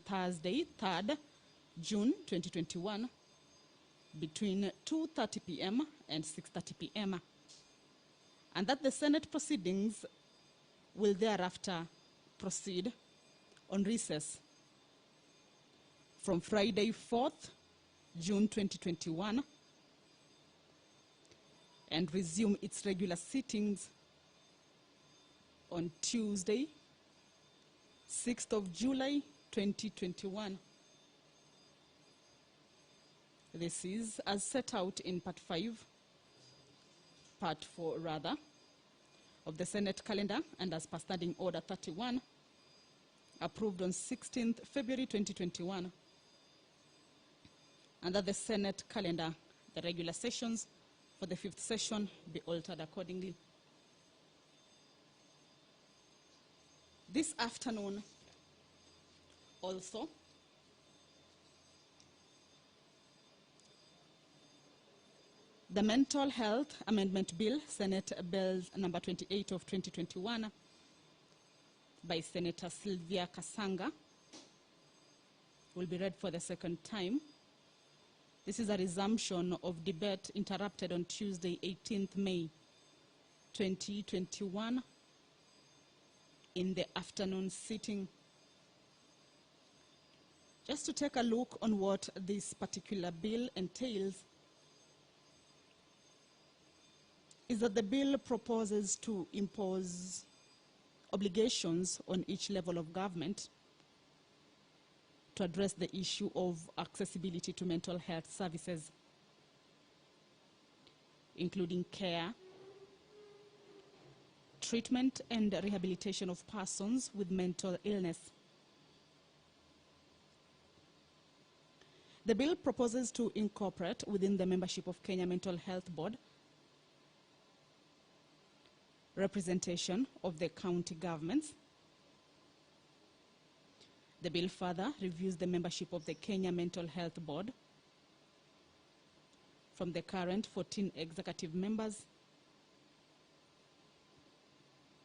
Thursday, 3rd June 2021, between 2:30 p.m. and 6:30 p.m., and that the Senate proceedings will thereafter proceed on recess from Friday, 4th June 2021, and resume its regular sittings on Tuesday, 6th of July 2021. This is as set out in Part 4 rather, of the Senate calendar, and as per Standing Order 31, approved on 16th February 2021, and that the Senate calendar, the regular sessions for the 5th session, be altered accordingly. This afternoon also, the Mental Health Amendment Bill, Senate Bill number 28 of 2021, by Senator Sylvia Kasanga, will be read for the second time. This is a resumption of debate interrupted on Tuesday, 18th May 2021, in the afternoon sitting. Just to take a look on what this particular bill entails, is that the bill proposes to impose obligations on each level of government to address the issue of accessibility to mental health services, including care, treatment, and rehabilitation of persons with mental illness. The bill proposes to incorporate within the membership of Kenya Mental Health Board representation of the county governments. The bill further reviews the membership of the Kenya Mental Health Board from the current 14 executive members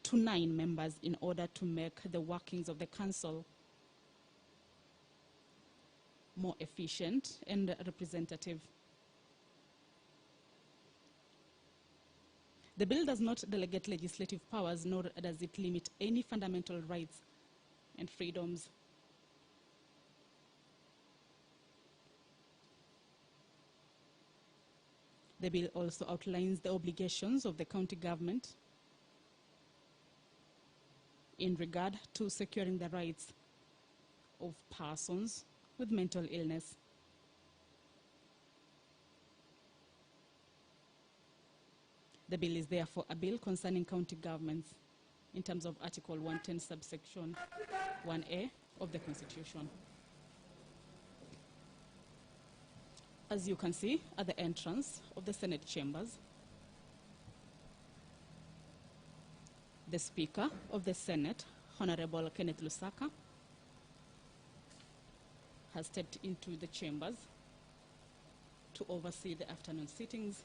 to 9 members in order to make the workings of the council more efficient and representative. The bill does not delegate legislative powers, nor does it limit any fundamental rights and freedoms. The bill also outlines the obligations of the county government in regard to securing the rights of persons with mental illness. The bill is therefore a bill concerning county governments in terms of Article 110, subsection 1A of the Constitution. As you can see at the entrance of the Senate chambers, the Speaker of the Senate, Honorable Kenneth Lusaka, has stepped into the chambers to oversee the afternoon sittings.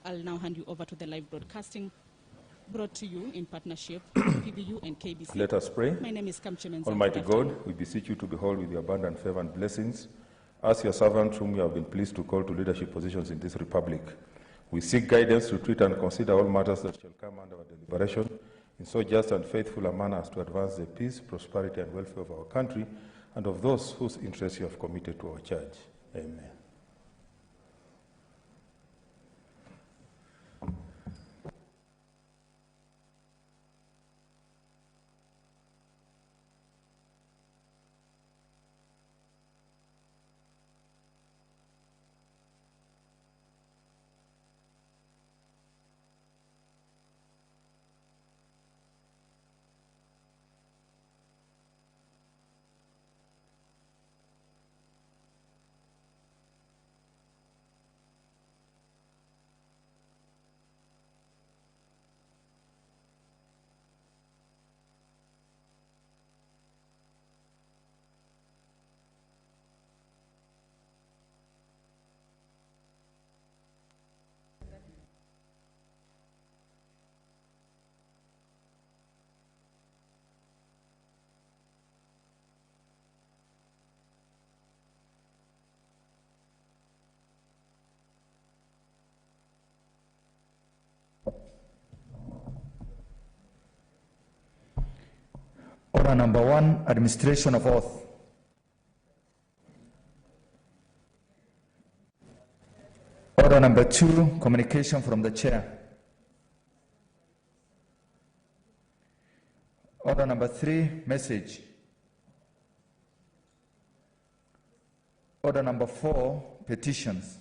I'll now hand you over to the live broadcasting, brought to you in partnership with PBU and KBC. Let us pray. My name is Kamchemen. Almighty God, we beseech you to behold with your abundant favor and blessings as your servants whom you have been pleased to call to leadership positions in this republic. We seek guidance to treat and consider all matters that shall come under our deliberation in so just and faithful a manner as to advance the peace, prosperity, and welfare of our country and of those whose interests you have committed to our church. Amen. Order number 1, administration of oath. Order number 2, communication from the chair. Order number 3, message. Order number 4, petitions.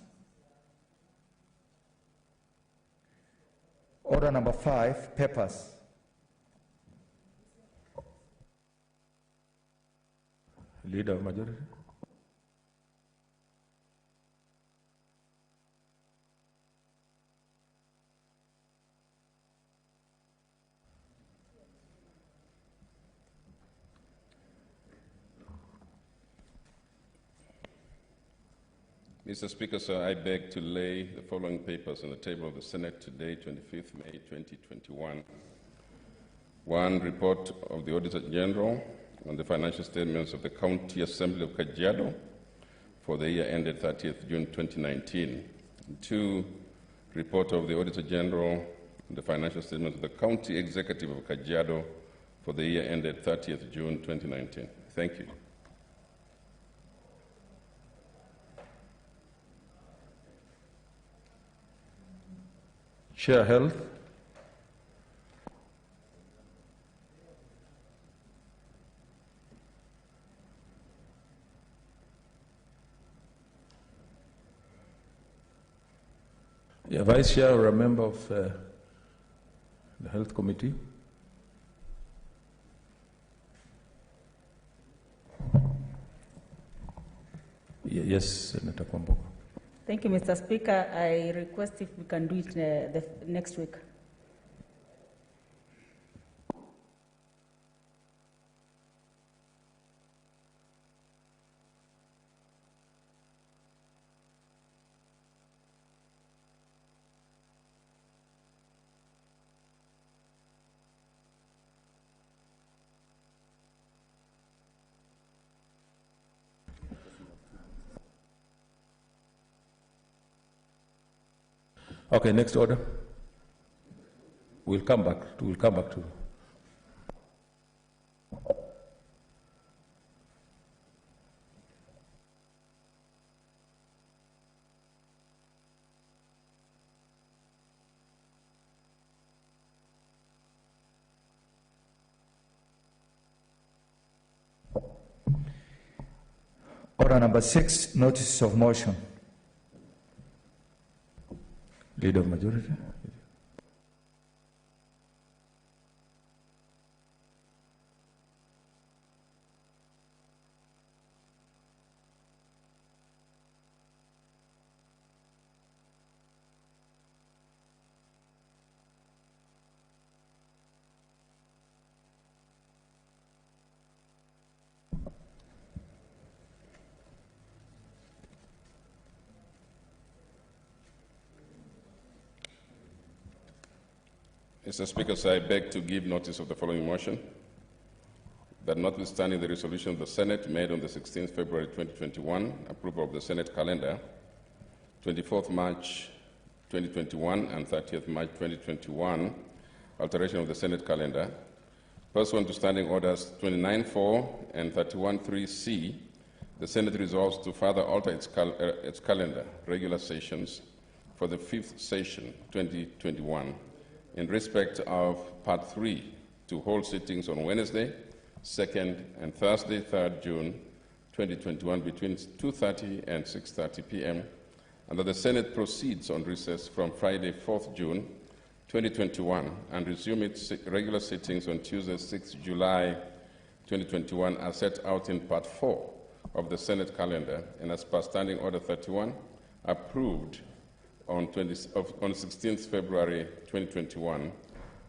Order number 5, papers. Leader of majority. Mr. Speaker, sir, I beg to lay the following papers on the table of the Senate today, 25th May 2021. 1, report of the Auditor General on the financial statements of the County Assembly of Kajiado for the year ended 30th June 2019. 2, report of the Auditor General on the financial statements of the County Executive of Kajiado for the year ended 30th June 2019. Thank you. Chair, Health. Yeah, Vice Chair or a member of the Health Committee. Yes, Senator Kwambogo. Thank you, Mr. Speaker. I request if we can do it the next week. Okay, next order. We'll come back to. Order number 6, notice of motion. Leader of majority. Mr. Speaker, sir, I beg to give notice of the following motion, that notwithstanding the resolution of the Senate made on the 16th February 2021, approval of the Senate calendar, 24th March 2021 and 30th March 2021, alteration of the Senate calendar, pursuant to Standing Orders 29.4 and 31.3c, the Senate resolves to further alter its calendar, regular sessions, for the 5th session 2021, in respect of Part 3, to hold sittings on Wednesday, 2nd, and Thursday, 3rd June 2021, between 2:30 and 6:30 p.m., and that the Senate proceeds on recess from Friday, 4th June 2021, and resume its regular sittings on Tuesday, 6th July 2021, as set out in Part 4 of the Senate calendar, and as per Standing Order 31, approved on 16th February 2021,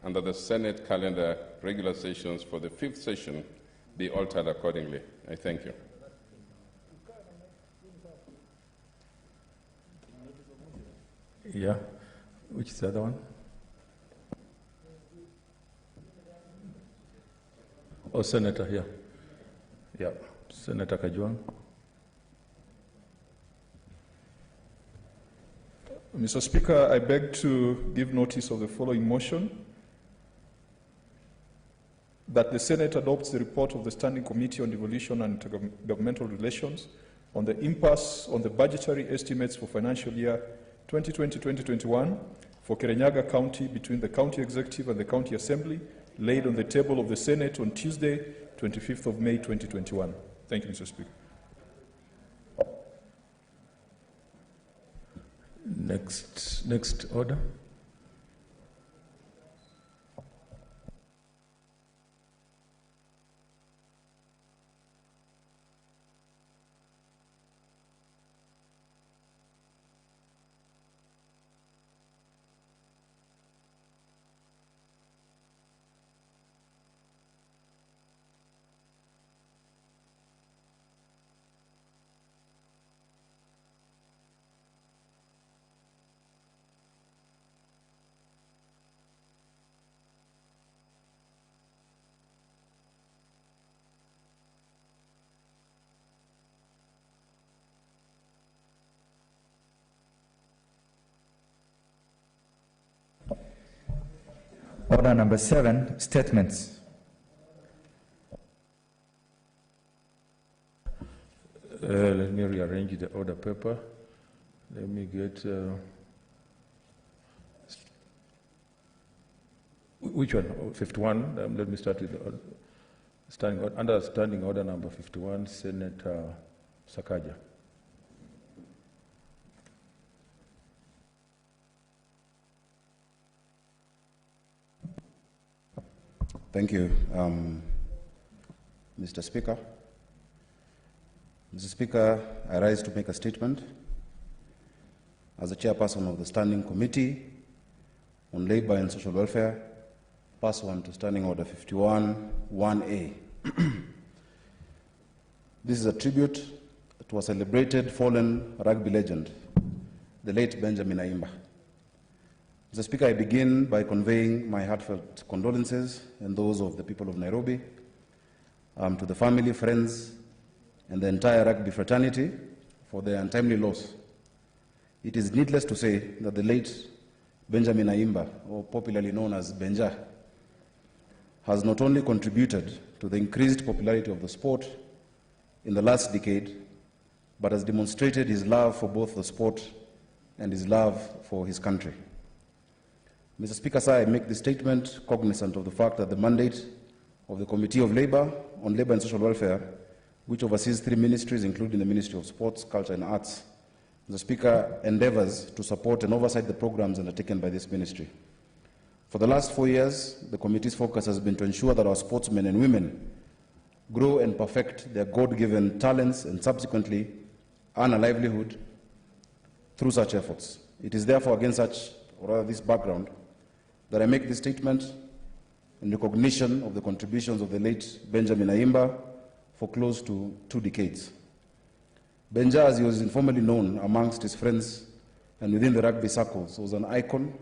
and that the Senate calendar regular sessions for the 5th session be altered accordingly. I thank you. Yeah. Which is the other one? Oh, Senator here. Yeah. Senator Kajwang. Mr. Speaker, I beg to give notice of the following motion, that the Senate adopts the report of the Standing Committee on Devolution and Intergovernmental Relations on the impasse on the budgetary estimates for financial year 2020-2021 for Kirinyaga County between the County Executive and the County Assembly, laid on the table of the Senate on Tuesday, 25th of May, 2021. Thank you, Mr. Speaker. Next order. Order number 7, statements. Let me rearrange the order paper. Let me get... which one? Oh, 51. Let me start with under standing order number 51, Senator Sakaja. Thank you, Mr. Speaker. Mr. Speaker, I rise to make a statement as the chairperson of the Standing Committee on Labour and Social Welfare, pursuant to Standing Order 51-1A. This is a tribute to a celebrated fallen rugby legend, the late Benjamin Ayimba. Mr. Speaker, I begin by conveying my heartfelt condolences and those of the people of Nairobi to the family, friends, and the entire rugby fraternity for their untimely loss. It is needless to say that the late Benjamin Ayimba, or popularly known as Benja, has not only contributed to the increased popularity of the sport in the last decade, but has demonstrated his love for both the sport and his love for his country. Mr. Speaker, sir, I make this statement cognizant of the fact that the mandate of the Committee of Labour on Labour and Social Welfare, which oversees 3 ministries, including the Ministry of Sports, Culture and Arts, Mr. Speaker, endeavours to support and oversight the programs undertaken by this ministry. For the last 4 years, the committee's focus has been to ensure that our sportsmen and women grow and perfect their God-given talents and subsequently earn a livelihood through such efforts. It is therefore against this background that I make this statement in recognition of the contributions of the late Benjamin Ayimba for close to 2 decades. Benja, as he was informally known amongst his friends and within the rugby circles, was an icon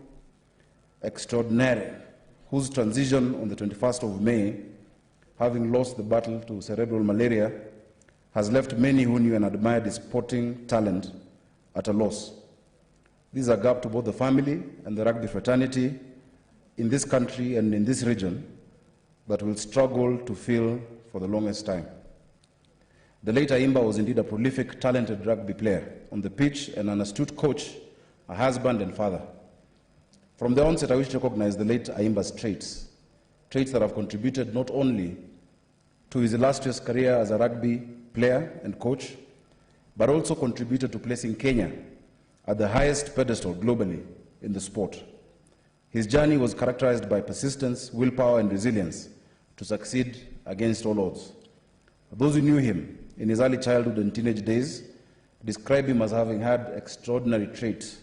extraordinary, whose transition on the 21st of May, having lost the battle to cerebral malaria, has left many who knew and admired his sporting talent at a loss. This is a gap to both the family and the rugby fraternity in this country and in this region that will struggle to fill for the longest time. The late Ayimba was indeed a prolific, talented rugby player on the pitch and an astute coach, a husband and father. From the onset, I wish to recognize the late Ayimba's traits that have contributed not only to his illustrious career as a rugby player and coach, but also contributed to placing Kenya at the highest pedestal globally in the sport. His journey was characterized by persistence, willpower, and resilience to succeed against all odds. Those who knew him in his early childhood and teenage days describe him as having had extraordinary traits.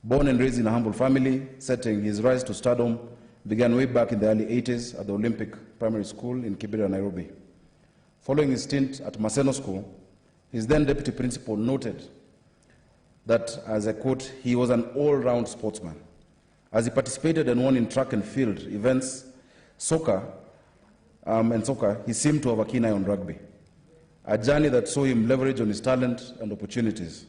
Born and raised in a humble family setting, his rise to stardom began way back in the early 80s at the Olympic Primary School in Kibera, Nairobi. Following his stint at Maseno School, his then deputy principal noted that, as I quote, he was an all-round sportsman. As he participated and won in track and field events, soccer, he seemed to have a keen eye on rugby, a journey that saw him leverage on his talent and opportunities,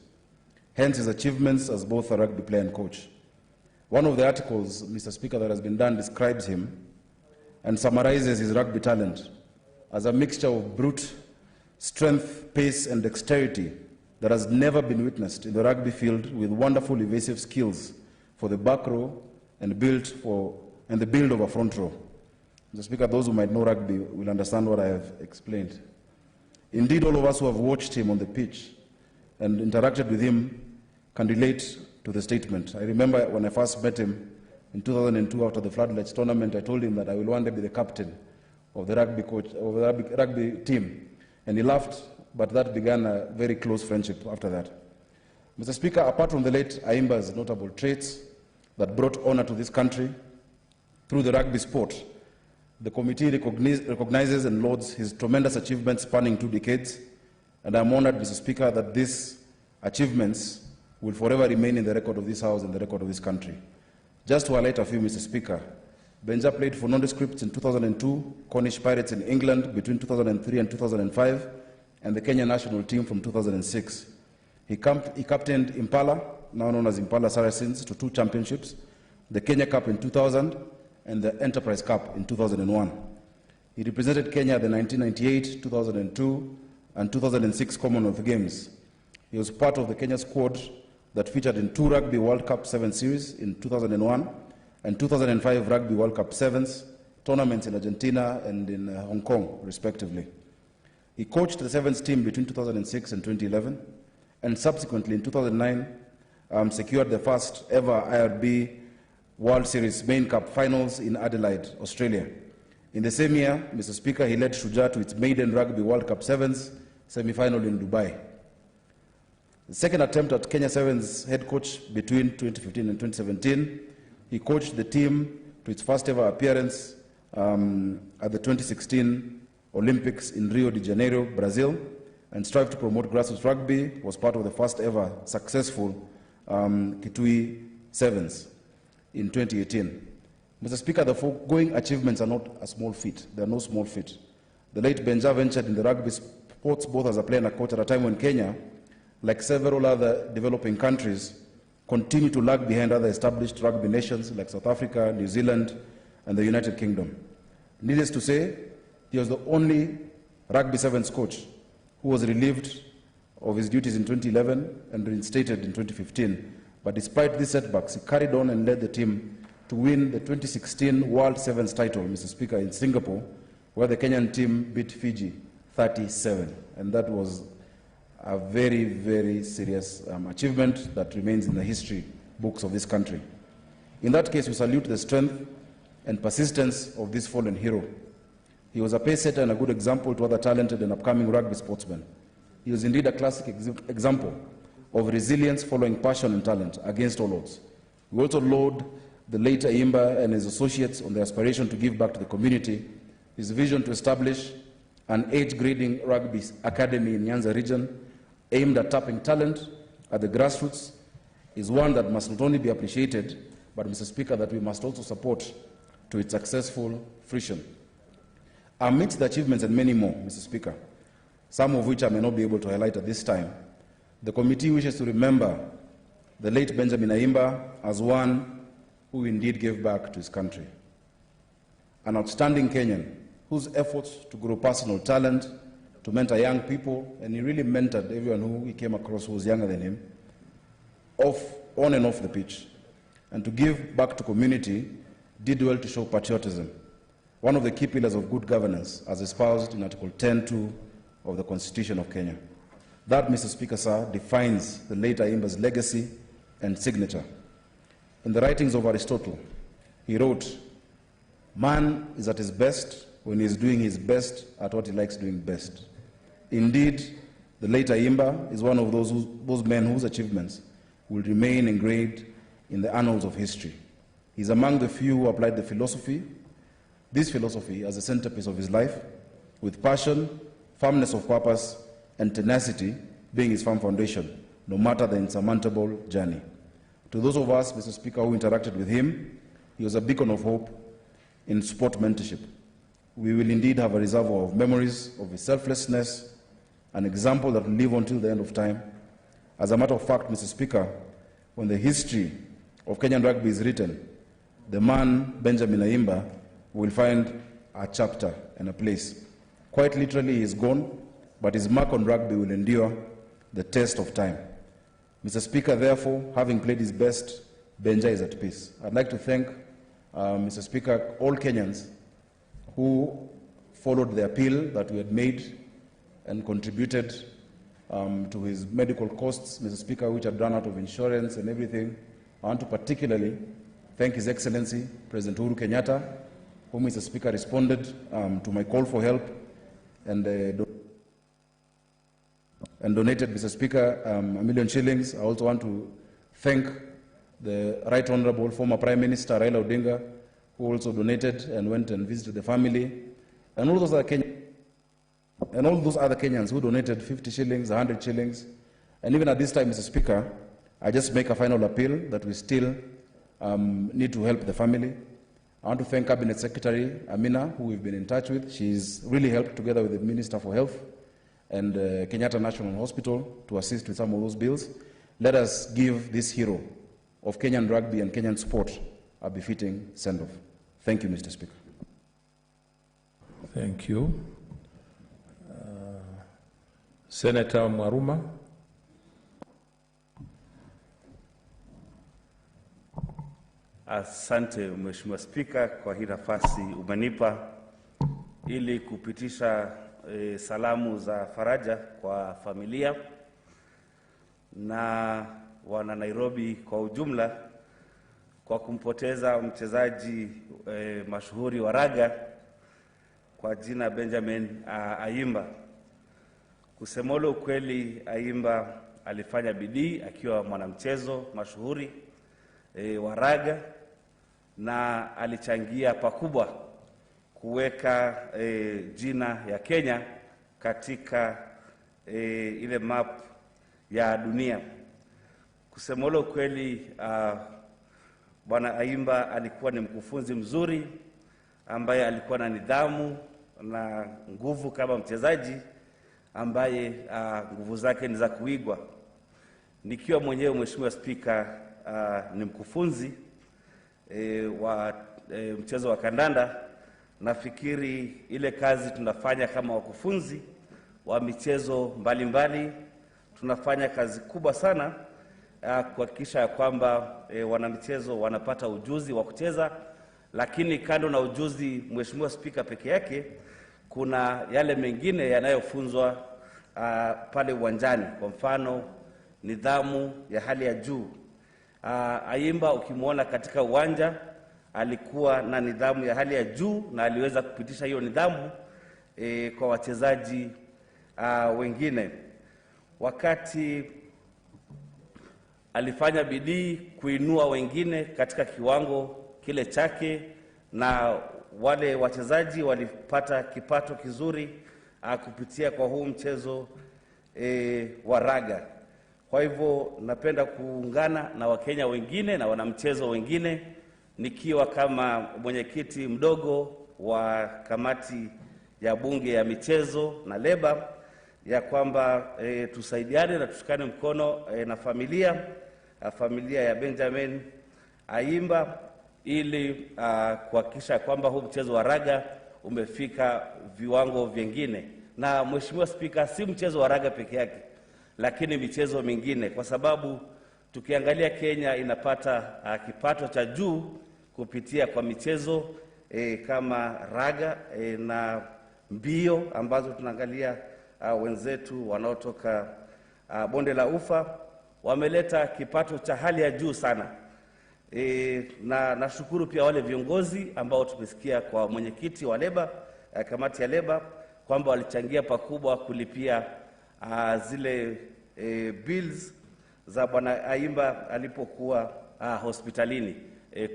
hence his achievements as both a rugby player and coach. One of the articles, Mr. Speaker, that has been done describes him and summarizes his rugby talent as a mixture of brute strength, pace, and dexterity that has never been witnessed in the rugby field, with wonderful evasive skills for the back row and the build of a front row. Mr. Speaker, those who might know rugby will understand what I have explained. Indeed, all of us who have watched him on the pitch and interacted with him can relate to the statement. I remember when I first met him in 2002 after the Floodlights tournament, I told him that I will one day be the captain of the rugby team. And he laughed, but that began a very close friendship after that. Mr. Speaker, apart from the late Ayimba's notable traits that brought honor to this country through the rugby sport, the committee recognizes and lauds his tremendous achievements spanning 2 decades, and I'm honored, Mr. Speaker, that these achievements will forever remain in the record of this House and the record of this country. Just to highlight a few, Mr. Speaker, Benja played for Nondescripts in 2002, Cornish Pirates in England between 2003 and 2005, and the Kenya national team from 2006. He captained Impala, now known as Impala Saracens, to 2 championships, the Kenya Cup in 2000 and the Enterprise Cup in 2001. He represented Kenya at the 1998, 2002, and 2006 Commonwealth Games. He was part of the Kenya squad that featured in 2 Rugby World Cup 7 series in 2001 and 2005 Rugby World Cup 7s, tournaments in Argentina and in Hong Kong, respectively. He coached the 7s team between 2006 and 2011, and subsequently in 2009 secured the first ever IRB World Series Main Cup finals in Adelaide, Australia. In the same year, Mr. Speaker, he led Shujaa to its maiden Rugby World Cup 7s semi-final in Dubai. The second attempt at Kenya Sevens head coach between 2015 and 2017, he coached the team to its first ever appearance at the 2016 Olympics in Rio de Janeiro, Brazil, and strived to promote grassroots rugby, was part of the first ever successful Kitui Sevens in 2018. Mr. Speaker, the foregoing achievements are not a small feat. They are no small feat. The late Benja ventured in the rugby sports both as a player and a coach at a time when Kenya, like several other developing countries, continue to lag behind other established rugby nations like South Africa, New Zealand, and the United Kingdom. Needless to say, he was the only Rugby Sevens coach who was relieved of his duties in 2011 and reinstated in 2015. But despite these setbacks, he carried on and led the team to win the 2016 World Sevens title, Mr. Speaker, in Singapore, where the Kenyan team beat Fiji 37. And that was a very, very serious achievement that remains in the history books of this country. In that case, we salute the strength and persistence of this fallen hero. He was a pace-setter and a good example to other talented and upcoming rugby sportsmen. He was indeed a classic example of resilience following passion and talent against all odds. We also laud the late Ayimba and his associates on their aspiration to give back to the community. His vision to establish an age-grading rugby academy in Nyanza region aimed at tapping talent at the grassroots is one that must not only be appreciated, but, Mr. Speaker, that we must also support to its successful fruition. Amidst the achievements and many more, Mr. Speaker, some of which I may not be able to highlight at this time, the committee wishes to remember the late Benjamin Ayimba as one who indeed gave back to his country. An outstanding Kenyan whose efforts to grow personal talent, to mentor young people, and he really mentored everyone who he came across who was younger than him, on and off the pitch, and to give back to community, did well to show patriotism, one of the key pillars of good governance as espoused in Article 10(2) of the Constitution of Kenya. That, Mr. Speaker, sir, defines the late Ayimba's legacy and signature. In the writings of Aristotle, he wrote, "Man is at his best when he is doing his best at what he likes doing best." Indeed, the late Ayimba is one of those men whose achievements will remain engraved in the annals of history. He is among the few who applied this philosophy as the centerpiece of his life, with passion, firmness of purpose, and tenacity being his firm foundation, no matter the insurmountable journey. To those of us, Mr. Speaker, who interacted with him, he was a beacon of hope in sport mentorship. We will indeed have a reservoir of memories of his selflessness, an example that will live until the end of time. As a matter of fact, Mr. Speaker, when the history of Kenyan rugby is written, the man, Benjamin Ayimba, will find a chapter and a place. Quite literally, he is gone, but his mark on rugby will endure the test of time. Mr. Speaker, therefore, having played his best, Benja is at peace. I'd like to thank, Mr. Speaker, all Kenyans who followed the appeal that we had made and contributed to his medical costs, Mr. Speaker, which had run out of insurance and everything. I want to particularly thank His Excellency, President Uhuru Kenyatta, who, Mr. Speaker, responded to my call for help and donated, Mr. Speaker, $1 million shillings. I also want to thank the Right Honorable former Prime Minister Raila Odinga, who also donated and went and visited the family, and all those other Kenyans who donated 50 shillings, 100 shillings. And even at this time, Mr. Speaker, I just make a final appeal that we still need to help the family. I want to thank Cabinet Secretary Amina, who we've been in touch with. She's really helped together with the Minister for Health and Kenyatta National Hospital to assist with some of those bills. Let us give this hero of Kenyan rugby and Kenyan sport a befitting send-off. Thank you, Mr. Speaker. Thank you. Senator Mwaruma. Asante Mheshimiwa Spika kwa hii nafasi umenipa ili kupitisha salamu za faraja kwa familia na wana Nairobi kwa ujumla kwa kumpoteza mchezaji mashuhuri wa raga kwa jina Benjamin Ayimba. Kusemolo ukweli, Ayimba alifanya bidii akiwa mwanamchezo mashuhuri wa raga na alichangia pakubwa kuweka jina ya Kenya katika ile map ya dunia. Kusemolo ukweli, Bwana Ayimba alikuwa ni mkufunzi mzuri ambaye alikuwa na nidhamu na nguvu kama mchezaji ambaye nguvu zake ni za kuigwa. Nikiwa mwenyewe Mheshimiwa Spika ni mkufunzi wa mchezo wa kandanda, nafikiri ile kazi tunafanya kama wakufunzi wa michezo mbalimbali, tunafanya kazi kubwa sana kuhakikisha kwamba wanamichezo wanapata ujuzi wa kucheza. Lakini kando na ujuzi, Mheshimiwa Spika, peke yake, kuna yale mengine yanayofunzwa pale uwanjani. Kwa mfano, nidhamu ya hali ya juu. Ayimba ukimwona katika uwanja alikuwa na nidhamu ya hali ya juu na aliweza kupitisha hiyo nidhamu kwa wachezaji wengine. Wakati alifanya bidii kuinua wengine katika kiwango kile chake, na wale wachezaji walipata kipato kizuri kupitia kwa huu mchezo wa raga. Kwa hivyo napenda kuungana na Wakenya wengine na wanamchezo wengine nikiwa kama mwenyekiti mdogo wa kamati ya bunge ya michezo na leba ya kwamba tusaidiane na tushikane mkono na familia ya Benjamin Ayimba ili kuhakikisha kwamba huu mchezo wa raga umefika viwango vingine. Na Mheshimiwa Spika, si mchezo wa raga peke yake, lakini michezo mingine, kwa sababu tukiangalia Kenya inapata kipato cha juu kupitia kwa michezo kama raga na mbio ambazo tunaangalia wenzetu wanaotoka bonde la Ufa wameleta kipato cha hali ya juu sana. Na nashukuru pia wale viongozi ambao tumesikia kwa mwenyekiti wa leba, kamati ya leba, kwamba walichangia pakubwa kulipia zile bills za Bwana Ayimba alipokuwa hospitalini.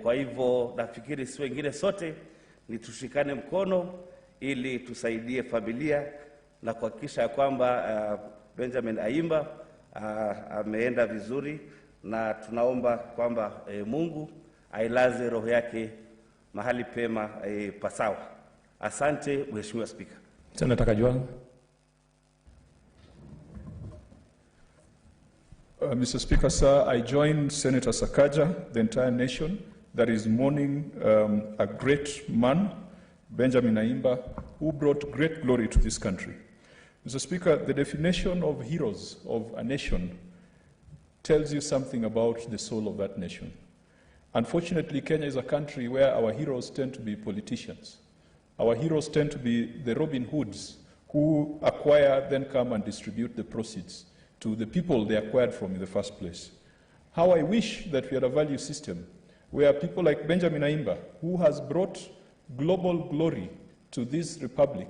Kwa hivyo nafikiri si wengine sote ni tushikane mkono ili tusaidie familia na kuhakikisha kwamba Benjamin Ayimba ameenda vizuri, na tunaomba kwamba Mungu ailaze roho yake mahali pema pasawa. Asante Mheshimiwa Spika. Senator Kajwang'. Mr. Speaker, sir, I join Senator Sakaja, the entire nation that is mourning a great man, Benjamin Ayimba, who brought great glory to this country. Mr. Speaker, the definition of heroes of a nation tells you something about the soul of that nation. Unfortunately, Kenya is a country where our heroes tend to be politicians. Our heroes tend to be the Robin Hoods who acquire, then come and distribute the proceeds to the people they acquired from in the first place. How I wish that we had a value system where people like Benjamin Ayimba, who has brought global glory to this republic,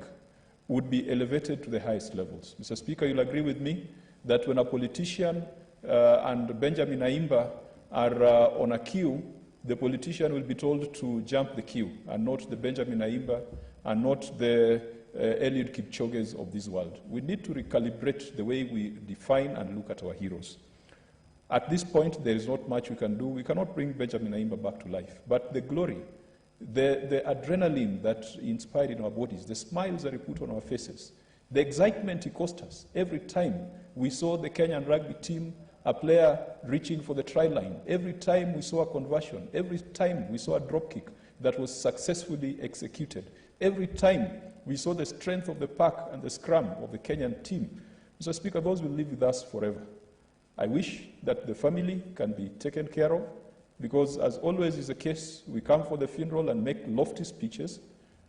would be elevated to the highest levels. Mr. Speaker, you'll agree with me that when a politician and Benjamin Ayimba are on a queue, the politician will be told to jump the queue, and not the Benjamin Ayimba, and not the Eliud Kipchoges of this world. We need to recalibrate the way we define and look at our heroes. At this point, there is not much we can do. We cannot bring Benjamin Ayimba back to life. But the glory, the adrenaline that he inspired in our bodies, the smiles that he put on our faces, the excitement he caused us every time we saw the Kenyan rugby team, a player reaching for the try line, every time we saw a conversion, every time we saw a drop kick that was successfully executed, every time we saw the strength of the pack and the scrum of the Kenyan team. Mr. Speaker, those will live with us forever. I wish that the family can be taken care of, because as always is the case, we come for the funeral and make lofty speeches,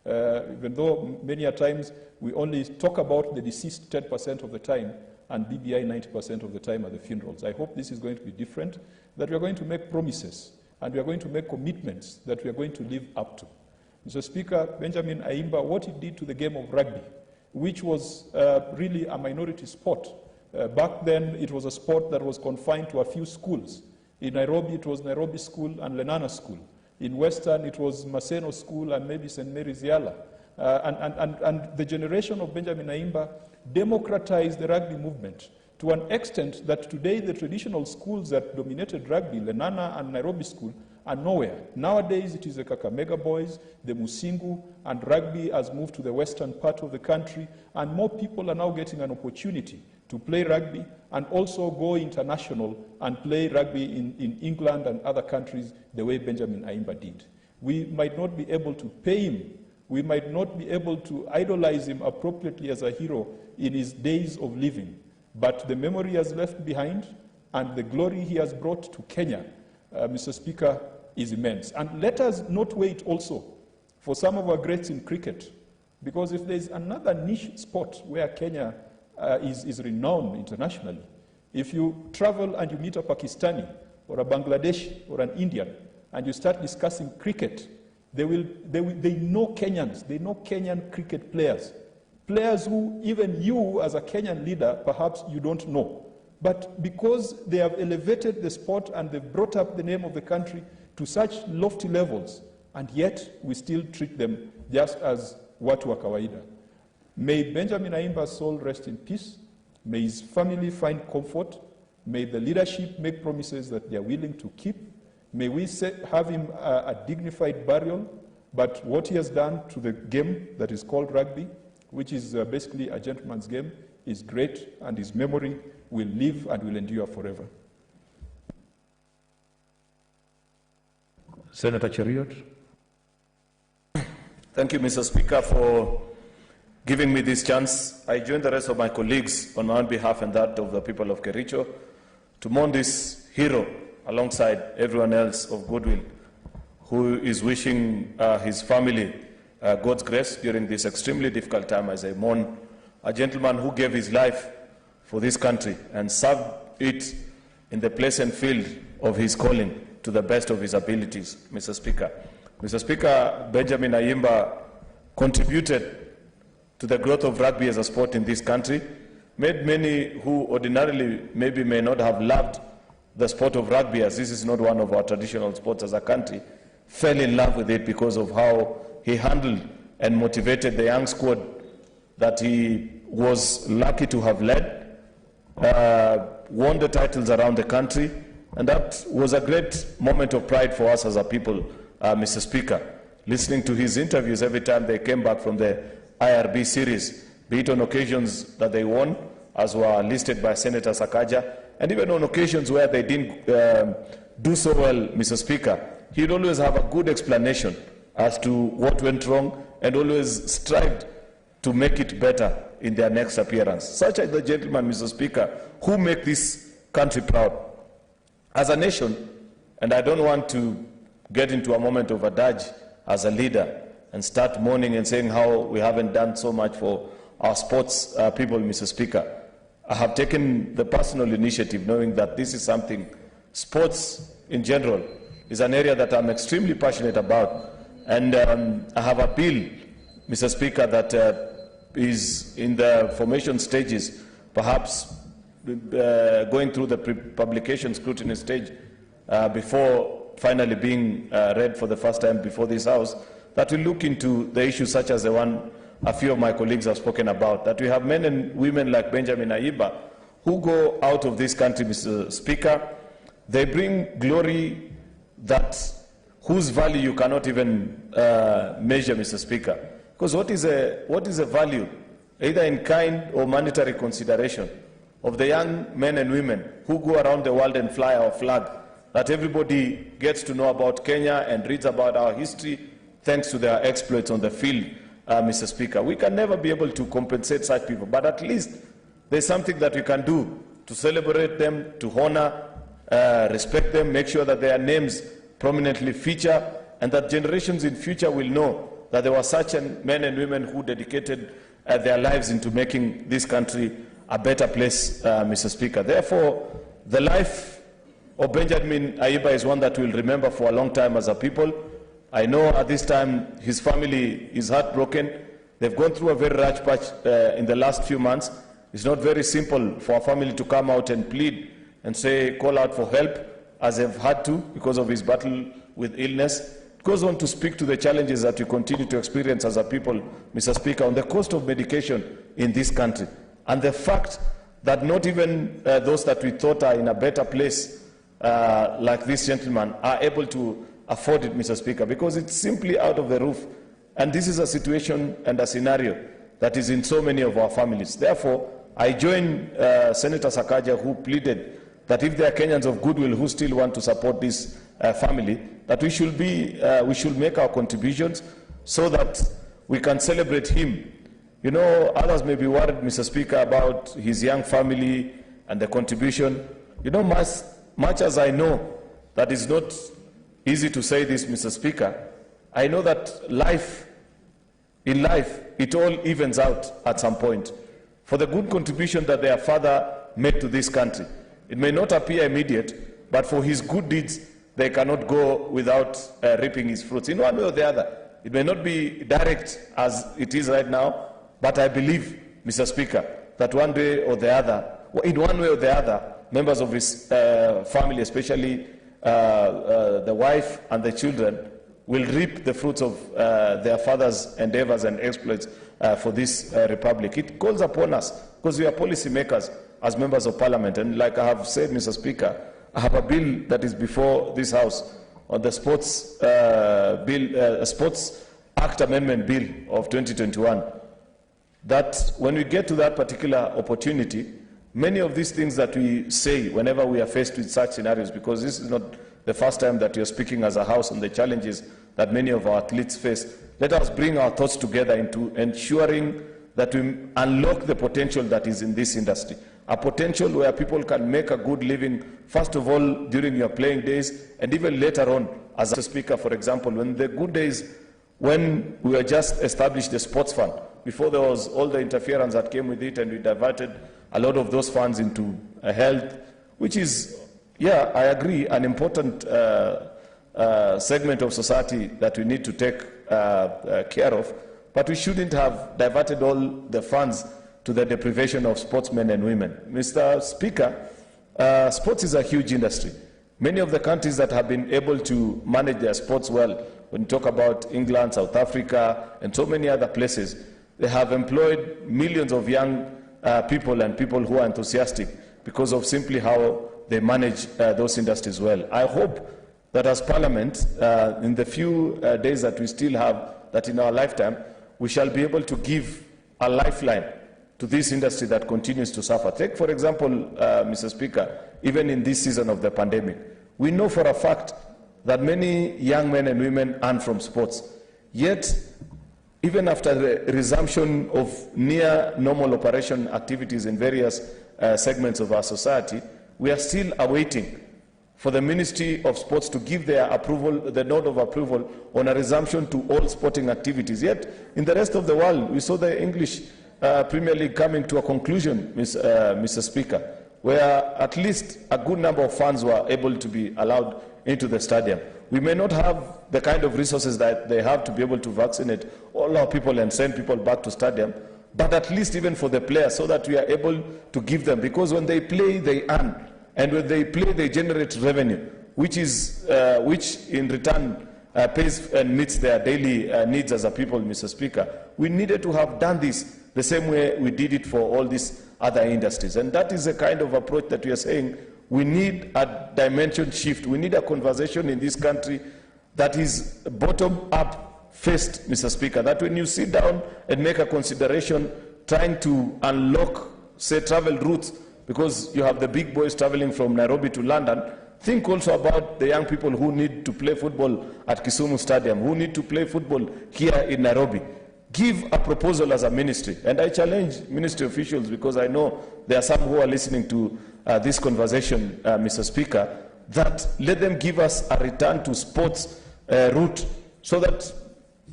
even though many a times we only talk about the deceased 10% of the time and BBI 90% of the time at the funerals. I hope this is going to be different, that we are going to make promises and we are going to make commitments that we are going to live up to. Mr. Speaker, Benjamin Ayimba, what he did to the game of rugby, which was really a minority sport. Back then, it was a sport that was confined to a few schools. In Nairobi, it was Nairobi School and Lenana School. In Western, it was Maseno School and maybe St. Mary's Yala. And the generation of Benjamin Ayimba democratized the rugby movement to an extent that today the traditional schools that dominated rugby, Lenana and Nairobi School, are nowhere. Nowadays, it is the Kakamega boys, the Musingu, and rugby has moved to the western part of the country, and more people are now getting an opportunity to play rugby and also go international and play rugby in England and other countries the way Benjamin Ayimba did. We might not be able to pay him, we might not be able to idolize him appropriately as a hero in his days of living, but the memory he has left behind and the glory he has brought to Kenya, Mr. Speaker, is immense. And let us not wait also for some of our greats in cricket, because if there's another niche sport where Kenya is renowned internationally, if you travel and you meet a Pakistani or a Bangladeshi or an Indian and you start discussing cricket, they know Kenyans, they know Kenyan cricket players, players who even you as a Kenyan leader perhaps you don't know. But because they have elevated the sport and they've brought up the name of the country to such lofty levels, and yet we still treat them just as watu wa kawaida. May Benjamin Ayimba's soul rest in peace. May his family find comfort. May the leadership make promises that they are willing to keep. May we have him a dignified burial. But what he has done to the game that is called rugby, which is basically a gentleman's game, is great, and his memory will live and will endure forever. Senator Cheriot. Thank you, Mr. Speaker, for giving me this chance. I join the rest of my colleagues on my own behalf and that of the people of Kericho to mourn this hero alongside everyone else of goodwill who is wishing his family God's grace during this extremely difficult time, as I mourn a gentleman who gave his life for this country and served it in the place and field of his calling to the best of his abilities, Mr. Speaker. Mr. Speaker, Benjamin Ayimba contributed to the growth of rugby as a sport in this country, made many who ordinarily maybe may not have loved the sport of rugby, as this is not one of our traditional sports as a country, fell in love with it because of how he handled and motivated the young squad that he was lucky to have led, won the titles around the country, and that was a great moment of pride for us as a people, Mr. Speaker. Listening to his interviews every time they came back from the IRB series, be it on occasions that they won, as were listed by Senator Sakaja, and even on occasions where they didn't do so well, Mr. Speaker, he'd always have a good explanation as to what went wrong and always strived to make it better in their next appearance. Such are the gentlemen, Mr. Speaker, who make this country proud. As a nation, and I don't want to get into a moment of adage as a leader and start mourning and saying how we haven't done so much for our sports people, Mr. Speaker. I have taken the personal initiative knowing that this is something, sports in general, is an area that I'm extremely passionate about. And I have a bill, Mr. Speaker, that is in the formation stages, perhaps going through the publication scrutiny stage before finally being read for the first time before this House, that will look into the issues such as the one a few of my colleagues have spoken about, that we have men and women like Benjamin Ayimba who go out of this country, Mr. Speaker. They bring glory whose value you cannot even measure, Mr. Speaker. Because what is a value, either in kind or monetary consideration, of the young men and women who go around the world and fly our flag, that everybody gets to know about Kenya and reads about our history thanks to their exploits on the field, Mr. Speaker. We can never be able to compensate such people, but at least there's something that we can do to celebrate them, to honor, respect them, make sure that their names prominently feature, and that generations in future will know that there were such men and women who dedicated their lives into making this country a better place, Mr. Speaker. Therefore, the life of Benjamin Ayimba is one that we'll remember for a long time as a people. I know at this time his family is heartbroken. They've gone through a very rough patch in the last few months. It's not very simple for a family to come out and plead and say, call out for help, as they've had to because of his battle with illness. It goes on to speak to the challenges that we continue to experience as a people, Mr. Speaker, on the cost of medication in this country. And the fact that not even those that we thought are in a better place, like this gentleman, are able to afford it, Mr. Speaker, because it's simply out of the roof. And this is a situation and a scenario that is in so many of our families. Therefore, I join Senator Sakaja, who pleaded that if there are Kenyans of goodwill who still want to support this family, that we should make our contributions so that we can celebrate him. You know, others may be worried, Mr. Speaker, about his young family and the contribution. You know, much as I know that it's not easy to say this, Mr. Speaker, I know that in life, it all evens out at some point. For the good contribution that their father made to this country, it may not appear immediate, but for his good deeds, they cannot go without reaping his fruits. In one way or the other, it may not be direct as it is right now, but I believe, Mr. Speaker, that one way or the other, in one way or the other, members of his family, especially the wife and the children, will reap the fruits of their father's endeavors and exploits for this republic. It calls upon us, because we are policy makers as members of parliament. And like I have said, Mr. Speaker, I have a bill that is before this House on the Sports Sports Act Amendment Bill of 2021, that when we get to that particular opportunity, many of these things that we say whenever we are faced with such scenarios, because this is not the first time that you're speaking as a House on the challenges that many of our athletes face, let us bring our thoughts together into ensuring that we unlock the potential that is in this industry. A potential where people can make a good living, first of all, during your playing days, and even later on, as a speaker, for example, when the good days, when we had just established the sports fund, before there was all the interference that came with it, and we diverted a lot of those funds into health, which is, yeah, I agree, an important segment of society that we need to take care of, but we shouldn't have diverted all the funds to the deprivation of sportsmen and women. Mr. Speaker, sports is a huge industry. Many of the countries that have been able to manage their sports well, when you talk about England, South Africa, and so many other places, they have employed millions of young people and people who are enthusiastic because of simply how they manage those industries well. I hope that as Parliament, in the few days that we still have, that in our lifetime, we shall be able to give a lifeline to this industry that continues to suffer. Take, for example, Mr. Speaker, even in this season of the pandemic, we know for a fact that many young men and women earn from sports. Yet, even after the resumption of near normal operation activities in various segments of our society, we are still awaiting for the Ministry of Sports to give their approval, the nod of approval on a resumption to all sporting activities. Yet, in the rest of the world, we saw the English Premier League coming to a conclusion, Mr. Speaker, where at least a good number of fans were able to be allowed into the stadium. We may not have the kind of resources that they have to be able to vaccinate all our people and send people back to stadium, but at least even for the players, so that we are able to give them, because when they play, they earn. And when they play, they generate revenue, which in return pays and meets their daily needs as a people, Mr. Speaker. We needed to have done this the same way we did it for all these other industries. And that is the kind of approach that we are saying we need a dimension shift. We need a conversation in this country that is bottom-up first, Mr. Speaker, that when you sit down and make a consideration trying to unlock, say, travel routes, because you have the big boys traveling from Nairobi to London, think also about the young people who need to play football at Kisumu Stadium, who need to play football here in Nairobi. Give a proposal as a ministry. And I challenge ministry officials, because I know there are some who are listening to this conversation, Mr. Speaker, that let them give us a return to sports route, so that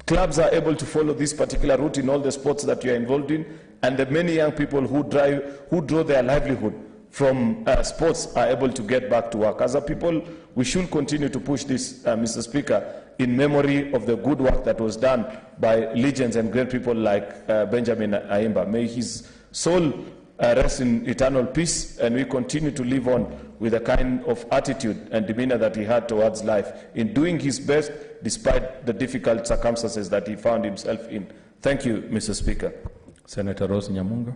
clubs are able to follow this particular route in all the sports that you are involved in, and the many young people who draw their livelihood from sports are able to get back to work. As a people, we should continue to push this, Mr. Speaker, in memory of the good work that was done by legends and great people like Benjamin Ayimba. May his soul rest in eternal peace, and we continue to live on with the kind of attitude and demeanor that he had towards life, in doing his best despite the difficult circumstances that he found himself in. Thank you, Mr. Speaker. Senator Rose Nyamunga.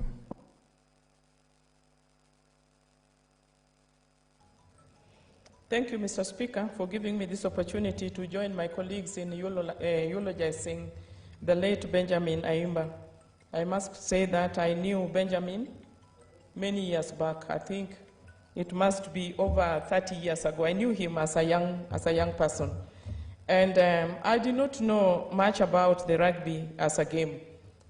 Thank you, Mr. Speaker, for giving me this opportunity to join my colleagues in eulogizing the late Benjamin Ayimba. I must say that I knew Benjamin many years back. I think it must be over 30 years ago. I knew him as a young person. And I did not know much about the rugby as a game.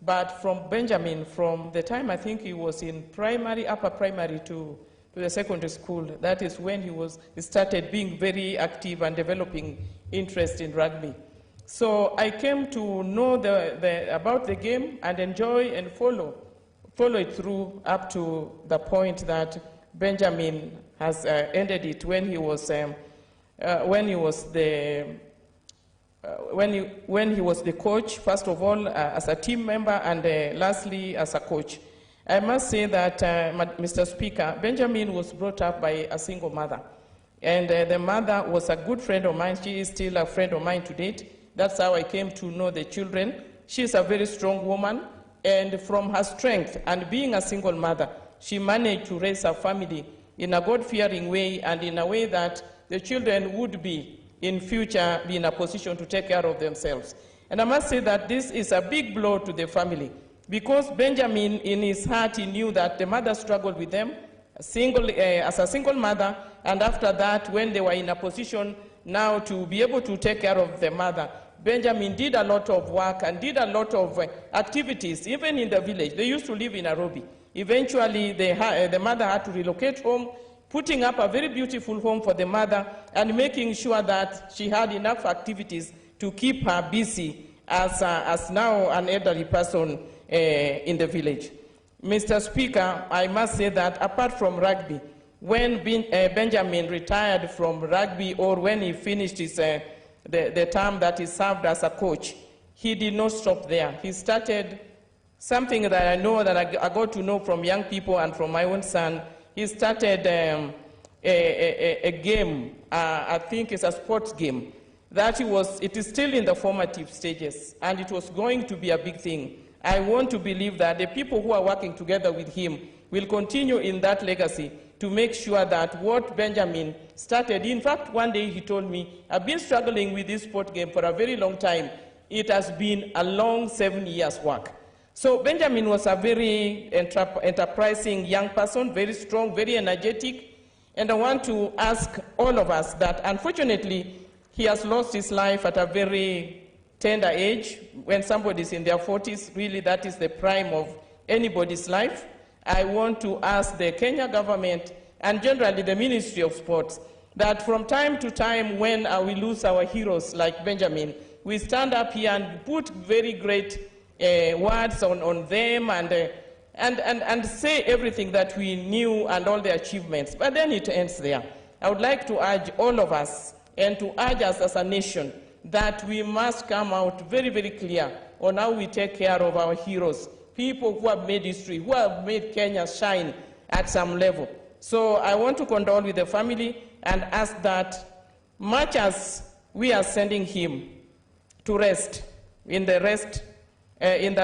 But from Benjamin, from the time I think he was in primary, upper primary to the secondary school, that is when he started being very active and developing interest in rugby. So I came to know about the game and enjoy and follow it through up to the point that Benjamin has ended it when he was the coach, first of all, as a team member, and lastly, as a coach. I must say that, Mr. Speaker, Benjamin was brought up by a single mother. And the mother was a good friend of mine. She is still a friend of mine to date. That's how I came to know the children. She is a very strong woman. And from her strength and being a single mother, she managed to raise her family in a God-fearing way, and in a way that the children would be in future be in a position to take care of themselves. And I must say that this is a big blow to the family, because Benjamin, in his heart, he knew that the mother struggled with them as a single mother, and after that, when they were in a position now to be able to take care of the mother, Benjamin did a lot of work and did a lot of activities, even in the village. They used to live in Nairobi. Eventually, the mother had to relocate home, putting up a very beautiful home for the mother and making sure that she had enough activities to keep her busy as now an elderly person in the village. Mr. Speaker, I must say that apart from rugby, when Benjamin retired from rugby, or when he finished his, the term that he served as a coach, he did not stop there. He started something that I know that I got to know from young people and from my own son. He started a game, I think it's a sports game, that it is still in the formative stages, and it was going to be a big thing. I want to believe that the people who are working together with him will continue in that legacy to make sure that what Benjamin started, in fact, one day he told me, I've been struggling with this sport game for a very long time. It has been a long 7 years' work. So Benjamin was a very enterprising young person, very strong, very energetic, and I want to ask all of us that, unfortunately, he has lost his life at a very tender age. When somebody's in their 40s, really that is the prime of anybody's life. I want to ask the Kenya government and generally the Ministry of Sports that from time to time when we lose our heroes like Benjamin, we stand up here and put very great words on them and say everything that we knew and all the achievements. But then it ends there. I would like to urge all of us and to urge us as a nation that we must come out very, very clear on how we take care of our heroes, people who have made history, who have made Kenya shine at some level. So I want to condole with the family and ask that much as we are sending him to rest in the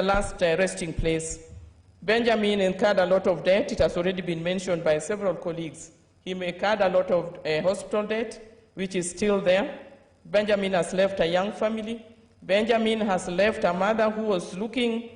last resting place, Benjamin incurred a lot of debt. It has already been mentioned by several colleagues. He incurred a lot of hospital debt, which is still there. Benjamin has left a young family. Benjamin has left a mother who was looking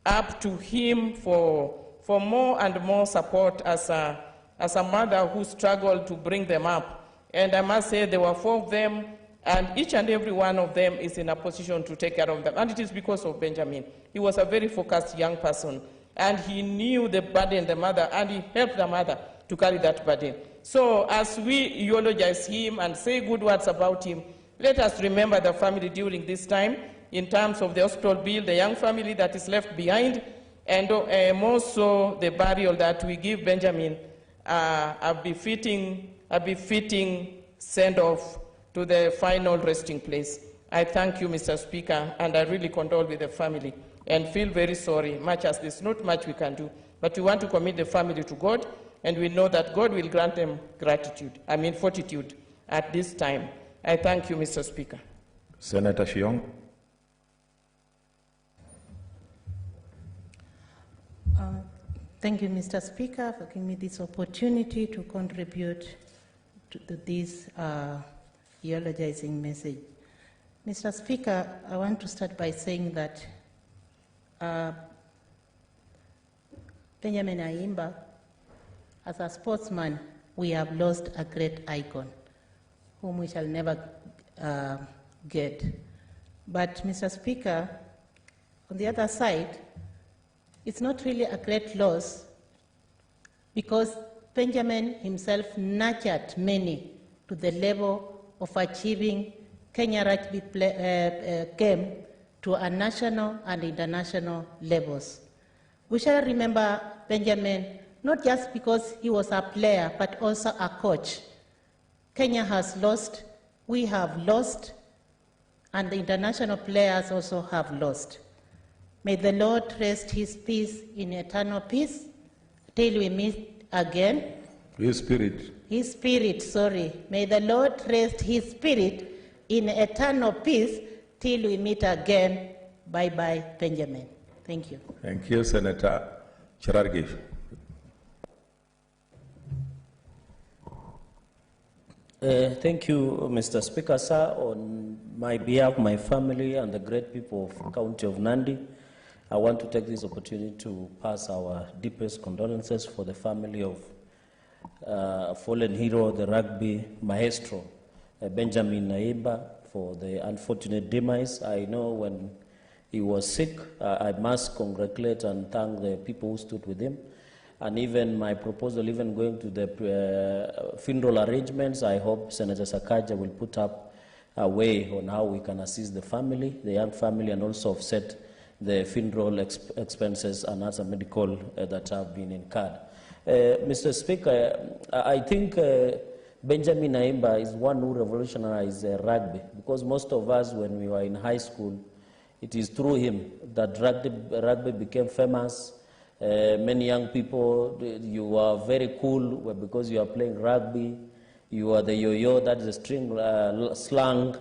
up to him for more and more support as a mother who struggled to bring them up. And I must say there were 4 of them, and each and every one of them is in a position to take care of them. And it is because of Benjamin. He was a very focused young person, and he knew the burden the mother, and he helped the mother to carry that burden. So as we eulogize him and say good words about him, let us remember the family during this time in terms of the hospital bill, the young family that is left behind, and more so the burial that we give Benjamin, a befitting send-off to the final resting place. I thank you, Mr. Speaker, and I really condole with the family and feel very sorry, much as there's not much we can do. But we want to commit the family to God, and we know that God will grant them fortitude at this time. I thank you, Mr. Speaker. Senator Shiong. Thank you, Mr. Speaker, for giving me this opportunity to contribute to this eulogizing message. Mr. Speaker, I want to start by saying that Benjamin Ayimba, as a sportsman, we have lost a great icon whom we shall never get. But, Mr. Speaker, on the other side, it's not really a great loss because Benjamin himself nurtured many to the level of achieving Kenya rugby game to a national and international levels. We shall remember Benjamin not just because he was a player, but also a coach. Kenya has lost, we have lost, and the international players also have lost. May the Lord rest his peace in eternal peace till we meet again. His spirit. His spirit, sorry. May the Lord rest his spirit in eternal peace till we meet again. Bye-bye, Benjamin. Thank you. Thank you, Senator Cherargei. Thank you, Mr. Speaker, sir. On my behalf, my family, and the great people of the County of Nandi, I want to take this opportunity to pass our deepest condolences for the family of fallen hero, the rugby maestro, Benjamin Ayimba, for the unfortunate demise. I know when he was sick, I must congratulate and thank the people who stood with him. And even my proposal, even going to the funeral arrangements, I hope Senator Sakaja will put up a way on how we can assist the family, the young family, and also offset the funeral expenses and other medical that have been incurred. Mr. Speaker, I think Benjamin Ayimba is one who revolutionized rugby, because most of us, when we were in high school, it is through him that rugby became famous. Many young people, you are very cool because you are playing rugby. You are the yo-yo, that is a string slang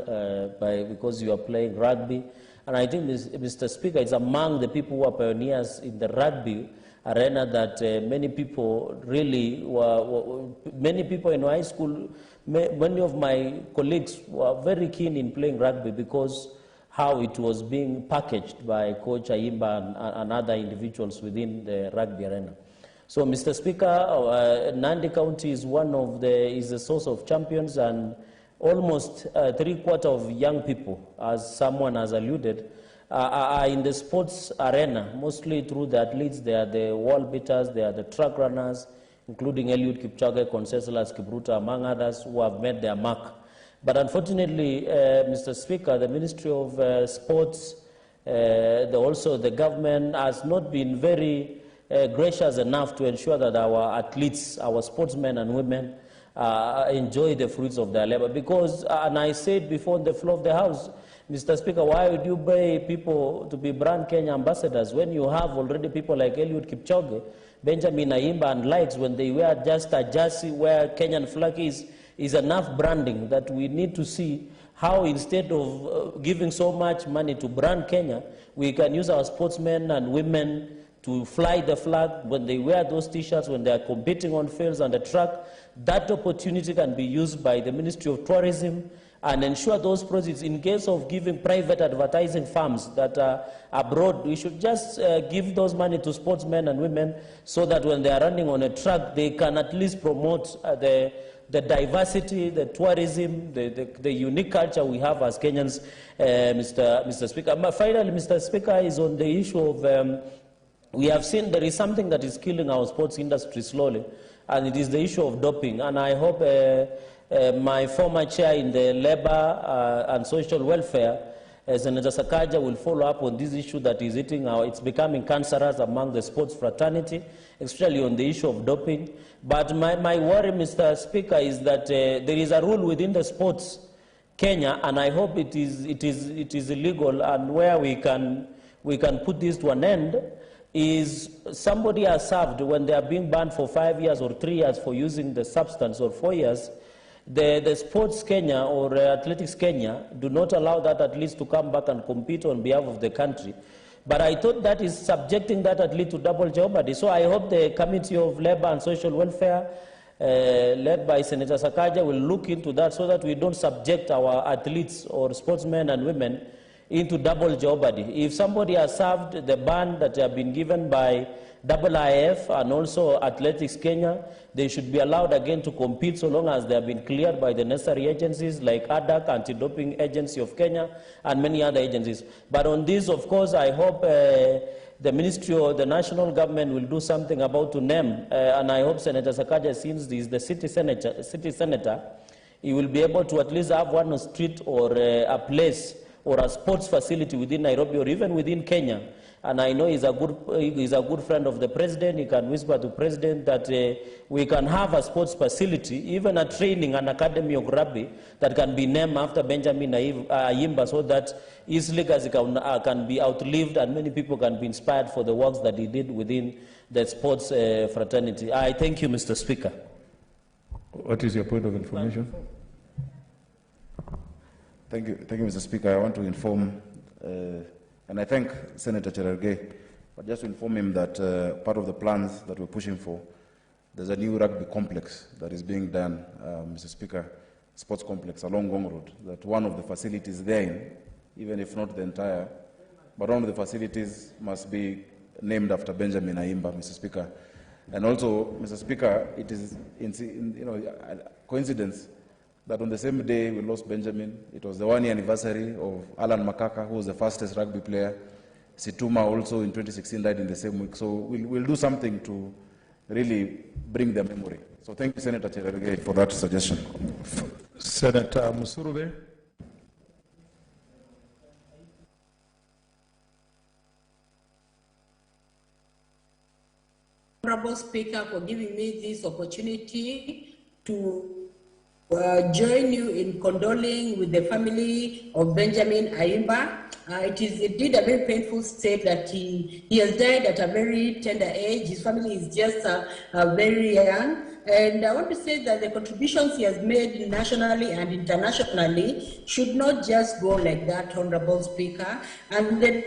because you are playing rugby. And I think, Mr. Speaker, it's among the people who are pioneers in the rugby arena that many people really many people in high school, many of my colleagues were very keen in playing rugby because how it was being packaged by Coach Ayimba and other individuals within the rugby arena. So, Mr. Speaker, Nandi County is is a source of champions, and almost 3/4 of young people, as someone has alluded, are in the sports arena, mostly through the athletes. They are the wall beaters, they are the track runners, including Eliud Kipchoge, Conseslus Kipruto, among others, who have made their mark. But unfortunately, Mr. Speaker, the Ministry of Sports, also the government has not been very gracious enough to ensure that our athletes, our sportsmen and women, enjoy the fruits of their labor. Because, and I said before on the floor of the House, Mr. Speaker, why would you pay people to be brand Kenya ambassadors when you have already people like Eliud Kipchoge, Benjamin Ayimba and likes, when they wear just a jersey where Kenyan flag is enough branding that we need to see how instead of giving so much money to brand Kenya, we can use our sportsmen and women to fly the flag when they wear those T-shirts, when they are competing on fields and the track. That opportunity can be used by the Ministry of Tourism and ensure those proceeds. In case of giving private advertising firms that are abroad, we should just give those money to sportsmen and women so that when they are running on a track, they can at least promote the diversity, the tourism, the unique culture we have as Kenyans, Mr. Speaker. Finally, Mr. Speaker, is on the issue of, we have seen there is something that is killing our sports industry slowly, and it is the issue of doping. And I hope my former chair in the Labor and Social Welfare, Senator Sakaja, will follow up on this issue that is eating it's becoming cancerous among the sports fraternity, especially on the issue of doping. But my worry, Mr. Speaker, is that there is a rule within the sports Kenya, and I hope it is illegal, and where we can put this to an end is somebody has served when they are being banned for 5 years or 3 years for using the substance, or 4 years. The sports Kenya or athletics Kenya do not allow that athletes to come back and compete on behalf of the country. But I thought that is subjecting that athlete to double jeopardy. So I hope the Committee of Labor and Social Welfare, led by Senator Sakaja, will look into that so that we don't subject our athletes or sportsmen and women into double jeopardy. If somebody has served the ban that have been given by IIF and also Athletics Kenya, they should be allowed again to compete so long as they have been cleared by the necessary agencies like ADAC, Anti-Doping Agency of Kenya, and many other agencies. But on this, of course, I hope the ministry or the national government will do something about to name, and I hope Senator Sakaja, since he is the city senator, he will be able to at least have one street or a place or a sports facility within Nairobi or even within Kenya. And I know he's a good friend of the president. He can whisper to the president that we can have a sports facility, even a training, an academy of rugby that can be named after Benjamin Ayimba, so that his legacy can be outlived and many people can be inspired for the works that he did within the sports fraternity. I thank you, Mr. Speaker. What is your point of information? Thank you, Mr. Speaker. I want to inform, and I thank Senator Cherargei, but just to inform him that part of the plans that we're pushing for, there's a new rugby complex that is being done, Mr. Speaker, sports complex along Gong Road, that one of the facilities therein, even if not the entire, but one of the facilities must be named after Benjamin Ayimba, Mr. Speaker. And also, Mr. Speaker, it is coincidence that on the same day we lost Benjamin, it was the 1-year anniversary of Alan Makaka, who was the fastest rugby player. Situma also in 2016 died in the same week. So we'll do something to really bring the memory. So thank you, Senator Cherargei, for that suggestion. Senator Musurube. Honorable Speaker, for giving me this opportunity to join you in condoling with the family of Benjamin Ayimba. It is indeed a very painful state that he has died at a very tender age. His family is just very young. And I want to say that the contributions he has made nationally and internationally should not just go like that, Honorable Speaker. And the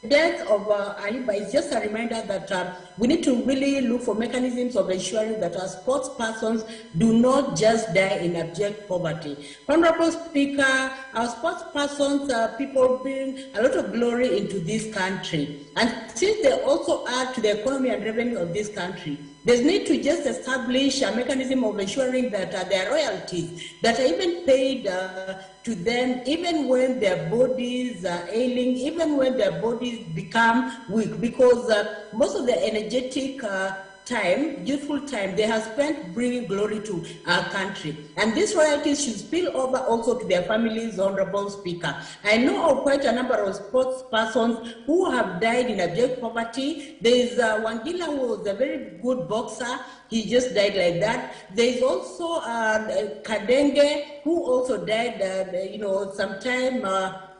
death of Ayimba is just a reminder that we need to really look for mechanisms of ensuring that our sports persons do not just die in abject poverty. Honorable Speaker, our sports persons are people bring a lot of glory into this country. And since they also add to the economy and revenue of this country, There's need to just establish a mechanism of ensuring that their royalties that are even paid to them, even when their bodies are ailing, even when their bodies become weak, because most of the energetic time, youthful time, they have spent bringing glory to our country. And these royalties should spill over also to their families, Honorable Speaker. I know of quite a number of sports persons who have died in abject poverty. There is Wangila, who was a very good boxer. He just died like that. There is also Kadenge, who also died, some time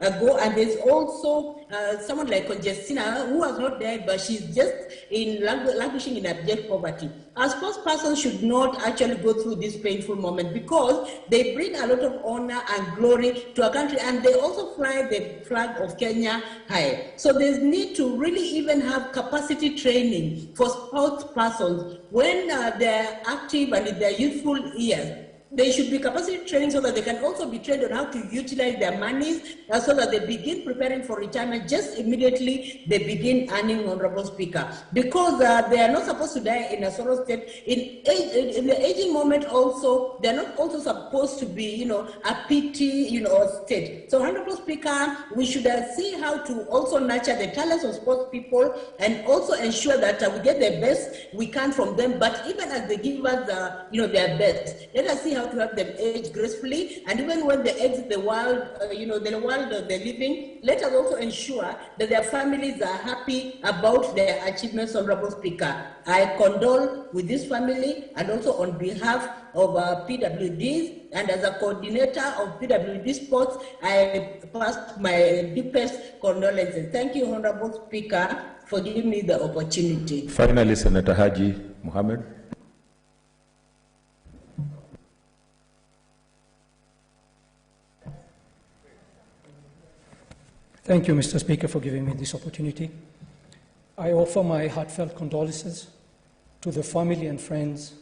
ago. And there's also someone like Conjestina, who has not died, but she's just languishing in abject poverty. Our sports persons should not actually go through this painful moment because they bring a lot of honor and glory to our country, and they also fly the flag of Kenya high. So there's need to really even have capacity training for sports persons when they're active and in their youthful years. There should be capacity training so that they can also be trained on how to utilize their monies, so that they begin preparing for retirement just immediately they begin earning, Honorable Speaker. Because they are not supposed to die in a sorrow state. In the aging moment also, they are not also supposed to be, a pity, state. So, Honorable Speaker, we should see how to also nurture the talents of sports people and also ensure that we get the best we can from them. But even as they give us, their best, let us see how to have them age gracefully, and even when they exit the world, the world of the living, let us also ensure that their families are happy about their achievements, Honorable Speaker. I condole with this family, and also on behalf of PWDs, and as a coordinator of PWD Sports, I pass my deepest condolences. Thank you, Honorable Speaker, for giving me the opportunity. Finally, Senator Haji Mohammed. Thank you, Mr. Speaker, for giving me this opportunity. I offer my heartfelt condolences to the family and friends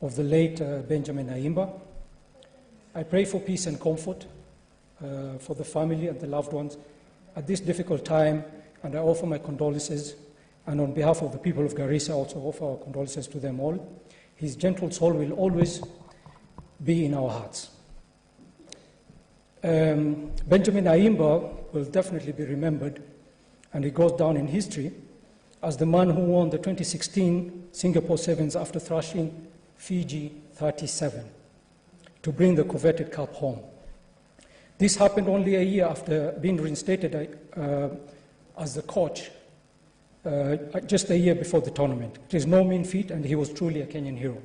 of the late Benjamin Ayimba. I pray for peace and comfort for the family and the loved ones at this difficult time, and I offer my condolences, and on behalf of the people of Garissa, I also offer our condolences to them all. His gentle soul will always be in our hearts. Benjamin Ayimba will definitely be remembered, and he goes down in history as the man who won the 2016 Singapore Sevens after thrashing Fiji 37 to bring the coveted cup home. This happened only a year after being reinstated as the coach, just a year before the tournament. It is no mean feat, and he was truly a Kenyan hero.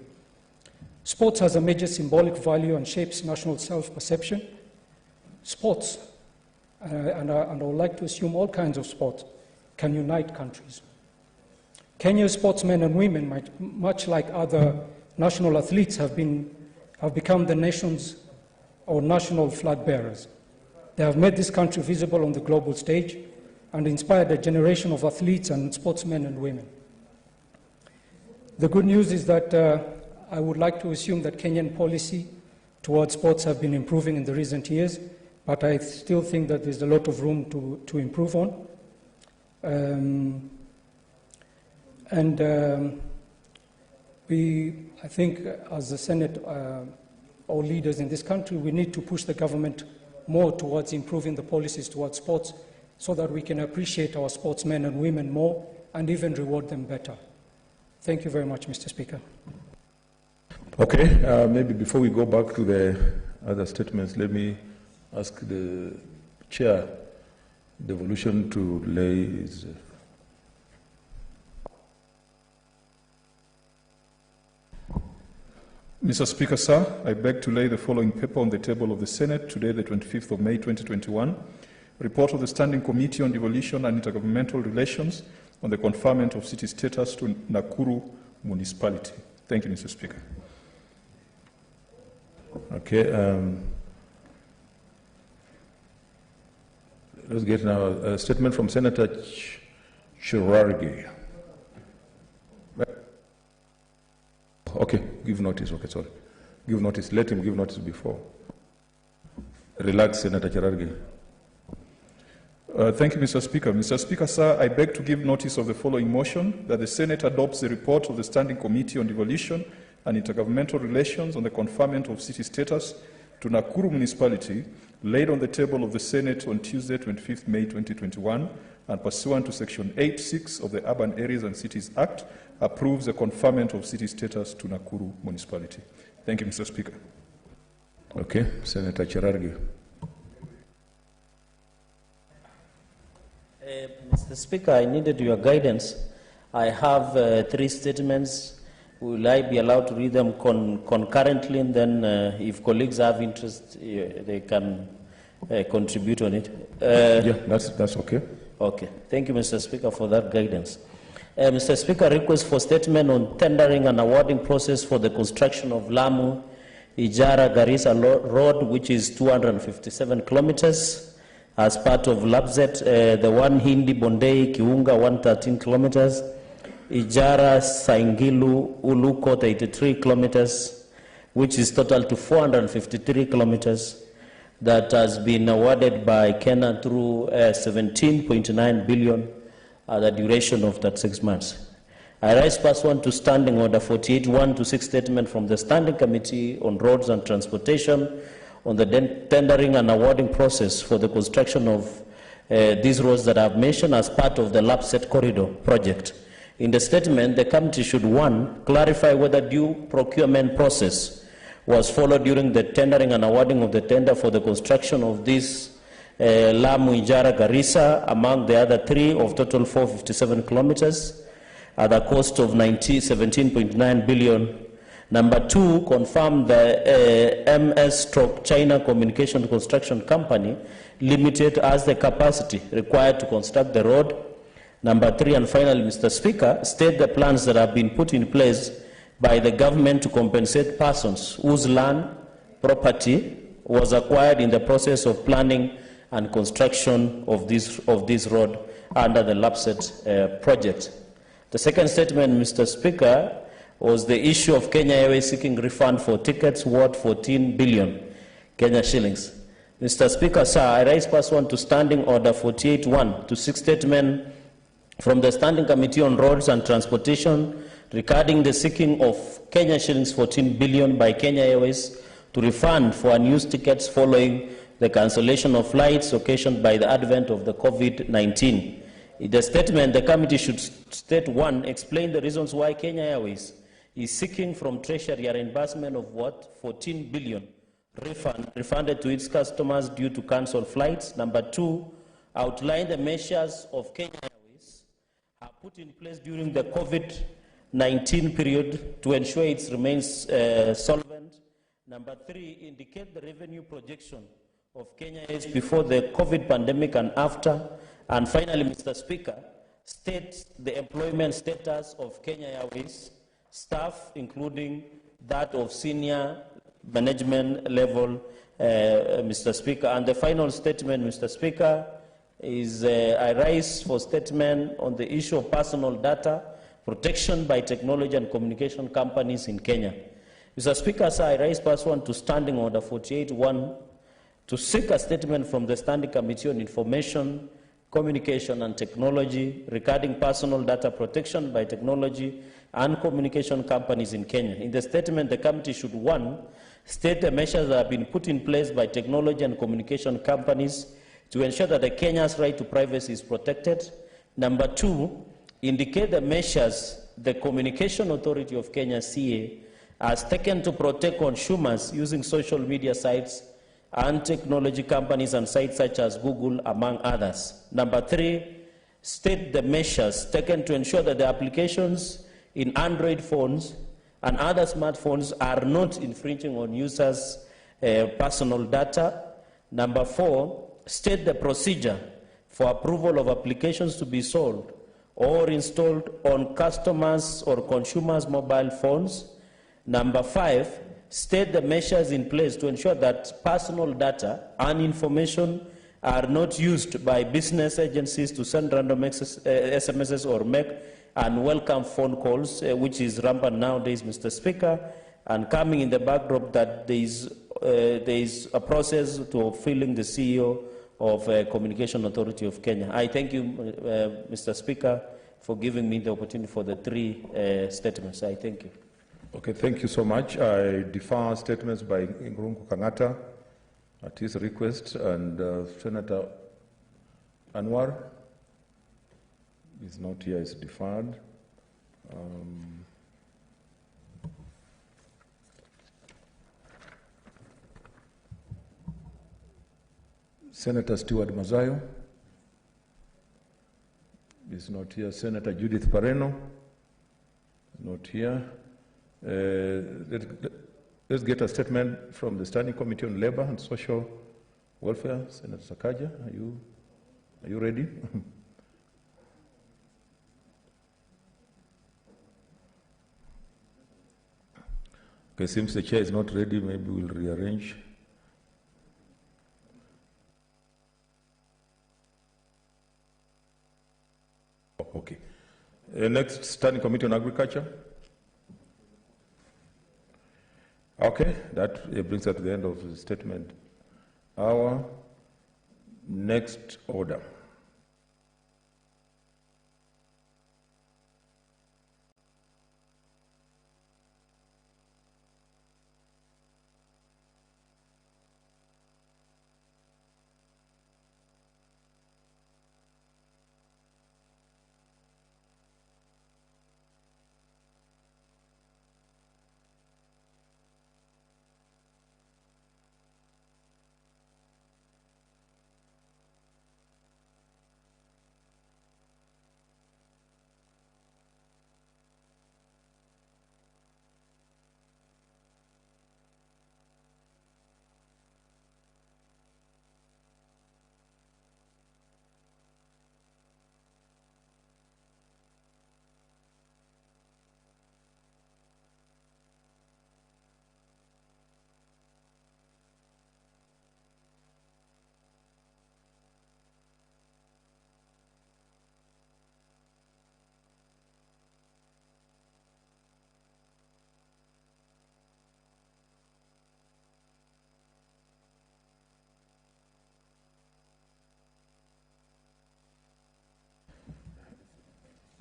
Sports has a major symbolic value and shapes national self-perception. Sports, and I would like to assume all kinds of sports, can unite countries. Kenya's sportsmen and women, much like other national athletes, have become the nation's or national flag bearers. They have made this country visible on the global stage and inspired a generation of athletes and sportsmen and women. The good news is that I would like to assume that Kenyan policy towards sports have been improving in the recent years, but I still think that there's a lot of room to improve on. I think as the Senate or leaders in this country, we need to push the government more towards improving the policies towards sports so that we can appreciate our sportsmen and women more and even reward them better. Thank you very much, Mr. Speaker. Okay, maybe before we go back to the other statements, let me ask the chair devolution to lay his. Mr. Speaker, sir, I beg to lay the following paper on the table of the Senate today, the 25th of May, 2021. Report of the Standing Committee on Devolution and Intergovernmental Relations on the conferment of city status to Nakuru municipality. Thank you, Mr. Speaker. Okay. Let's get now a statement from Senator Chirargi. Okay, give notice. Okay, sorry. Give notice. Let him give notice before. Relax, Senator Chirargi. Thank you, Mr. Speaker. Mr. Speaker, sir, I beg to give notice of the following motion, that the Senate adopts the report of the Standing Committee on Devolution and Intergovernmental Relations on the conferment of city status to Nakuru Municipality, laid on the table of the Senate on Tuesday, 25th May 2021, and pursuant to Section 8(6) of the Urban Areas and Cities Act, approves the conferment of city status to Nakuru Municipality. Thank you, Mr. Speaker. Okay, Senator Cherargei. Mr. Speaker, I needed your guidance. I have 3 statements. Will I be allowed to read them concurrently, and then if colleagues have interest, they can contribute on it? Yeah, that's okay. Okay. Thank you, Mr. Speaker, for that guidance. Mr. Speaker, request for statement on tendering and awarding process for the construction of Lamu Ijara Garissa Road, which is 257 kilometers. As part of LAPZET, the one Hindi Bondei Kiunga 113 kilometers, Ijara Saingilu Uluko 83 kilometers, which is total to 453 kilometers, that has been awarded by Kenya through 17.9 billion the duration of that 6 months. I rise pursuant to Standing Order 48.1 to 6 statement from the Standing Committee on Roads and Transportation on the tendering and awarding process for the construction of these roads that I have mentioned as part of the LAPZET corridor project. In the statement, the committee should, 1, clarify whether due procurement process was followed during the tendering and awarding of the tender for the construction of this Lamu Ijara Garissa, among the other 3 of total 457 kilometers, at a cost of 17.9 billion. Number 2, confirm the MS/China Communication Construction Company Limited as the capacity required to construct the road. Number 3, and finally, Mr. Speaker, state the plans that have been put in place by the government to compensate persons whose land property was acquired in the process of planning and construction of this road under the LAPZET project. The second statement, Mr. Speaker, was the issue of Kenya Airways seeking refund for tickets worth 14 billion Kenya shillings. Mr. Speaker, sir, I rise pursuant to Standing Order 48.1 to 6 statement from the Standing Committee on Roads and Transportation regarding the seeking of Kenya shillings 14 billion by Kenya Airways to refund for unused tickets following the cancellation of flights occasioned by the advent of the COVID-19. In the statement, the committee should state 1, explain the reasons why Kenya Airways is seeking from Treasury a reimbursement of what? 14 billion refunded to its customers due to cancelled flights. Number 2, outline the measures of Kenya Airways are put in place during the COVID-19 period to ensure it remains solvent. Number 3, indicate the revenue projection of Kenya Airways before the COVID pandemic and after. And finally, Mr. Speaker, state the employment status of Kenya Airways staff, including that of senior management level, Mr. Speaker. And the final statement, Mr. Speaker, is I rise for statement on the issue of personal data protection by technology and communication companies in Kenya. Mr. Speaker, sir, I rise pursuant to Standing Order 48.1 to seek a statement from the Standing Committee on Information, Communication and Technology regarding personal data protection by technology and communication companies in Kenya. In the statement, the committee should, 1, state the measures that have been put in place by technology and communication companies to ensure that the Kenya's right to privacy is protected. Number 2, indicate the measures the Communication Authority of Kenya, CA, has taken to protect consumers using social media sites and technology companies and sites such as Google, among others. Number 3, state the measures taken to ensure that the applications in Android phones and other smartphones are not infringing on users' personal data. Number 4, state the procedure for approval of applications to be sold or installed on customers' or consumers' mobile phones. Number 5, state the measures in place to ensure that personal data and information are not used by business agencies to send random SMSs or make unwelcome phone calls, which is rampant nowadays, Mr. Speaker, and coming in the backdrop that there is a process to filling the CEO of Communication Authority of Kenya. I thank you, Mr. Speaker, for giving me the opportunity for the three statements. I thank you. Okay, thank you so much. I defer statements by Ngrungu Kangata at his request, and Senator Anwar is not here, is deferred. Senator Stewart Mazayo is not here. Senator Judith Pareno is not here. Let's get a statement from the Standing Committee on Labor and Social Welfare. Senator Sakaja, are you ready? Okay, seems the chair is not ready. Maybe we'll rearrange. Okay. Next, Standing Committee on Agriculture. Okay, that brings us to the end of the statement. Our next order.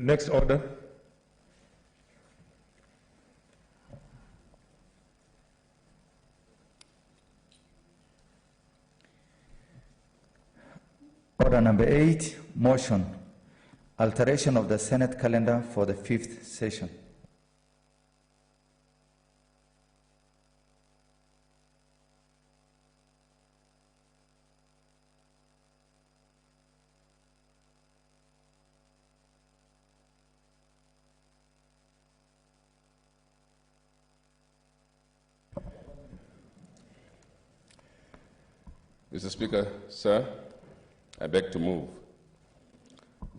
Next order. Order number 8, motion, alteration of the Senate calendar for the 5th session. Mr. Speaker, sir, I beg to move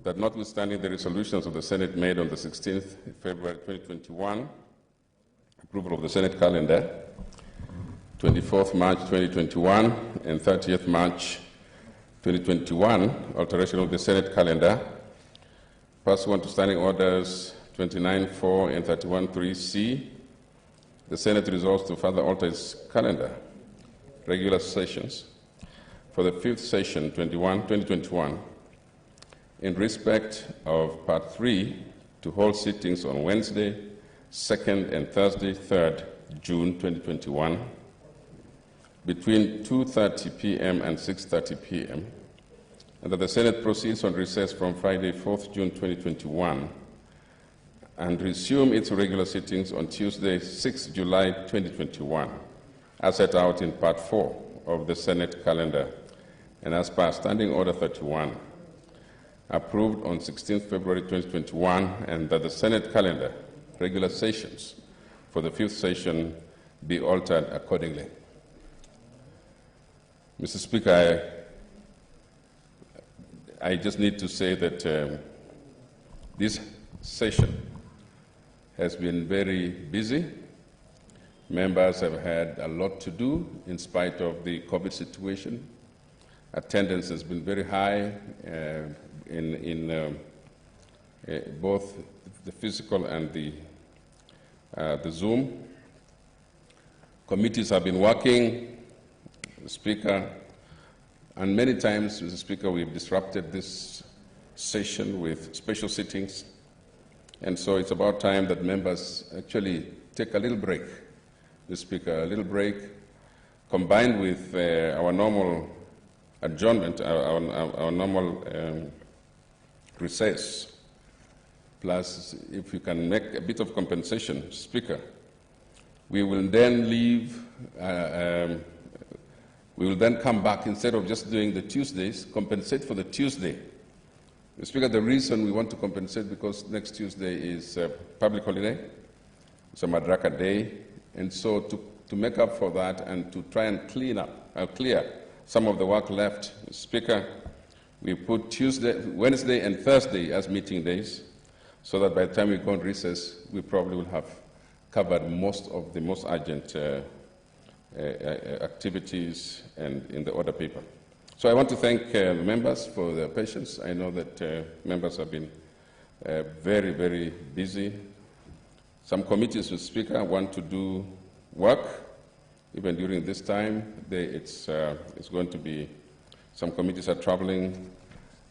that notwithstanding the resolutions of the Senate made on the 16th February 2021, approval of the Senate calendar, 24th March 2021 and 30th March 2021, alteration of the Senate calendar, pursuant to Standing Orders 29.4 and 31.3c, the Senate resolves to further alter its calendar, regular sessions, for the 5th session 2021 in respect of Part 3 to hold sittings on Wednesday, 2nd and Thursday, 3rd June 2021 between 2:30 p.m. and 6:30 p.m. and that the Senate proceeds on recess from Friday, 4th June 2021 and resume its regular sittings on Tuesday, 6th July 2021 as set out in Part 4 of the Senate calendar and as per Standing Order 31, approved on 16th February 2021, and that the Senate calendar, regular sessions for the 5th session be altered accordingly. Mr. Speaker, I just need to say that this session has been very busy. Members have had a lot to do in spite of the COVID situation. Attendance has been very high in both the physical and the Zoom. Committees have been working. The Speaker, And many times, Mr. Speaker, we've disrupted this session with special sittings. And so it's about time that members actually take a little break, Mr. Speaker, a little break, combined with our normal adjournment, our normal recess. Plus, if you can make a bit of compensation, Speaker, we will then leave, we will then come back, instead of just doing the Tuesdays, compensate for the Tuesday. Mr. Speaker, the reason we want to compensate because next Tuesday is a public holiday, it's a Madaraka Day, and so to make up for that and to try and clear some of the work left, Mr. Speaker, we put Wednesday and Thursday as meeting days, so that by the time we go on recess, we probably will have covered most of the most urgent activities and in the order paper. So I want to thank the members for their patience. I know that members have been very, very busy. Some committees, Mr. Speaker, want to do work. Even during this time, it's going to be, some committees are traveling.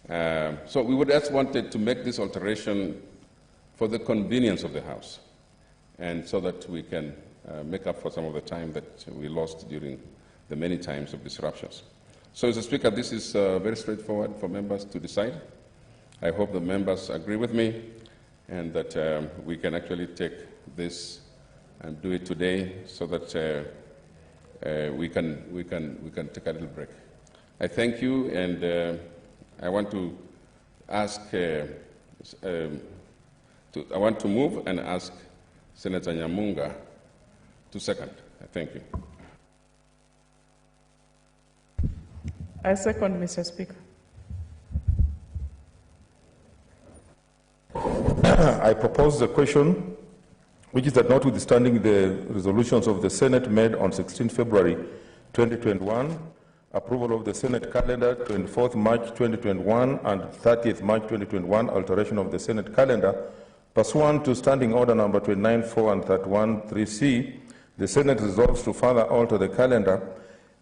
So we would just wanted to make this alteration for the convenience of the House, and so that we can make up for some of the time that we lost during the many times of disruptions. So, Mr. Speaker, this is very straightforward for members to decide. I hope the members agree with me, and that we can actually take this and do it today, so that we can take a little break. I thank you, and I want to ask. I want to move and ask Senator Nyamunga to second. Thank you. I second, Mr. Speaker. I propose the question, which is that notwithstanding the resolutions of the Senate made on 16 February 2021, approval of the Senate calendar 24th March 2021 and 30th March 2021, alteration of the Senate calendar, pursuant to Standing Order number 29.4 and 31.3c, the Senate resolves to further alter the calendar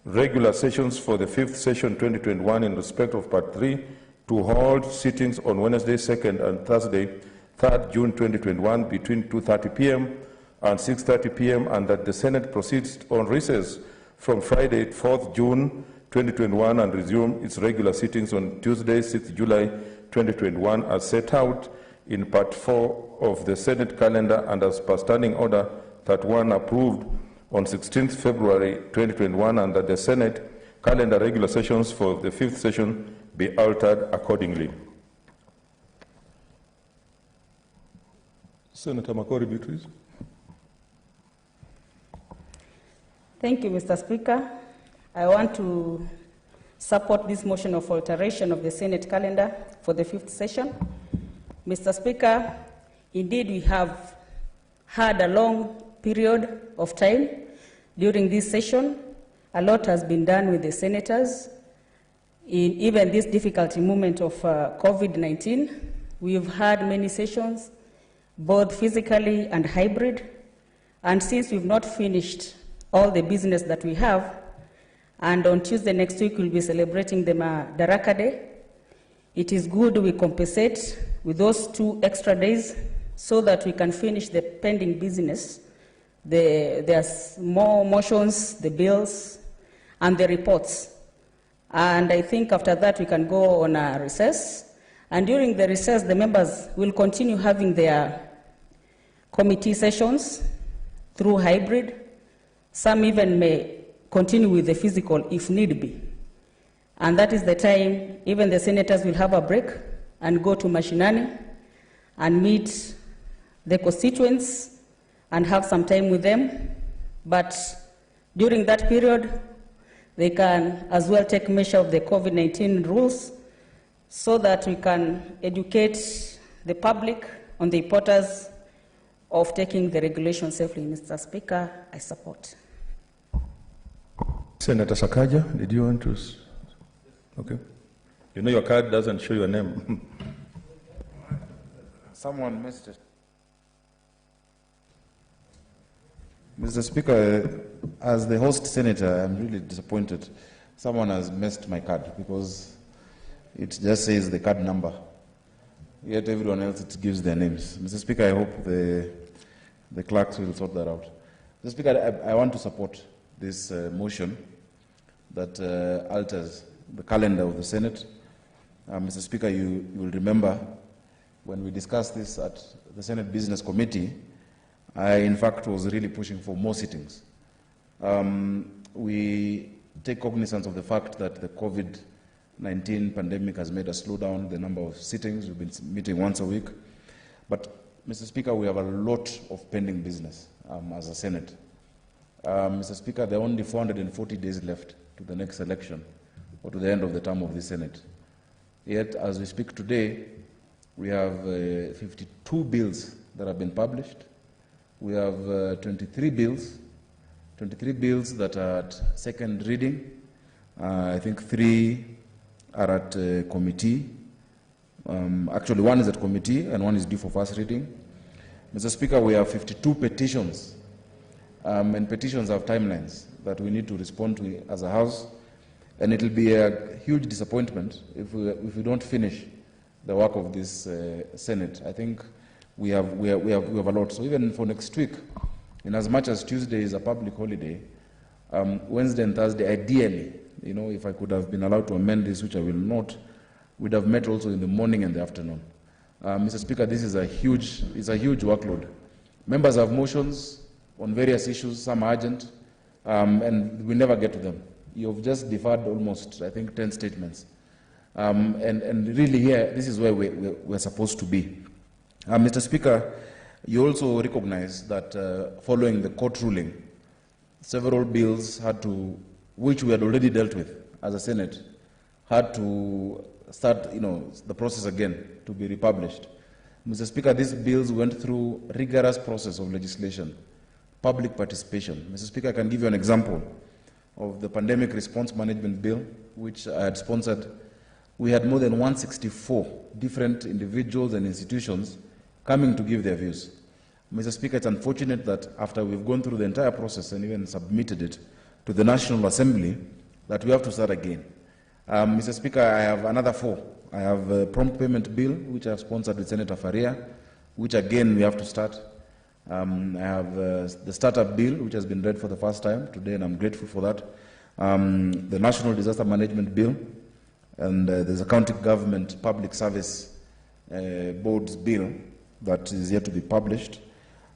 regular sessions for the 5th session 2021 in respect of Part 3 to hold sittings on Wednesday 2nd and Thursday 3rd June 2021 between 2:30 p.m. and 6:30 p.m. and that the Senate proceeds on recess from Friday 4th June 2021 and resume its regular sittings on Tuesday 6th July 2021 as set out in Part 4 of the Senate calendar and as per Standing Order 31 approved on 16th February 2021, and that the Senate calendar regular sessions for the 5th session be altered accordingly. Senator Makori Beatrice. Thank you, Mr. Speaker. I want to support this motion of alteration of the Senate calendar for the 5th session. Mr. Speaker, indeed we have had a long period of time during this session. A lot has been done with the senators. In even this difficult moment of COVID-19, we've had many sessions, both physically and hybrid. And since we've not finished all the business that we have, and on Tuesday next week we'll be celebrating the Madaraka Day, it is good we compensate with those 2 extra days so that we can finish the pending business. There's more motions, the bills, and the reports. And I think after that we can go on a recess. And during the recess, the members will continue having their committee sessions through hybrid. Some even may continue with the physical if need be. And that is the time even the senators will have a break and go to Mashinani and meet the constituents and have some time with them. But during that period, they can as well take measure of the COVID-19 rules so that we can educate the public on the importance of taking the regulation safely. Mr. Speaker, I support. Senator Sakaja, did you want to? Okay. You know your card doesn't show your name. Someone missed it. Mr. Speaker, as the host senator, I'm really disappointed someone has messed my card because it just says the card number. Yet everyone else, it gives their names. Mr. Speaker, I hope the clerks will sort that out. Mr. Speaker, I want to support this motion that alters the calendar of the Senate. Mr. Speaker, you will remember when we discussed this at the Senate Business Committee, I, in fact, was really pushing for more sittings. We take cognizance of the fact that the COVID-19 pandemic has made us slow down the number of sittings. We've been meeting once a week. But, Mr. Speaker, we have a lot of pending business as a Senate. Mr. Speaker, there are only 440 days left to the next election or to the end of the term of the Senate. Yet, as we speak today, we have 52 bills that have been published. We have 23 bills that are at second reading. I think 3 are at committee. Actually, 1 is at committee and 1 is due for first reading. Mr. Speaker, we have 52 petitions, and petitions have timelines that we need to respond to as a House, and it will be a huge disappointment if we don't finish the work of this Senate. I think we have a lot. So even for next week, in as much as Tuesday is a public holiday, Wednesday and Thursday, ideally, if I could have been allowed to amend this, which I will not, we'd have met also in the morning and the afternoon. Mr. Speaker, this is a huge workload. Members have motions on various issues, some are urgent, and we never get to them. You've just deferred almost, I think, 10 statements. And really here, this is where we're supposed to be. Mr. Speaker, you also recognize that following the court ruling, several bills which we had already dealt with as a Senate, had to start, the process again to be republished. Mr. Speaker, these bills went through rigorous process of legislation, public participation. Mr. Speaker, I can give you an example of the Pandemic Response Management Bill, which I had sponsored. We had more than 164 different individuals and institutions coming to give their views. Mr. Speaker, it's unfortunate that after we've gone through the entire process and even submitted it to the National Assembly, that we have to start again. Mr. Speaker, I have another 4. I have a prompt payment bill, which I have sponsored with Senator Faria, which again we have to start. I have the startup bill, which has been read for the first time today, and I'm grateful for that. The National Disaster Management Bill, and there's a county government public service board's bill that is yet to be published.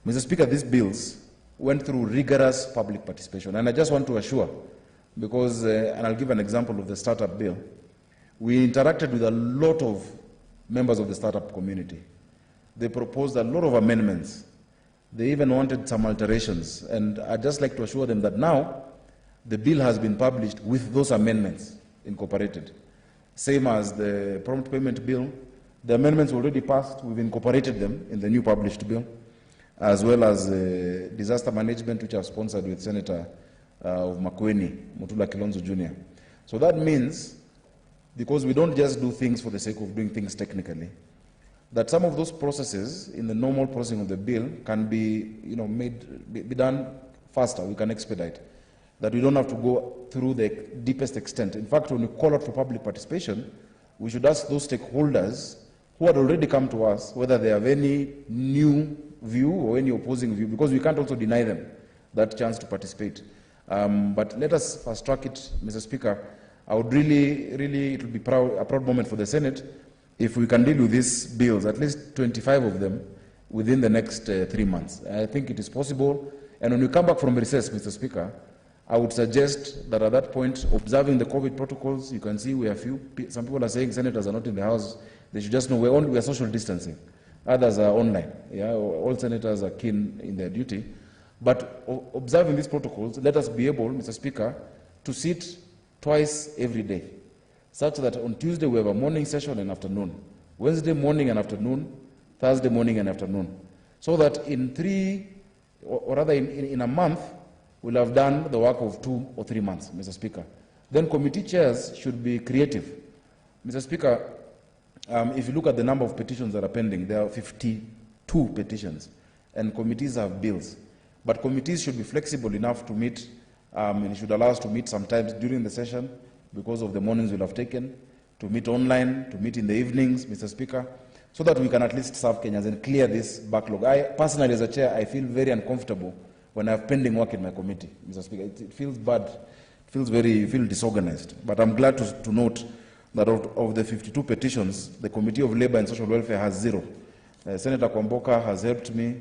Mr. Speaker, these bills went through rigorous public participation, and I just want to assure, because, and I'll give an example of the startup bill, we interacted with a lot of members of the startup community. They proposed a lot of amendments. They even wanted some alterations, and I'd just like to assure them that now the bill has been published with those amendments incorporated. Same as the prompt payment bill, the amendments already passed, we've incorporated them in the new published bill, as well as disaster management, which I've sponsored with Senator of Makueni, Mutula Kilonzo Jr. So that means, because we don't just do things for the sake of doing things technically, that some of those processes in the normal processing of the bill can be, be done faster. We can expedite. That we don't have to go through the deepest extent. In fact, when we call out for public participation, we should ask those stakeholders who had already come to us whether they have any new view or any opposing view, because we can't also deny them that chance to participate. But let us fast track it, Mr. Speaker. I would really, it will be a proud moment for the Senate if we can deal with these bills, at least 25 of them, within the next 3 months. I think it is possible. And when we come back from recess, Mr. Speaker, I would suggest that at that point, observing the COVID protocols, you can see we are some people are saying senators are not in the House. They should just know we are social distancing. Others are online. Yeah? All senators are keen in their duty. But observing these protocols, let us be able, Mr. Speaker, to sit twice every day, such that on Tuesday we have a morning session and afternoon, Wednesday morning and afternoon, Thursday morning and afternoon, so that in in a month, we'll have done the work of 2 or 3 months, Mr. Speaker. Then committee chairs should be creative. Mr. Speaker, if you look at the number of petitions that are pending, there are 52 petitions, and committees have bills. But committees should be flexible enough to meet, and should allow us to meet sometimes during the session because of the mornings we'll have taken, to meet online, to meet in the evenings, Mr. Speaker, so that we can at least serve Kenyans and clear this backlog. I personally, as a chair, I feel very uncomfortable when I have pending work in my committee, Mr. Speaker. It feels bad. It feels feel disorganized. But I'm glad to note that of the 52 petitions, the Committee of Labor and Social Welfare has 0. Senator Kwamboka has helped me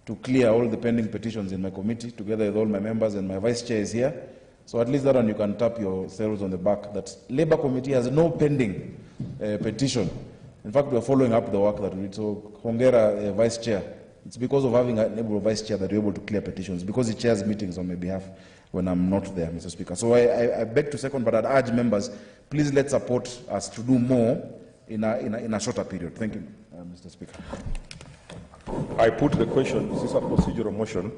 to clear all the pending petitions in my committee, together with all my members, and my vice chair is here. So at least that one you can tap yourselves on the back, that Labor Committee has no pending petition. In fact, we are following up the work that we did. So Hongera, vice chair, it's because of having an able vice chair that we're able to clear petitions, because he chairs meetings on my behalf when I'm not there, Mr. Speaker. So I beg to second, but I'd urge members, please let's support us to do more in a shorter period. Thank you, Mr. Speaker. I put the question, this is a procedural motion.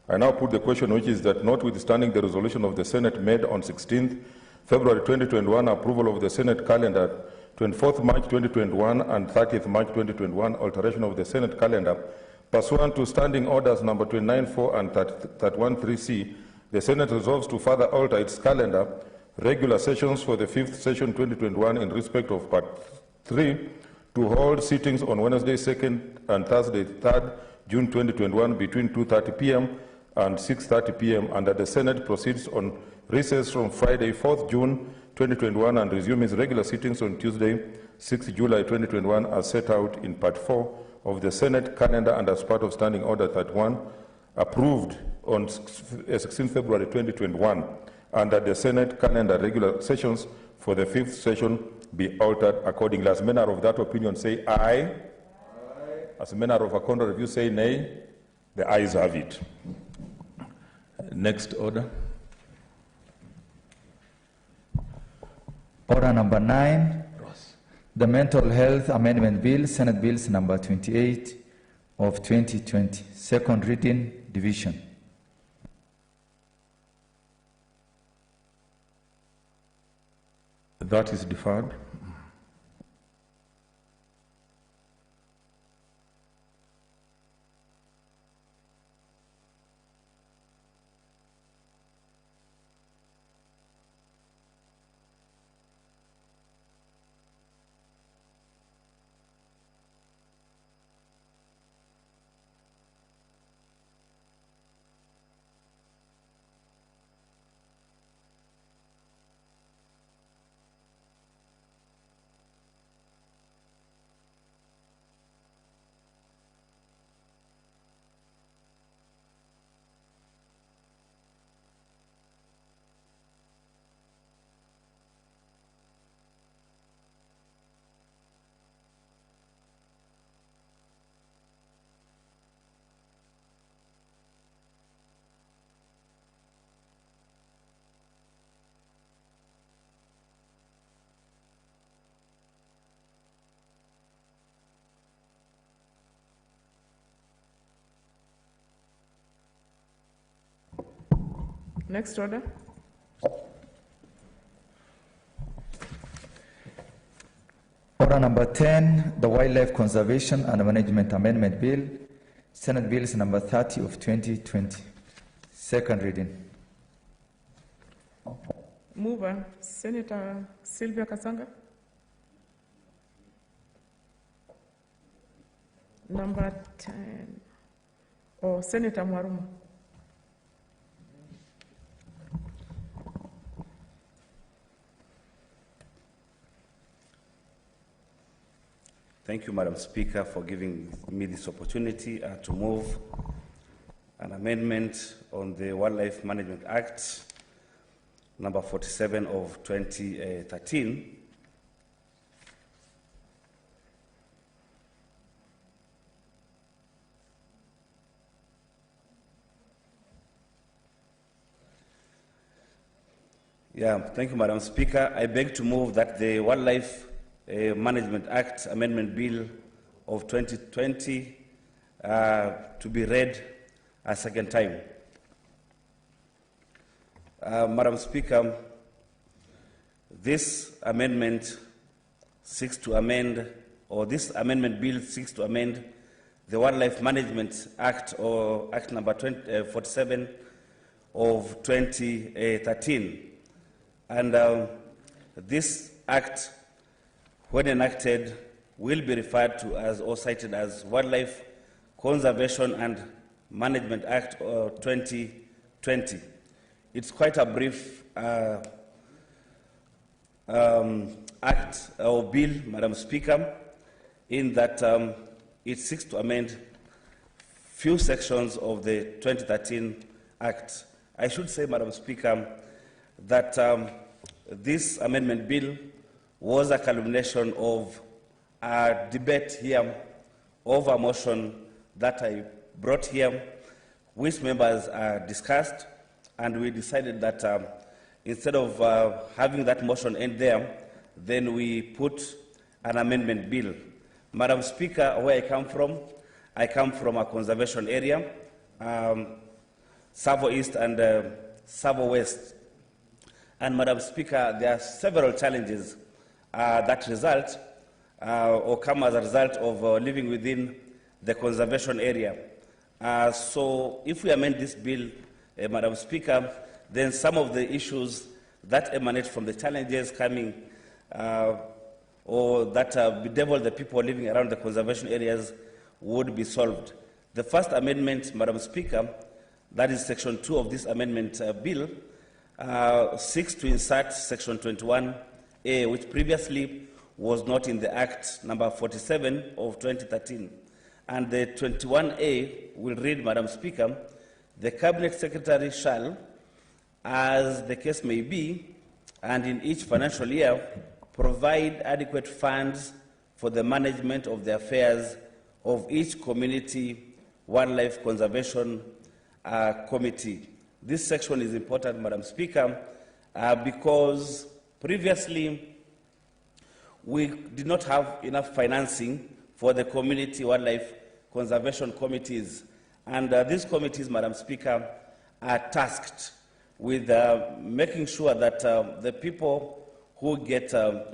I now put the question, which is that notwithstanding the resolution of the Senate made on 16th February 2021, approval of the Senate calendar, 24th March 2021 and 30th March 2021, alteration of the Senate calendar, pursuant to Standing Orders number 29.4 and 31.3c, the Senate resolves to further alter its calendar, regular sessions for the 5th session 2021 in respect of Part 3, to hold sittings on Wednesday 2nd and Thursday 3rd June 2021 between 2:30 p.m. and 6:30 p.m. and that the Senate proceeds on recess from Friday 4th June 2021 and resume its regular sittings on Tuesday 6th July 2021 as set out in Part 4 of the Senate calendar and as part of Standing Order 31 approved on 16 February 2021, and that the Senate calendar regular sessions for the 5th session be altered accordingly. As manner of that opinion say aye. Aye. As a manner of a contrary view say nay. The ayes have it. Next order. Order number 9, the Mental Health Amendment Bill, Senate Bills number 28 of 2020, second reading, division. That is deferred. Next order. Order number 10, the Wildlife Conservation and Management Amendment Bill, Senate Bills number 30 of 2020, second reading. Mover, Senator Sylvia Kasanga. Number 10, or Senator Mwarumo. Thank you, Madam Speaker, for giving me this opportunity to move an amendment on the Wildlife Management Act, number 47 of 2013. Thank you, Madam Speaker. I beg to move that the Wildlife Management Act Amendment Bill of 2020 to be read a second time. Madam Speaker, this amendment seeks to amend, or this amendment bill seeks to amend the Wildlife Management Act, or Act number 47 of 2013. And this act, when enacted, will be referred to as or cited as Wildlife Conservation and Management Act 2020. It's quite a brief act or bill, Madam Speaker, in that it seeks to amend few sections of the 2013 Act. I should say, Madam Speaker, that this amendment bill was a culmination of a debate here over a motion that I brought here, which members discussed, and we decided that instead of having that motion end there, then we put an amendment bill. Madam Speaker, where I come from a conservation area, Savo East and Savo West. And Madam Speaker, there are several challenges that result or come as a result of living within the conservation area. So if we amend this bill, Madam Speaker, then some of the issues that emanate from the challenges coming or that bedevil the people living around the conservation areas would be solved. The first amendment, Madam Speaker, that is Section 2 of this amendment bill, seeks to insert Section 21A, which previously was not in the Act number 47 of 2013. And the 21A will read, Madam Speaker, the Cabinet Secretary shall, as the case may be, and in each financial year, provide adequate funds for the management of the affairs of each community wildlife conservation committee. This section is important, Madam Speaker, because previously we did not have enough financing for the community wildlife conservation committees. And these committees, Madam Speaker, are tasked with making sure that the people who get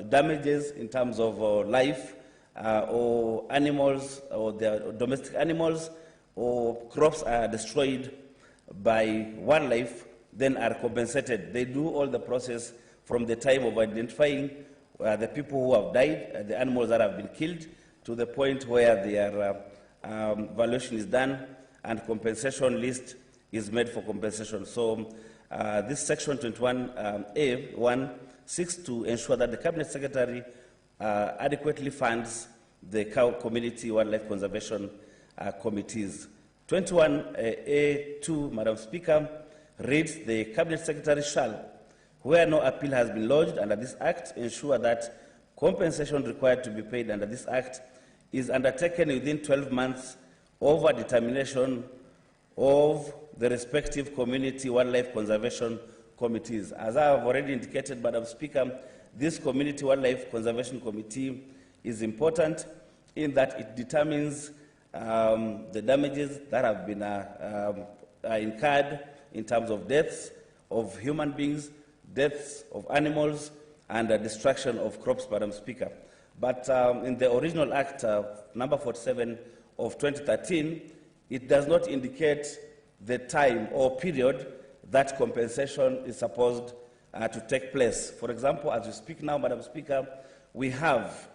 damages in terms of life or animals or their domestic animals or crops are destroyed by wildlife, then are compensated. They do all the process from the time of identifying the people who have died, the animals that have been killed, to the point where their valuation is done and compensation list is made for compensation. So this section 21A1 seeks to ensure that the Cabinet Secretary adequately funds the community wildlife conservation committees. 21A2, Madam Speaker, reads the Cabinet Secretary shall, where no appeal has been lodged under this Act, ensure that compensation required to be paid under this Act is undertaken within 12 months over determination of the respective community wildlife conservation committees. As I have already indicated, Madam Speaker, this community wildlife conservation committee is important in that it determines the damages that have been incurred in terms of deaths of human beings, deaths of animals, and destruction of crops, Madam Speaker. But in the original Act, number 47 of 2013, it does not indicate the time or period that compensation is supposed to take place. For example, as we speak now, Madam Speaker, we have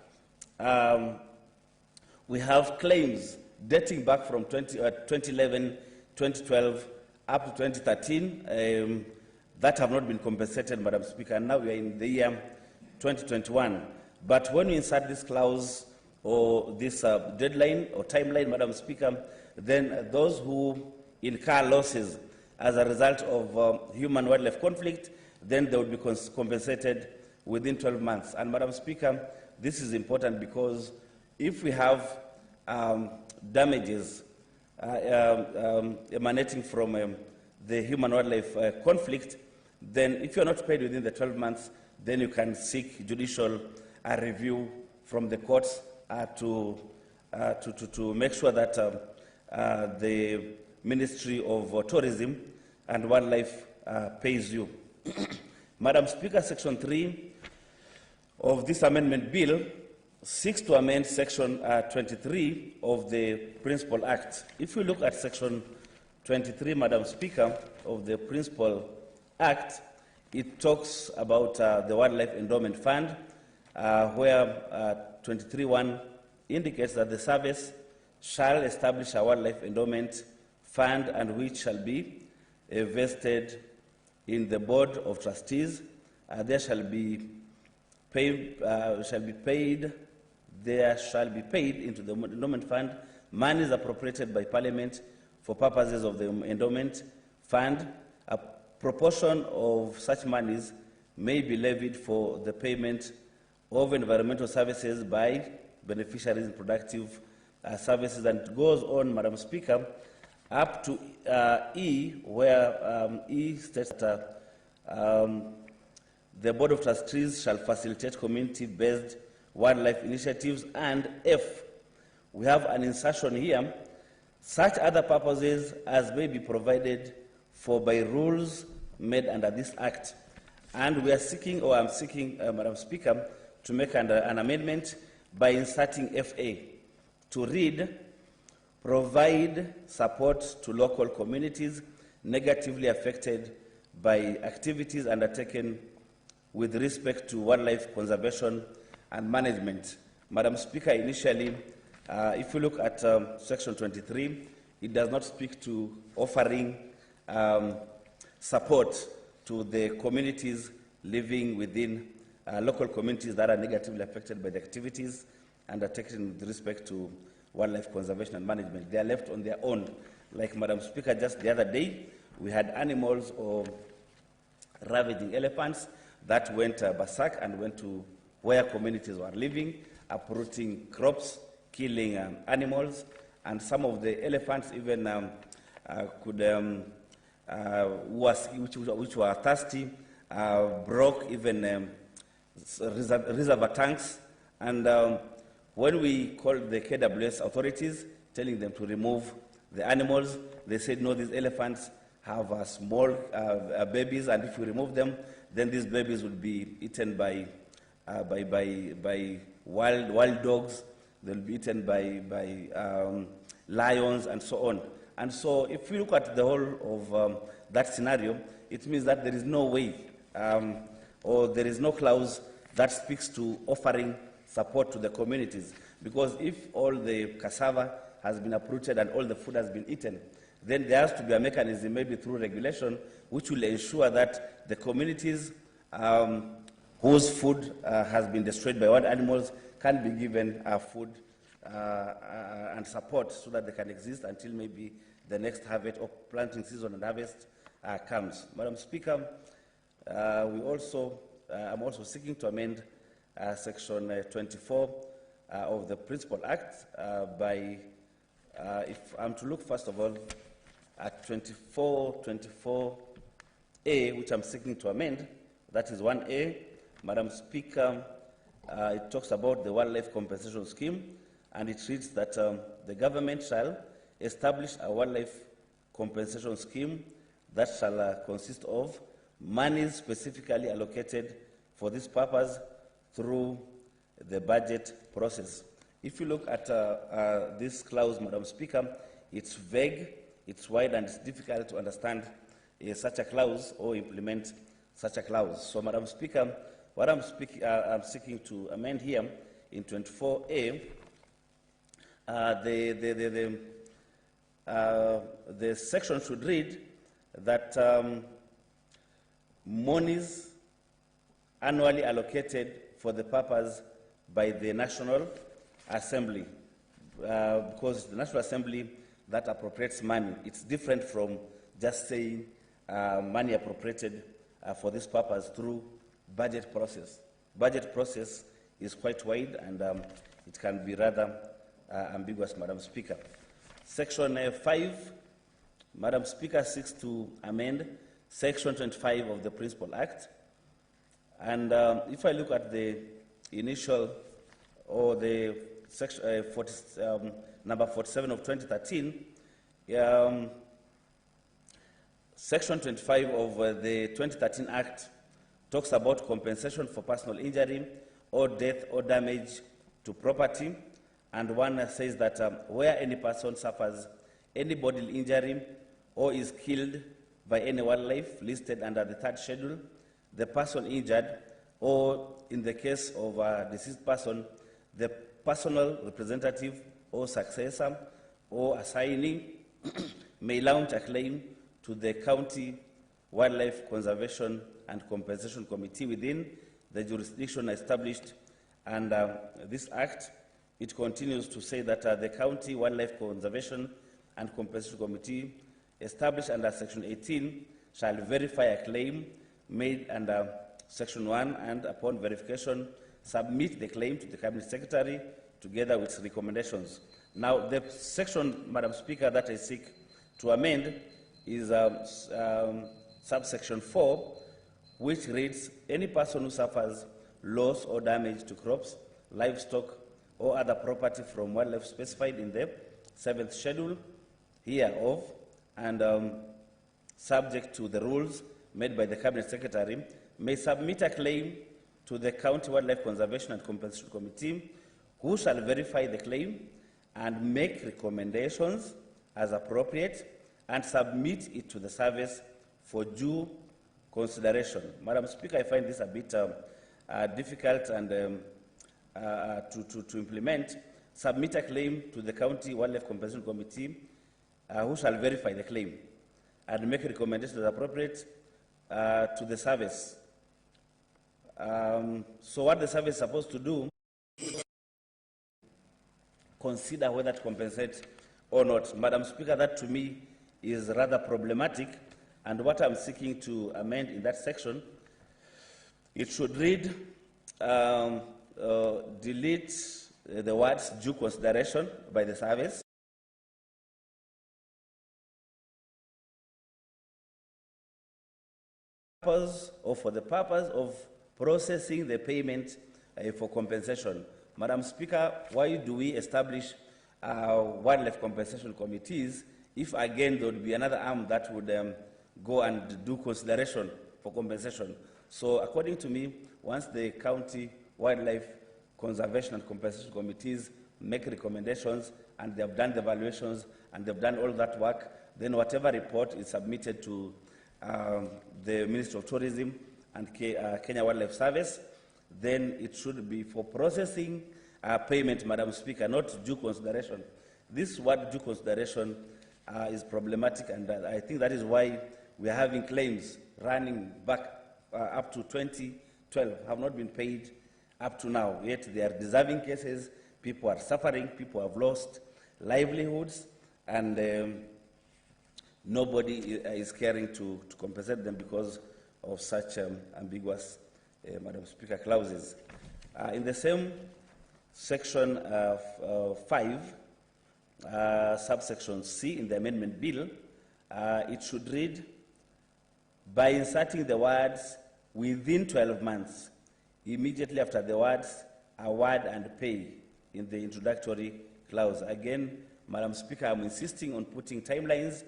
claims dating back from 2011, 2012, up to 2013 that have not been compensated, Madam Speaker, and now we are in the year 2021. But when we insert this clause or this deadline or timeline, Madam Speaker, then those who incur losses as a result of human-wildlife conflict, then they will be compensated within 12 months. And Madam Speaker, this is important because if we have damages emanating from the human-wildlife conflict, then if you're not paid within the 12 months, then you can seek judicial review from the courts to make sure that the Ministry of Tourism and Wildlife pays you. Madam Speaker, Section 3 of this amendment bill seeks to amend Section 23 of the Principal Act. If we look at Section 23, Madam Speaker, of the Principal Act, it talks about the Wildlife Endowment Fund, where 23.1 indicates that the service shall establish a wildlife endowment fund and which shall be vested in the board of trustees. There shall be paid into the endowment fund monies appropriated by Parliament for purposes of the endowment fund. A proportion of such monies may be levied for the payment of environmental services by beneficiaries in productive services, and it goes on, Madam Speaker, up to E, where E states that the Board of Trustees shall facilitate community-based wildlife initiatives, and F, we have an insertion here, such other purposes as may be provided for by rules made under this Act. And we are seeking, or I'm seeking, Madam Speaker, to make an amendment by inserting FA to read, provide support to local communities negatively affected by activities undertaken with respect to wildlife conservation and management. Madam Speaker, initially, if you look at Section 23, it does not speak to offering support to the communities living within local communities that are negatively affected by the activities undertaken with respect to wildlife conservation and management. They are left on their own. Like Madam Speaker, just the other day, we had animals or ravaging elephants that went berserk and went to where communities were living, uprooting crops, killing animals, and some of the elephants even which were thirsty, broke even reservoir tanks. And when we called the KWS authorities, telling them to remove the animals, they said, no, these elephants have small babies, and if we remove them, then these babies would be eaten by wild dogs, they'll be eaten by lions, and so on. And so if we look at the whole of that scenario, it means that there is no way or there is no clause that speaks to offering support to the communities. Because if all the cassava has been uprooted and all the food has been eaten, then there has to be a mechanism, maybe through regulation, which will ensure that the communities whose food has been destroyed by wild animals can be given food and support so that they can exist until maybe the next harvest or planting season and harvest comes. Madam Speaker, I'm also seeking to amend Section 24 of the Principal Act by, if I'm to look first of all at 24A, which I'm seeking to amend, that is 1A. Madam Speaker, it talks about the Wildlife Compensation Scheme, and it reads that the government shall establish a wildlife compensation scheme that shall consist of monies specifically allocated for this purpose through the budget process. If you look at this clause, Madam Speaker, it's vague, it's wide, and it's difficult to understand such a clause or implement such a clause. So, Madam Speaker, what I'm seeking to amend here in 24A, the section should read that monies annually allocated for the purpose by the National Assembly, because the National Assembly that appropriates money, it's different from just saying money appropriated for this purpose through budget process. Budget process is quite wide, and it can be rather ambiguous, Madam Speaker. Section 5, Madam Speaker, seeks to amend Section 25 of the Principal Act. And if I look at the initial, or the section, number 47 of 2013, Section 25 of the 2013 Act talks about compensation for personal injury or death or damage to property. And one says that where any person suffers any bodily injury or is killed by any wildlife listed under the third schedule, the person injured, or in the case of a deceased person, the personal representative or successor or assignee may launch a claim to the County Wildlife Conservation and Compensation Committee within the jurisdiction established under this Act. It continues to say that the County Wildlife Conservation and Compensation Committee established under Section 18 shall verify a claim made under Section 1 and, upon verification, submit the claim to the Cabinet Secretary together with recommendations. Now, the section, Madam Speaker, that I seek to amend is subsection 4, which reads, any person who suffers loss or damage to crops, livestock, or other property from wildlife specified in the 7th schedule hereof, and subject to the rules made by the Cabinet Secretary, may submit a claim to the County Wildlife Conservation and Compensation Committee, who shall verify the claim and make recommendations as appropriate and submit it to the service for due consideration. Madam Speaker, I find this a bit difficult and to implement. Submit a claim to the County Wildlife Compensation Committee, who shall verify the claim and make recommendations as appropriate to the service. So what the service is supposed to do, consider whether to compensate or not. Madam Speaker, that to me is rather problematic, and what I'm seeking to amend in that section, it should read, delete the words due consideration by the service. Or for the purpose of processing the payment for compensation. Madam Speaker, why do we establish wildlife compensation committees if again there would be another arm that would go and do consideration for compensation? So according to me, once the County Wildlife Conservation and Compensation Committees make recommendations and they have done the evaluations and they've done all that work, then whatever report is submitted to the Ministry of Tourism and Kenya Wildlife Service, then it should be for processing payment, Madam Speaker, not due consideration. This word due consideration is problematic, and I think that is why we are having claims running back up to 2012 have not been paid up to now. Yet they are deserving cases, people are suffering, people have lost livelihoods, and nobody is caring to compensate them because of such ambiguous, Madam Speaker, clauses. In the same section 5, subsection C in the amendment bill, it should read, by inserting the words within 12 months, immediately after the words award and pay in the introductory clause. Again, Madam Speaker, I'm insisting on putting timelines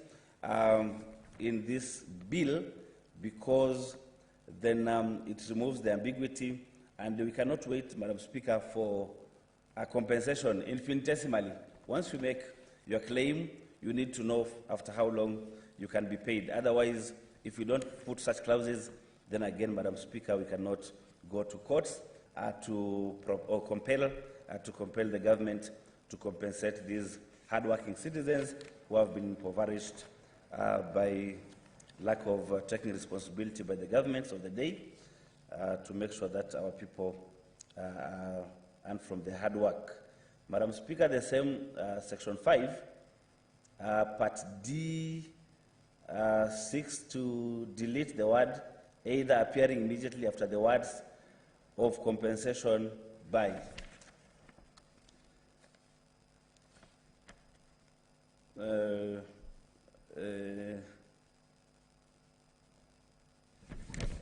in this bill because then it removes the ambiguity, and we cannot wait, Madam Speaker, for a compensation infinitesimally. Once you make your claim, you need to know after how long you can be paid. Otherwise, if you don't put such clauses, then again, Madam Speaker, we cannot go to courts to compel the government to compensate these hardworking citizens who have been impoverished by lack of taking responsibility by the governments of the day to make sure that our people earn from their hard work. Madam Speaker, the same section 5, part D, 6 to delete the word either appearing immediately after the words of compensation by.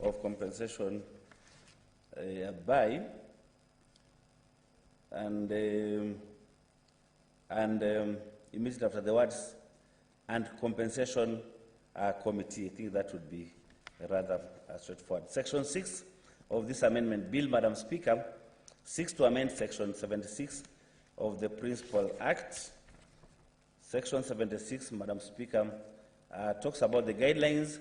Of compensation by and immediately after the words and compensation committee. I think that would be rather straightforward. Section 6 of this amendment bill, Madam Speaker, seeks to amend Section 76 of the Principal Act. Section 76, Madam Speaker, talks about the guidelines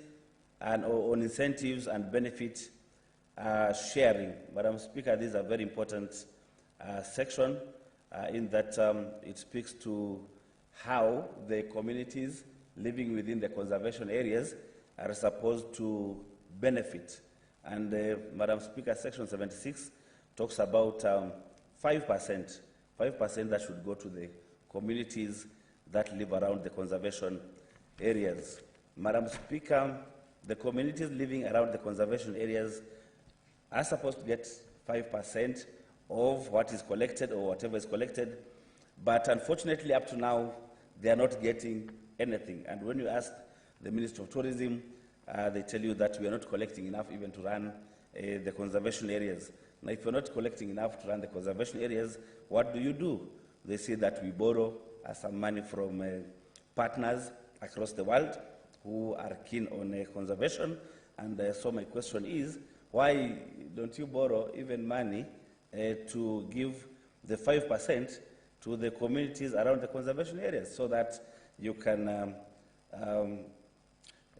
and on incentives and benefits sharing. Madam Speaker, this is a very important section in that it speaks to how the communities living within the conservation areas are supposed to benefit. And Madam Speaker, Section 76 talks about 5% that should go to the communities that live around the conservation areas. Madam Speaker, the communities living around the conservation areas are supposed to get 5% of what is collected or whatever is collected, but unfortunately up to now they are not getting anything. And when you ask the Minister of Tourism, they tell you that we are not collecting enough even to run the conservation areas. Now, if you're not collecting enough to run the conservation areas, what do? They say that we borrow some money from partners across the world who are keen on conservation. And so my question is, why don't you borrow even money to give the 5% to the communities around the conservation areas so that you can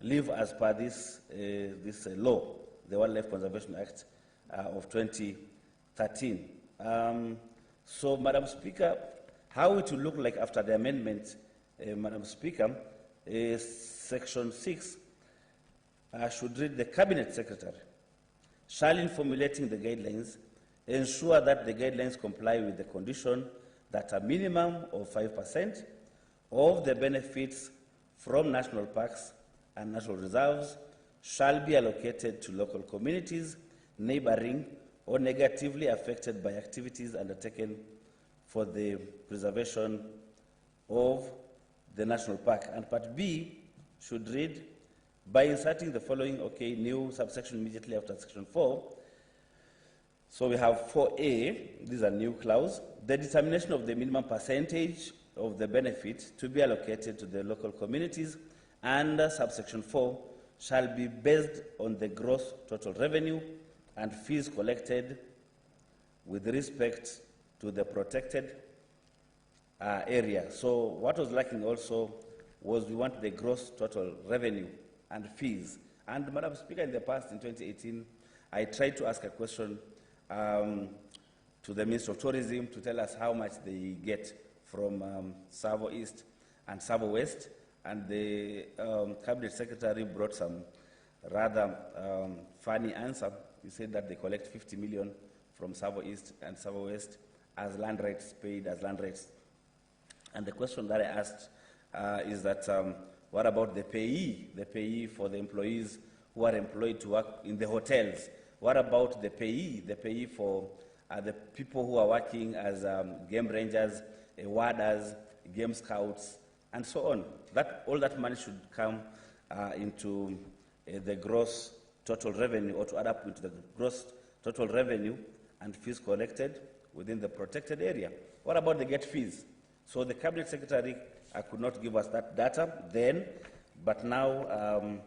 live as per this law, the Wildlife Conservation Act of 2013. So, Madam Speaker, how it will look like after the amendment, Madam Speaker, Section 6 should read, the Cabinet Secretary shall, in formulating the guidelines, ensure that the guidelines comply with the condition that a minimum of 5% of the benefits from national parks and national reserves shall be allocated to local communities neighboring or negatively affected by activities undertaken for the preservation of the national park. And Part B should read, by inserting the following new subsection immediately after Section 4. So we have 4A, these are new clause, the determination of the minimum percentage of the benefit to be allocated to the local communities under subsection 4 shall be based on the gross total revenue and fees collected with respect to the protected area. So what was lacking also was we want the gross total revenue and fees. And Madam Speaker, in the past, in 2018, I tried to ask a question to the Minister of Tourism to tell us how much they get from Savo East and Savo West, and the Cabinet Secretary brought some rather funny answer. He said that they collect 50 million from Savo East and Savo West as land rates, paid as land rates. And the question that I asked is that what about the payee for the employees who are employed to work in the hotels? What about the payee for the people who are working as game rangers, warders, game scouts, and so on? All that money should come into the gross total revenue, or to add up into the gross total revenue and fees collected within the protected area. What about the gate fees? So the Cabinet Secretary could not give us that data then, but now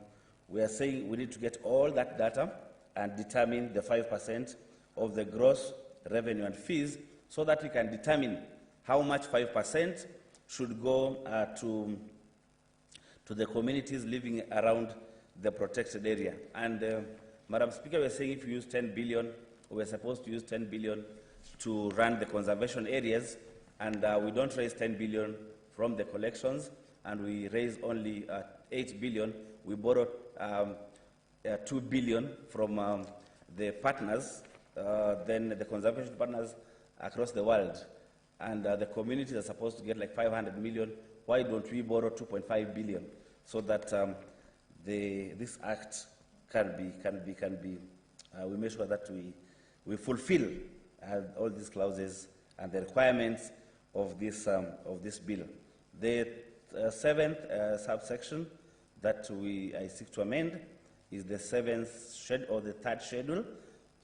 we are saying we need to get all that data and determine the 5% of the gross revenue and fees so that we can determine how much 5% should go to the communities living around the protected area. And Madam Speaker, we're saying if you use 10 billion, we're supposed to use 10 billion to run the conservation areas, and we don't raise 10 billion from the collections, and we raise only 8 billion. We borrowed 2 billion from the partners, then the conservation partners across the world. And the communities are supposed to get like 500 million. Why don't we borrow 2.5 billion so that this act can be we make sure that we fulfill all these clauses and the requirements of this bill. The seventh subsection that I seek to amend is the seventh schedule, or the third schedule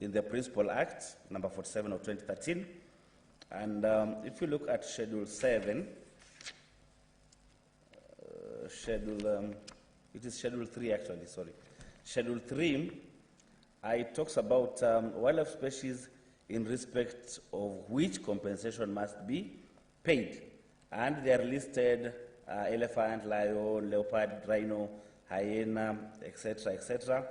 in the Principal Act, number 47 of 2013. And if you look at Schedule 7, it is Schedule 3 actually, sorry. Schedule 3, it talks about wildlife species in respect of which compensation must be paid. And they are listed elephant, lion, leopard, rhino, hyena, etc., etc.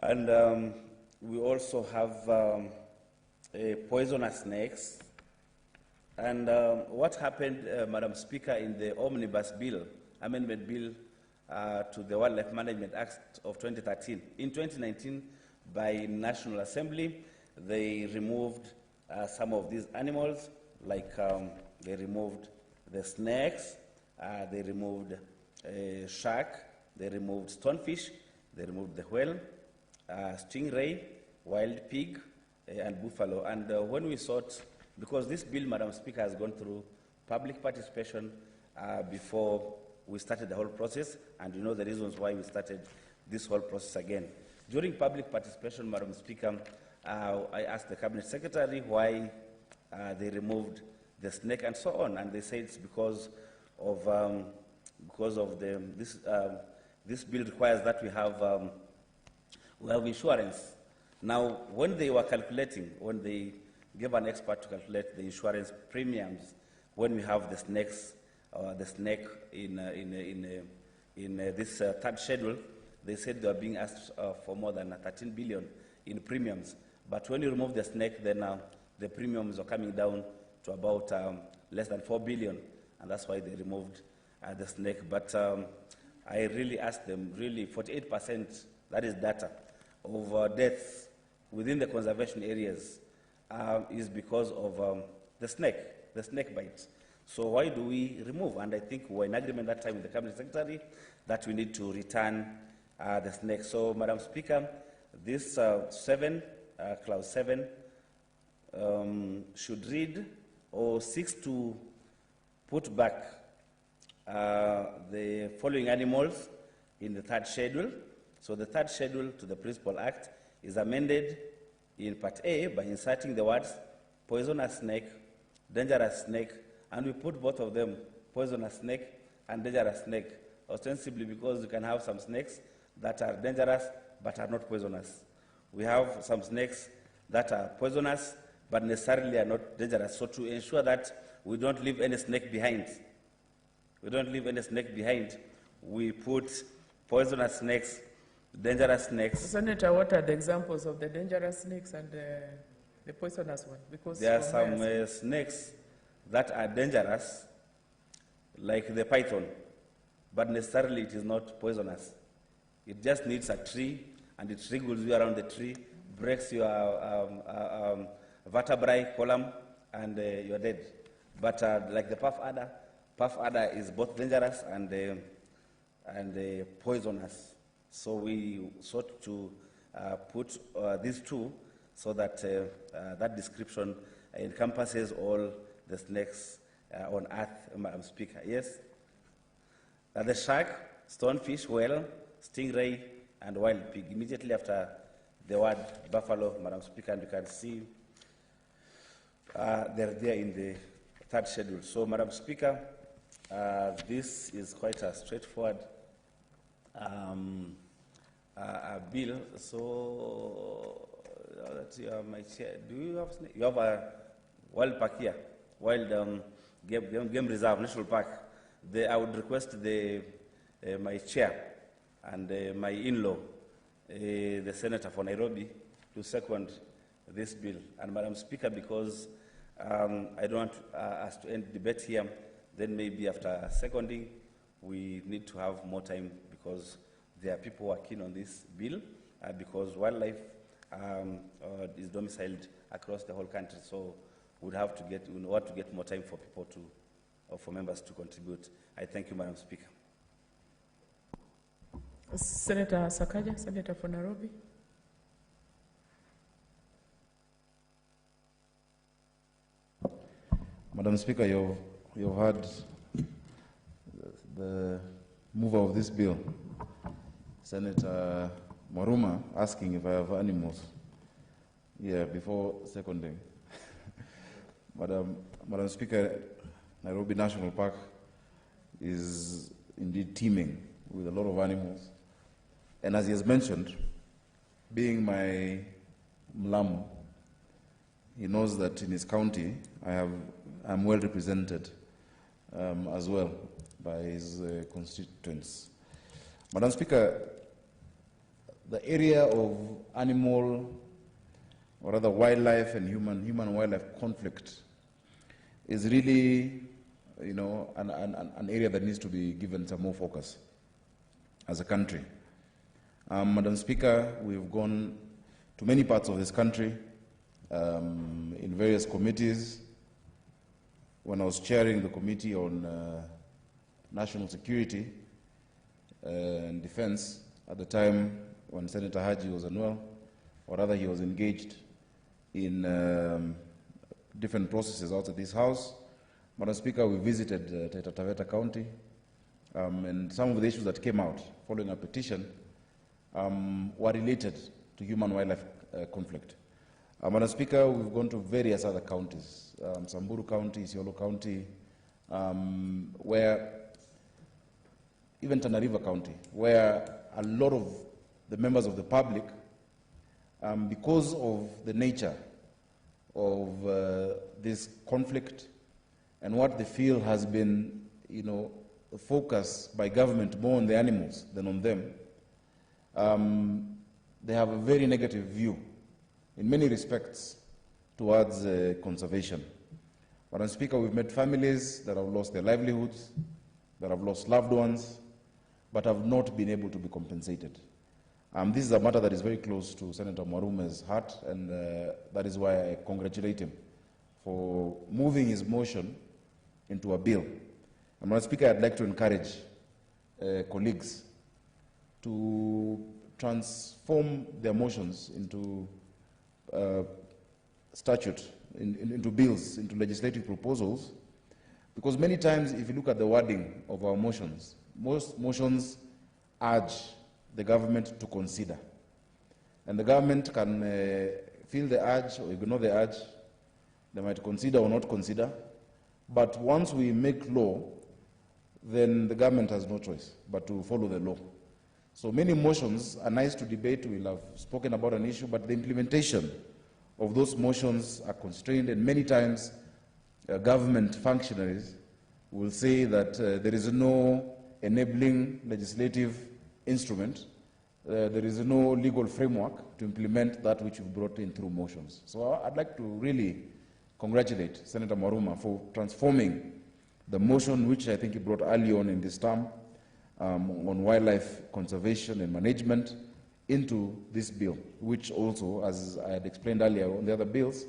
And we also have poisonous snakes. And what happened, Madam Speaker, in the Omnibus Bill, Amendment Bill to the Wildlife Management Act of 2013. In 2019, by National Assembly, they removed some of these animals, like they removed the snakes, they removed shark, they removed stonefish, they removed the whale, stingray, wild pig, and buffalo. And when we sought, because this bill, Madam Speaker, has gone through public participation before we started the whole process, and you know the reasons why we started this whole process again. During public participation, Madam Speaker, I asked the Cabinet Secretary why they removed the snake and so on, and they said it's because of this bill requires that we have insurance. Now, when they were calculating, when they gave an expert to calculate the insurance premiums, when we have the snakes, the snake in this third schedule, they said they were being asked for more than 13 billion in premiums. But when you remove the snake, then the premiums are coming down to about less than 4 billion, and that's why they removed the snake. But I really asked them, really 48%, that is data, of deaths within the conservation areas is because of the snake bite. So why do we remove? And I think we were in agreement that time with the Cabinet Secretary that we need to return the snake. So, Madam Speaker, this clause 7, should read or seeks to put back the following animals in the third schedule. So the third schedule to the Principal Act is amended in Part A by inserting the words poisonous snake, dangerous snake, and we put both of them, poisonous snake and dangerous snake, ostensibly because you can have some snakes that are dangerous but are not poisonous. We have some snakes that are poisonous but necessarily are not dangerous. So to ensure that we don't leave any snake behind, we put poisonous snakes, dangerous snakes. Senator, what are the examples of the dangerous snakes and the poisonous one? Because there are some snakes that are dangerous, like the python, but necessarily it is not poisonous. It just needs a tree, and it wriggles you around the tree, breaks your vertebrae column, and you're dead. But like the puff adder is both dangerous and poisonous. So we sought to put these two so that that description encompasses all the snakes on earth, Madam Speaker. Yes? The shark, stonefish, whale, stingray, and wild pig. Immediately after the word buffalo, Madam Speaker, and you can see they're there in the third schedule. So, Madam Speaker, this is quite a straightforward bill. So, my chair, do you have snake? You have a wild park here, wild game reserve, national park. I would request my chair and my in-law, the senator for Nairobi, to second this bill. And Madam Speaker, because I don't want us to end debate here, then maybe after seconding, we need to have more time because there are people who are keen on this bill because wildlife is domiciled across the whole country. So we want to get more time for people to, or for members to contribute. I thank you, Madam Speaker. Senator Sakaja, Senator for Nairobi. Madam Speaker, you've heard the mover of this bill, Senator Maruma, asking if I have animals. Yeah, before seconding. Madam Speaker, Nairobi National Park is indeed teeming with a lot of animals. And as he has mentioned, being my Mlamu, he knows that in his county I'm well represented as well by his constituents. Madam Speaker, the area of animal or rather wildlife and human-wildlife conflict, is really, an area that needs to be given some more focus as a country. Madam Speaker, we've gone to many parts of this country in various committees. When I was chairing the Committee on National Security and Defense, at the time when Senator Haji was unwell, or rather he was engaged in different processes outside this House. Madam Speaker, we visited Taita Taveta County, and some of the issues that came out following a petition were related to human-wildlife conflict. Madam Speaker, we've gone to various other counties, Samburu County, Isiolo County, where, even Tana River County, where a lot of the members of the public, because of the nature of this conflict and what they feel has been, the focus by government more on the animals than on them, they have a very negative view in many respects towards conservation. Madam Speaker, we've met families that have lost their livelihoods, that have lost loved ones, but have not been able to be compensated. This is a matter that is very close to Senator Mwarume's heart, and that is why I congratulate him for moving his motion into a bill. And Madam Speaker, I'd like to encourage colleagues to transform their motions into statute, into bills, into legislative proposals, because many times, if you look at the wording of our motions, most motions urge the government to consider. And the government can feel the urge or ignore the urge. They might consider or not consider. But once we make law, then the government has no choice but to follow the law. So many motions are nice to debate. We'll have spoken about an issue, but the implementation of those motions are constrained, and many times government functionaries will say that there is no enabling legislative instrument, there is no legal framework to implement that which you've brought in through motions. So I'd like to really congratulate Senator Mwaruma for transforming the motion which I think he brought early on in this term on wildlife conservation and management into this bill, which also, as I had explained earlier on the other bills,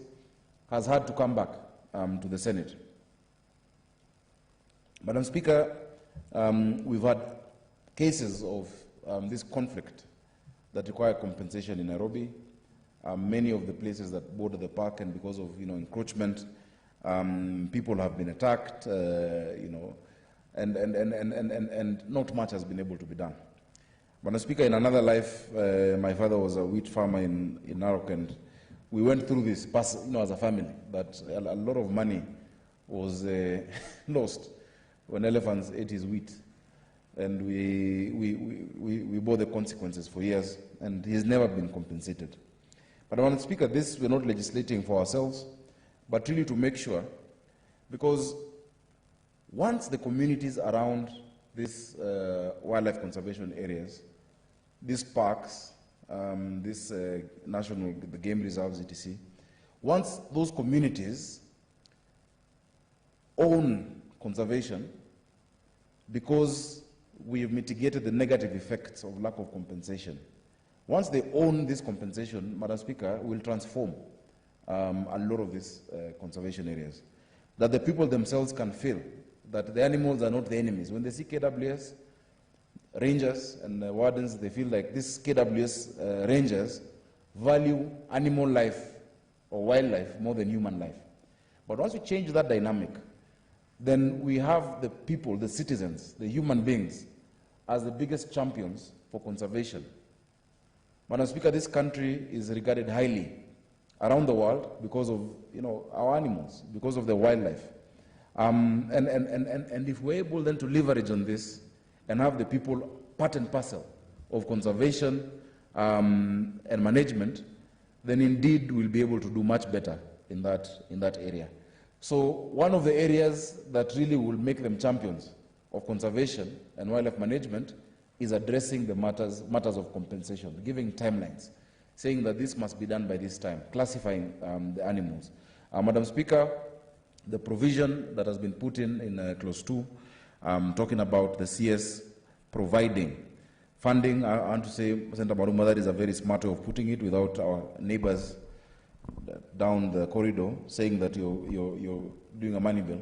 has had to come back to the Senate. Madam Speaker, we've had cases of this conflict that require compensation in Nairobi. Many of the places that border the park, and because of encroachment, people have been attacked, and not much has been able to be done. Madam Speaker, in another life, my father was a wheat farmer in Narok, and we went through this as a family, that a lot of money was lost when elephants ate his wheat. And we bore the consequences for years, and he's never been compensated. But Madam Speaker, this we're not legislating for ourselves, but really to make sure, because once the communities around these wildlife conservation areas, these parks, the game reserves, etc., once those communities own conservation, because we have mitigated the negative effects of lack of compensation. Once they own this compensation, Madam Speaker, will transform a lot of these conservation areas. That the people themselves can feel that the animals are not the enemies. When they see KWS, rangers and wardens, they feel like these KWS rangers value animal life or wildlife more than human life. But once we change that dynamic, then we have the people, the citizens, the human beings, as the biggest champions for conservation. Madam Speaker, this country is regarded highly around the world because of our animals, because of the wildlife. And if we're able then to leverage on this and have the people part and parcel of conservation and management, then indeed we'll be able to do much better in that area. So one of the areas that really will make them champions of conservation and wildlife management is addressing the matters of compensation, giving timelines, saying that this must be done by this time, classifying the animals. Madam Speaker, the provision that has been put in Clause 2, talking about the CS providing funding, I want to say, Senator Maruma, that is a very smart way of putting it without our neighbors down the corridor saying that you're doing a money bill,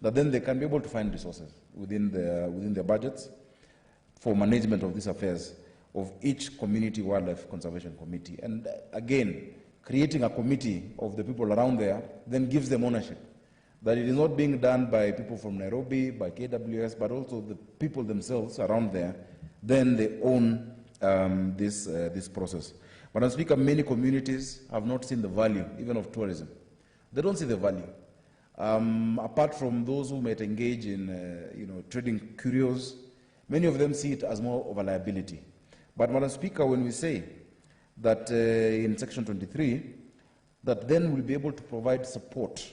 that then they can be able to find resources within their budgets for management of these affairs of each community wildlife conservation committee. And again, creating a committee of the people around there then gives them ownership, that it is not being done by people from Nairobi, by KWS, but also the people themselves around there, then they own this process. Madam Speaker, many communities have not seen the value even of tourism. They don't see the value. Apart from those who might engage in trading curios, many of them see it as more of a liability. But Madam Speaker, when we say that in Section 23, that then we'll be able to provide support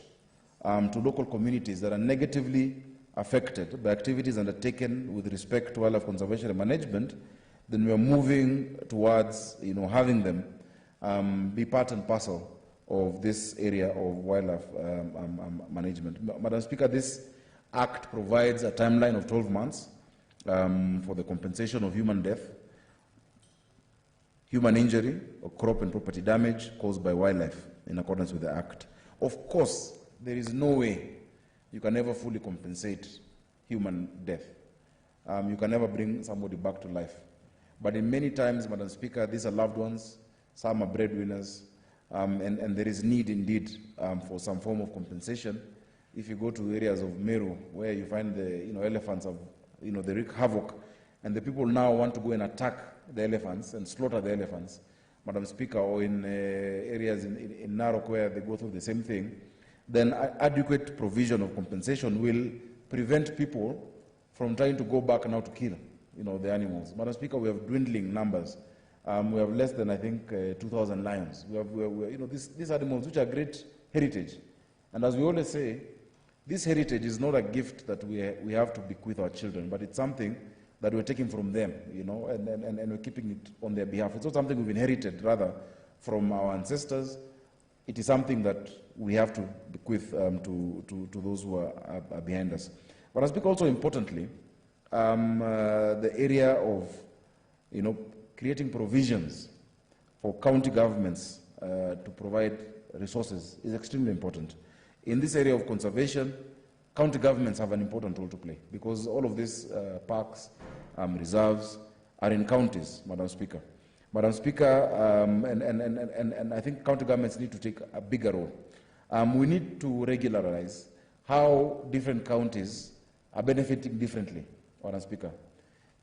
to local communities that are negatively affected by activities undertaken with respect to wildlife conservation and management, then we are moving towards having them be part and parcel of this area of wildlife management. Madam Speaker, this Act provides a timeline of 12 months for the compensation of human death, human injury, or crop and property damage caused by wildlife in accordance with the Act. Of course, there is no way you can ever fully compensate human death. You can never bring somebody back to life. But in many times, Madam Speaker, these are loved ones, some are breadwinners, and there is need indeed for some form of compensation. If you go to areas of Meru, where you find the elephants have, they wreak havoc, and the people now want to go and attack the elephants and slaughter the elephants, Madam Speaker, or in areas in Narok where they go through the same thing, then adequate provision of compensation will prevent people from trying to go back now to kill the animals. Madam Speaker, we have dwindling numbers. We have less than, I think, 2,000 lions. These animals, which are great heritage. And as we always say, this heritage is not a gift that we have to bequeath our children, but it's something that we're taking from them, and we're keeping it on their behalf. It's not something we've inherited, rather, from our ancestors. It is something that we have to bequeath to those who are behind us. But I speak also importantly, the area of creating provisions for county governments to provide resources is extremely important. In this area of conservation, county governments have an important role to play because all of these parks, reserves are in counties, Madam Speaker. Madam Speaker, and I think county governments need to take a bigger role. We need to regularize how different counties are benefiting differently, Madam Speaker.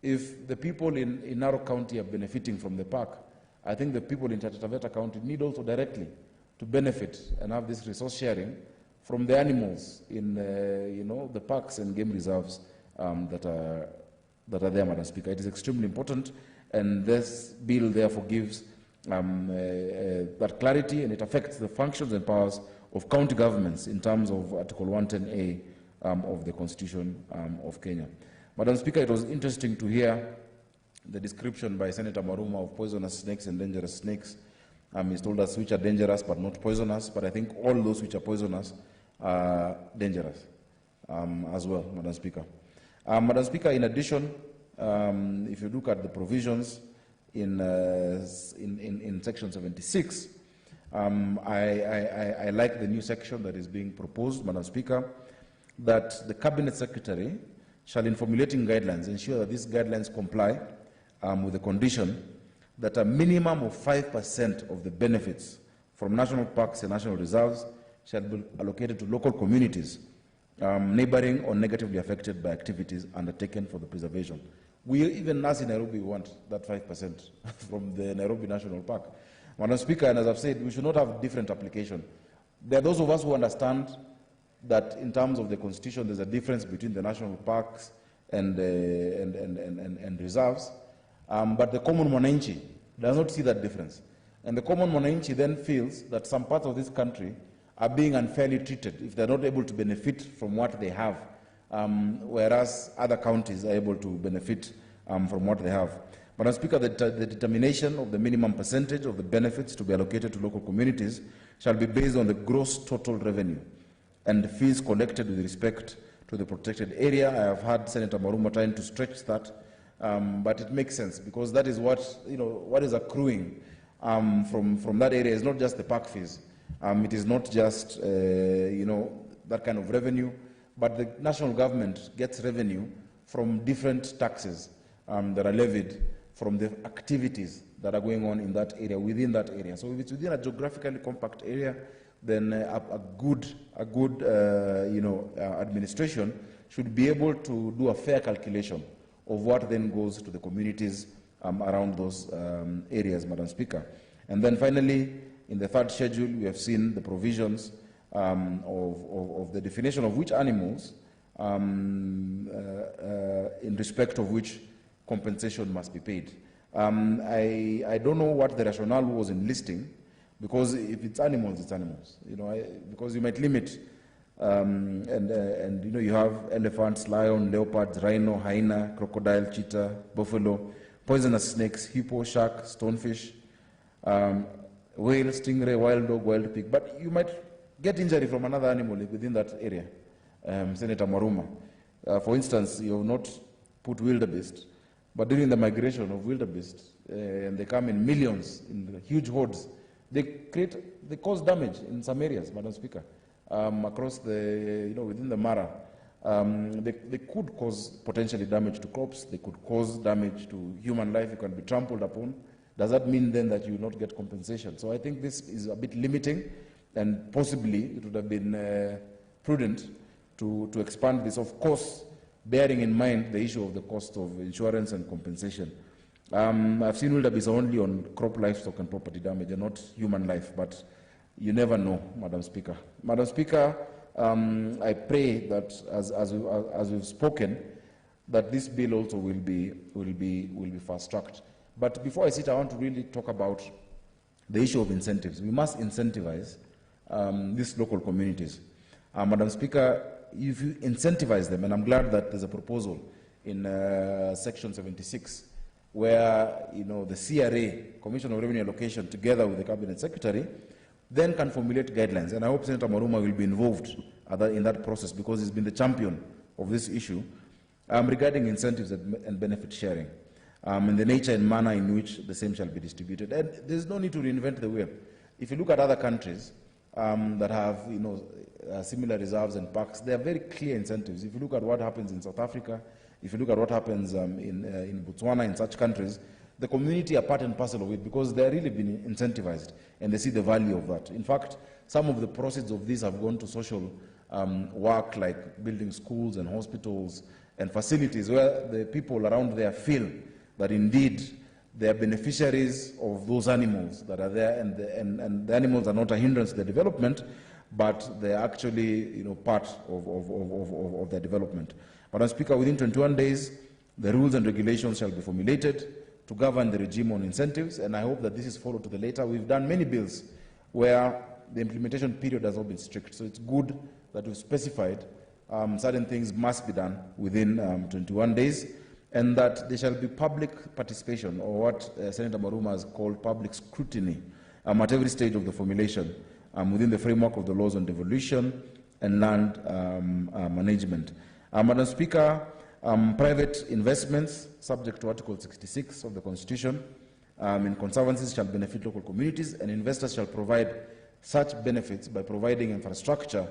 If the people in Narok County are benefiting from the park, I think the people in Taita Taveta County need also directly to benefit and have this resource sharing from the animals in the parks and game reserves that are there, Madam Speaker. It is extremely important, and this bill therefore gives that clarity, and it affects the functions and powers of county governments in terms of Article 110A of the Constitution of Kenya. Madam Speaker, it was interesting to hear the description by Senator Maruma of poisonous snakes and dangerous snakes. He's told us which are dangerous but not poisonous, but I think all those which are poisonous are dangerous as well, Madam Speaker. Madam Speaker, in addition, if you look at the provisions in Section 76, I like the new section that is being proposed, Madam Speaker, that the Cabinet Secretary shall, in formulating guidelines, ensure that these guidelines comply with the condition that a minimum of 5% of the benefits from national parks and national reserves shall be allocated to local communities neighboring or negatively affected by activities undertaken for the preservation. We, even us in Nairobi, want that 5% from the Nairobi National Park. Madam Speaker, and as I've said, we should not have different application. There are those of us who understand that in terms of the Constitution, there's a difference between the national parks and reserves, but the common mwananchi does not see that difference. And the common mwananchi then feels that some parts of this country are being unfairly treated if they're not able to benefit from what they have, whereas other counties are able to benefit from what they have. Madam Speaker, the determination of the minimum percentage of the benefits to be allocated to local communities shall be based on the gross total revenue and fees collected with respect to the protected area. I have heard Senator Maruma trying to stretch that, but it makes sense because that is what, what is accruing from that area is not just the park fees. It is not just, that kind of revenue, but the national government gets revenue from different taxes that are levied from the activities that are going on in that area, within that area. So if it's within a geographically compact area, then a good administration should be able to do a fair calculation of what then goes to the communities around those areas, Madam Speaker. And then finally, in the third schedule, we have seen the provisions of the definition of which animals, in respect of which compensation must be paid. I don't know what the rationale was in listing, because if it's animals, it's animals. Because you might limit, and you have elephants, lion, leopards, rhino, hyena, crocodile, cheetah, buffalo, poisonous snakes, hippo, shark, stonefish, whale, stingray, wild dog, wild pig. But you might get injury from another animal within that area. Senator Maruma, for instance, you have not put wildebeest, but during the migration of wildebeest, and they come in millions, in huge hordes, they cause damage in some areas, Madam Speaker, across the, within the Mara. They could cause potentially damage to crops. They could cause damage to human life. It can be trampled upon. Does that mean then that you will not get compensation? So I think this is a bit limiting, and possibly it would have been prudent to expand this, of course, bearing in mind the issue of the cost of insurance and compensation. I've seen wildebeest only on crop, livestock, and property damage, and not human life, but you never know, Madam Speaker. Madam Speaker, I pray that as we've spoken, that this bill also will be fast-tracked. But before I sit, I want to really talk about the issue of incentives. We must incentivize these local communities. Madam Speaker, if you incentivize them, and I'm glad that there's a proposal in Section 76, where the CRA, Commission of Revenue Allocation, together with the Cabinet Secretary, then can formulate guidelines. And I hope Senator Maruma will be involved in that process, because he's been the champion of this issue regarding incentives and benefit sharing, and the nature and manner in which the same shall be distributed. And there's no need to reinvent the wheel. If you look at other countries that have similar reserves and parks, there are very clear incentives. If you look at what happens in South Africa, if you look at what happens in Botswana, in such countries, the community are part and parcel of it, because they're really being incentivized and they see the value of that. In fact, some of the proceeds of this have gone to social work, like building schools and hospitals and facilities where the people around there feel that indeed they are beneficiaries of those animals that are there, and the animals are not a hindrance to their development, but they are actually part of their development. Madam Speaker, within 21 days, the rules and regulations shall be formulated to govern the regime on incentives, and I hope that this is followed to the letter. We've done many bills where the implementation period has not been strict, so it's good that we've specified certain things must be done within 21 days, and that there shall be public participation, or what Senator Maruma has called public scrutiny, at every stage of the formulation within the framework of the laws on devolution and land management. Madam Speaker, private investments, subject to Article 66 of the Constitution, in conservancies shall benefit local communities, and investors shall provide such benefits by providing infrastructure,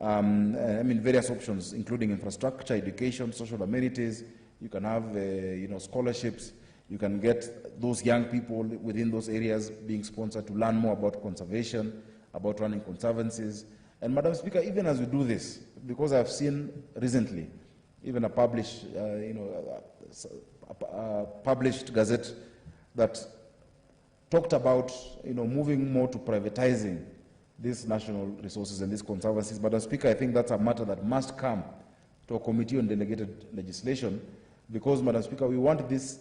various options, including infrastructure, education, social amenities. You can have scholarships. You can get those young people within those areas being sponsored to learn more about conservation, about running conservancies. And Madam Speaker, even as we do this, because I've seen recently even a published gazette that talked about moving more to privatizing these national resources and these conservancies. Madam Speaker, I think that's a matter that must come to a committee on delegated legislation, because, Madam Speaker, we want this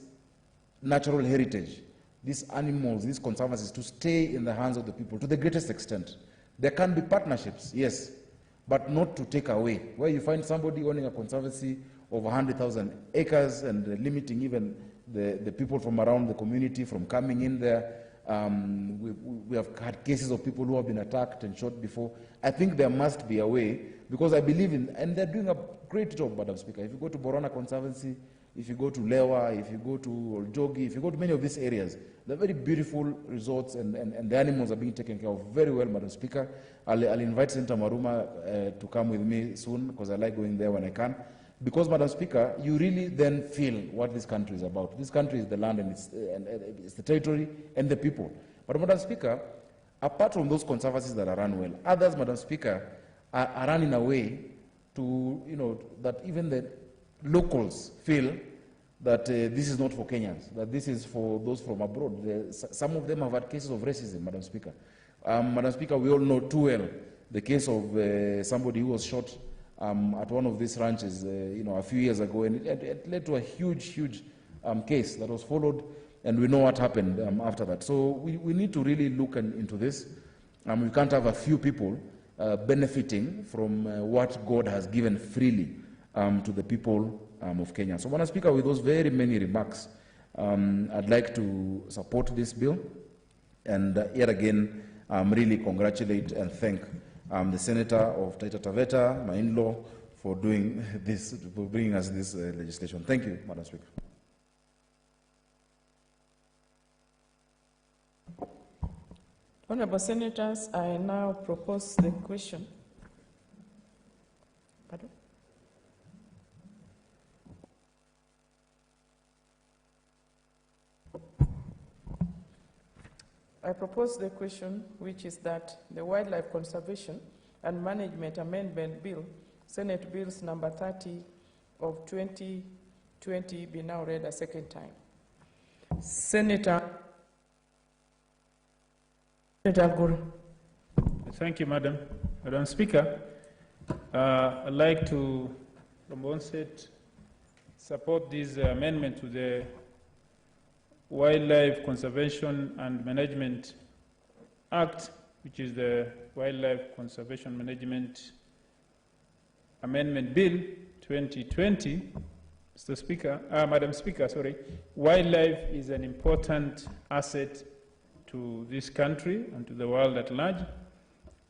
natural heritage, these animals, these conservancies, to stay in the hands of the people to the greatest extent. There can be partnerships, yes, but not to take away. Where you find somebody owning a conservancy of 100,000 acres and limiting even the people from around the community from coming in there. We have had cases of people who have been attacked and shot before. I think there must be a way, because I believe in, and they're doing a great job, Madam Speaker. If you go to Borana Conservancy, if you go to Lewa, if you go to Oljogi, if you go to many of these areas, they're very beautiful resorts, and the animals are being taken care of very well, Madam Speaker. I'll invite Senator Maruma to come with me soon, because I like going there when I can. Because, Madam Speaker, you really then feel what this country is about. This country is the land, and it's the territory and the people. But, Madam Speaker, apart from those conservancies that are run well, others, Madam Speaker, are run in a way to, that even the locals feel that this is not for Kenyans, that this is for those from abroad. Some of them have had cases of racism, Madam Speaker. Madam Speaker, we all know too well the case of somebody who was shot at one of these ranches, a few years ago, and it led to a huge case that was followed, and we know what happened after that. So we need to really look into this. We can't have a few people benefiting from what God has given freely to the people of Kenya. So, Madam Speaker, with those very many remarks, I'd like to support this bill, and yet again, really congratulate and thank the Senator of Taita Taveta, my in-law, for doing this, for bringing us this legislation. Thank you, Madam Speaker. Honourable Senators, I now propose the question. Pardon? I propose the question, which is that the Wildlife Conservation and Management Amendment Bill, Senate Bills number 30 of 2020, be now read a second time. Senator Guru. Thank you, Madam Speaker. I'd like to, from onset, support this amendment to the Wildlife Conservation and Management Act, which is the Wildlife Conservation Management Amendment Bill 2020. Mr. Speaker, Madam Speaker, sorry. Wildlife is an important asset to this country and to the world at large,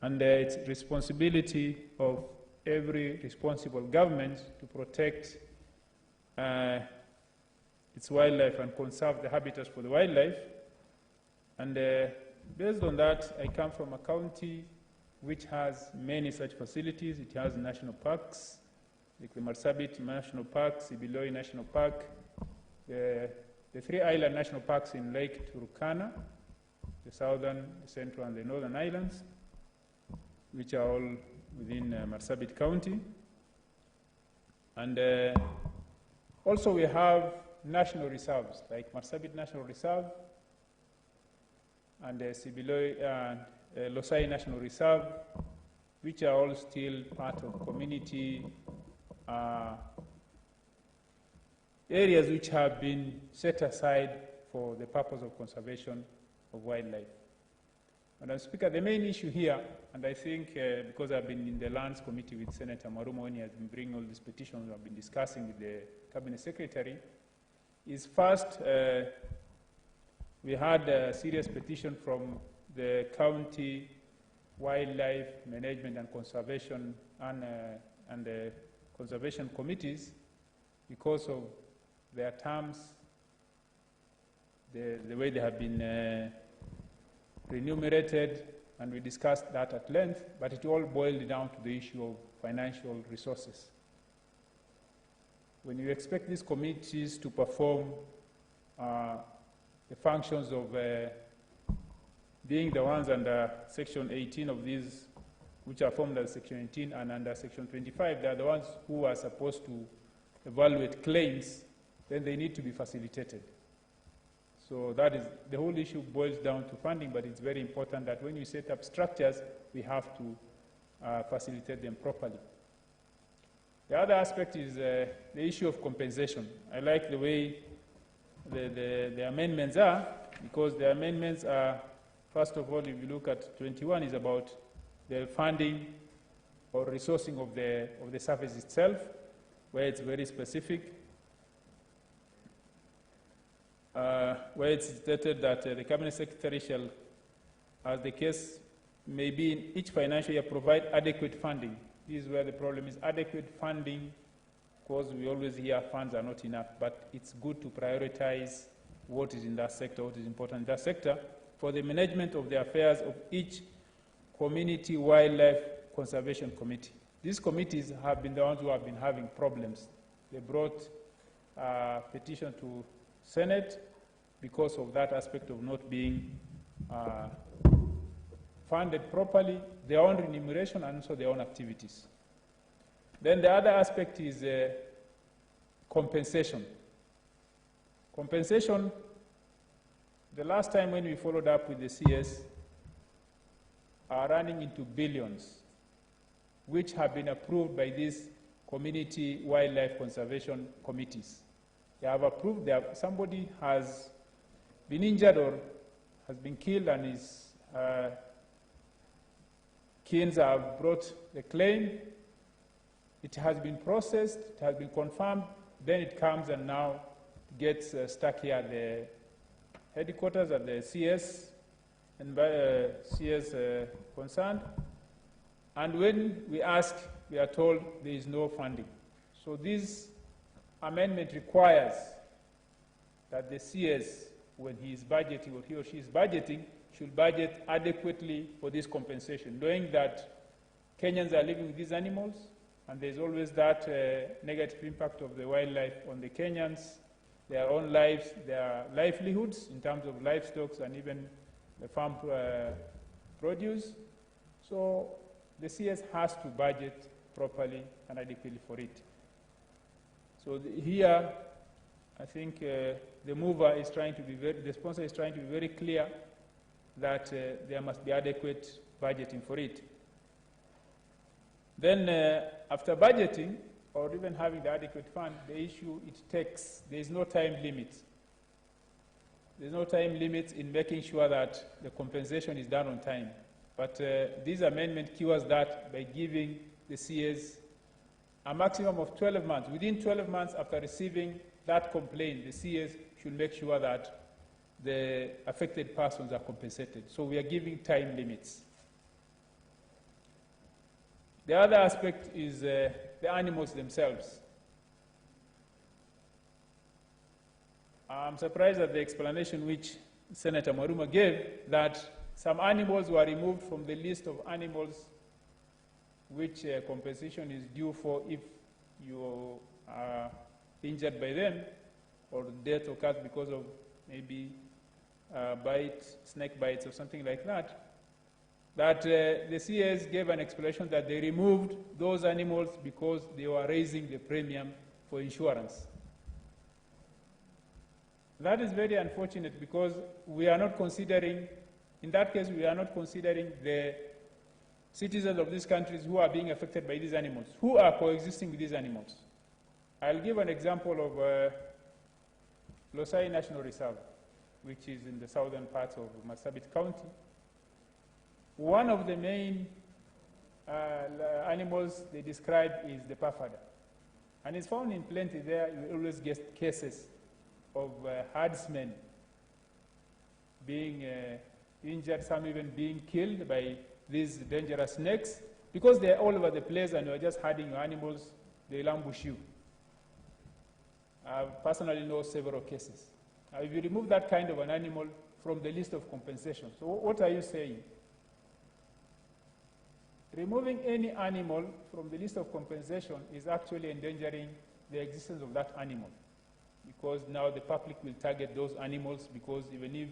and it's responsibility of every responsible government to protect its wildlife and conserve the habitats for the wildlife. And based on that, I come from a county which has many such facilities. It has national parks, like the Marsabit National Park, Sibiloi National Park, the three island national parks in Lake Turkana, the southern, the central, and the northern islands, which are all within Marsabit County. And also we have national reserves, like Marsabit National Reserve and Sibiloi and Losai National Reserve, which are all still part of community areas which have been set aside for the purpose of conservation of wildlife. Madam Speaker, the main issue here, and I think because I've been in the Lands Committee with Senator Maruma when he has been bringing all these petitions I've been discussing with the Cabinet Secretary, is first, we had a serious petition from the county wildlife management and conservation and conservation committees because of their terms, the way they have been remunerated, and we discussed that at length, but it all boiled down to the issue of financial resources. When you expect these committees to perform the functions of being the ones under Section 18 of these, which are formed under Section 18 and under Section 25, they are the ones who are supposed to evaluate claims, then they need to be facilitated. So that is, the whole issue boils down to funding, but it's very important that when you set up structures, we have to facilitate them properly. The other aspect is the issue of compensation. I like the way the amendments are, because the amendments are, first of all, if you look at 21, is about the funding or resourcing of the service itself, where it's very specific. where it's stated that the Cabinet Secretary shall, as the case may be in each financial year, provide adequate funding. This is where the problem is, adequate funding, because we always hear funds are not enough, but it's good to prioritize what is in that sector, what is important in that sector, for the management of the affairs of each community wildlife conservation committee. These committees have been the ones who have been having problems. They brought a petition to Senate because of that aspect of not being funded properly, their own remuneration and also their own activities. Then the other aspect is compensation. Compensation, the last time when we followed up with the CS, are running into billions, which have been approved by these community wildlife conservation committees. They have approved, somebody has been injured or has been killed, and his kins have brought the claim. It has been processed, it has been confirmed, then it comes and now gets stuck here at the headquarters at the CS, and by CS concerned. And when we ask, we are told there is no funding. So this amendment requires that the CS, when he is budgeting or he or she is budgeting, should budget adequately for this compensation, knowing that Kenyans are living with these animals, and there's always that negative impact of the wildlife on the Kenyans, their own lives, their livelihoods in terms of livestock and even the farm produce. So the CS has to budget properly and adequately for it. So here, I think the mover is trying to be the sponsor is trying to be very clear that there must be adequate budgeting for it. Then after budgeting, or even having the adequate fund, the issue it takes, there is no time limit. There's no time limit in making sure that the compensation is done on time. But this amendment cures that by giving the CS a maximum of 12 months. Within 12 months after receiving that complaint, the CS should make sure that the affected persons are compensated. So we are giving time limits. The other aspect is the animals themselves. I'm surprised at the explanation which Senator Maruma gave, that some animals were removed from the list of animals which compensation is due for if you are injured by them, or death occurs because of maybe snake bites or something like that. That the CS gave an explanation that they removed those animals because they were raising the premium for insurance. That is very unfortunate, because we are not considering, in that case, we are not considering the citizens of these countries who are being affected by these animals, who are coexisting with these animals. I'll give an example of Losai National Reserve, which is in the southern parts of Marsabit County. One of the main animals they describe is the pafada. And it's found in plenty there. You always get cases of herdsmen being injured, some even being killed by these dangerous snakes, because they're all over the place and you're just herding your animals, they'll ambush you. I personally know several cases. Now, if you remove that kind of an animal from the list of compensation, so what are you saying? Removing any animal from the list of compensation is actually endangering the existence of that animal, because now the public will target those animals, because even if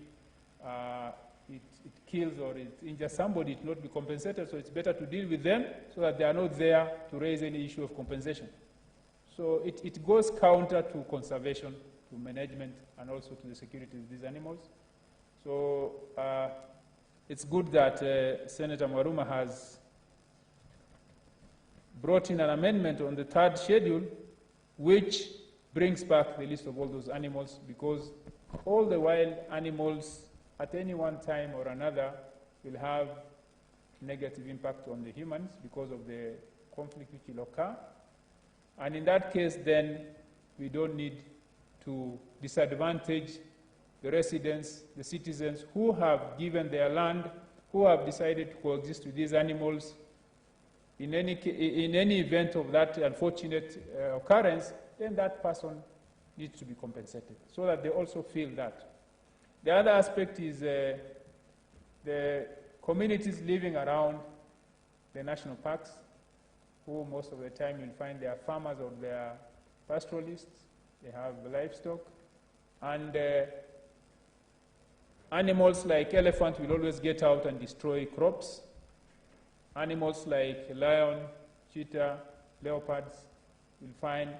it kills or it injures somebody, it will not be compensated, so it's better to deal with them so that they are not there to raise any issue of compensation. So it goes counter to conservation, to management, and also to the security of these animals. So it's good that Senator Maruma has brought in an amendment on the third schedule, which brings back the list of all those animals, because all the wild animals at any one time or another will have negative impact on the humans because of the conflict which will occur. And in that case, then we don't need to disadvantage the residents, the citizens who have given their land, who have decided to coexist with these animals. In any event of that unfortunate occurrence, then that person needs to be compensated so that they also feel that. The other aspect is the communities living around the national parks, who most of the time you'll find they are farmers or they are pastoralists, they have livestock, and animals like elephant will always get out and destroy crops. Animals like lion, cheetah, leopards will find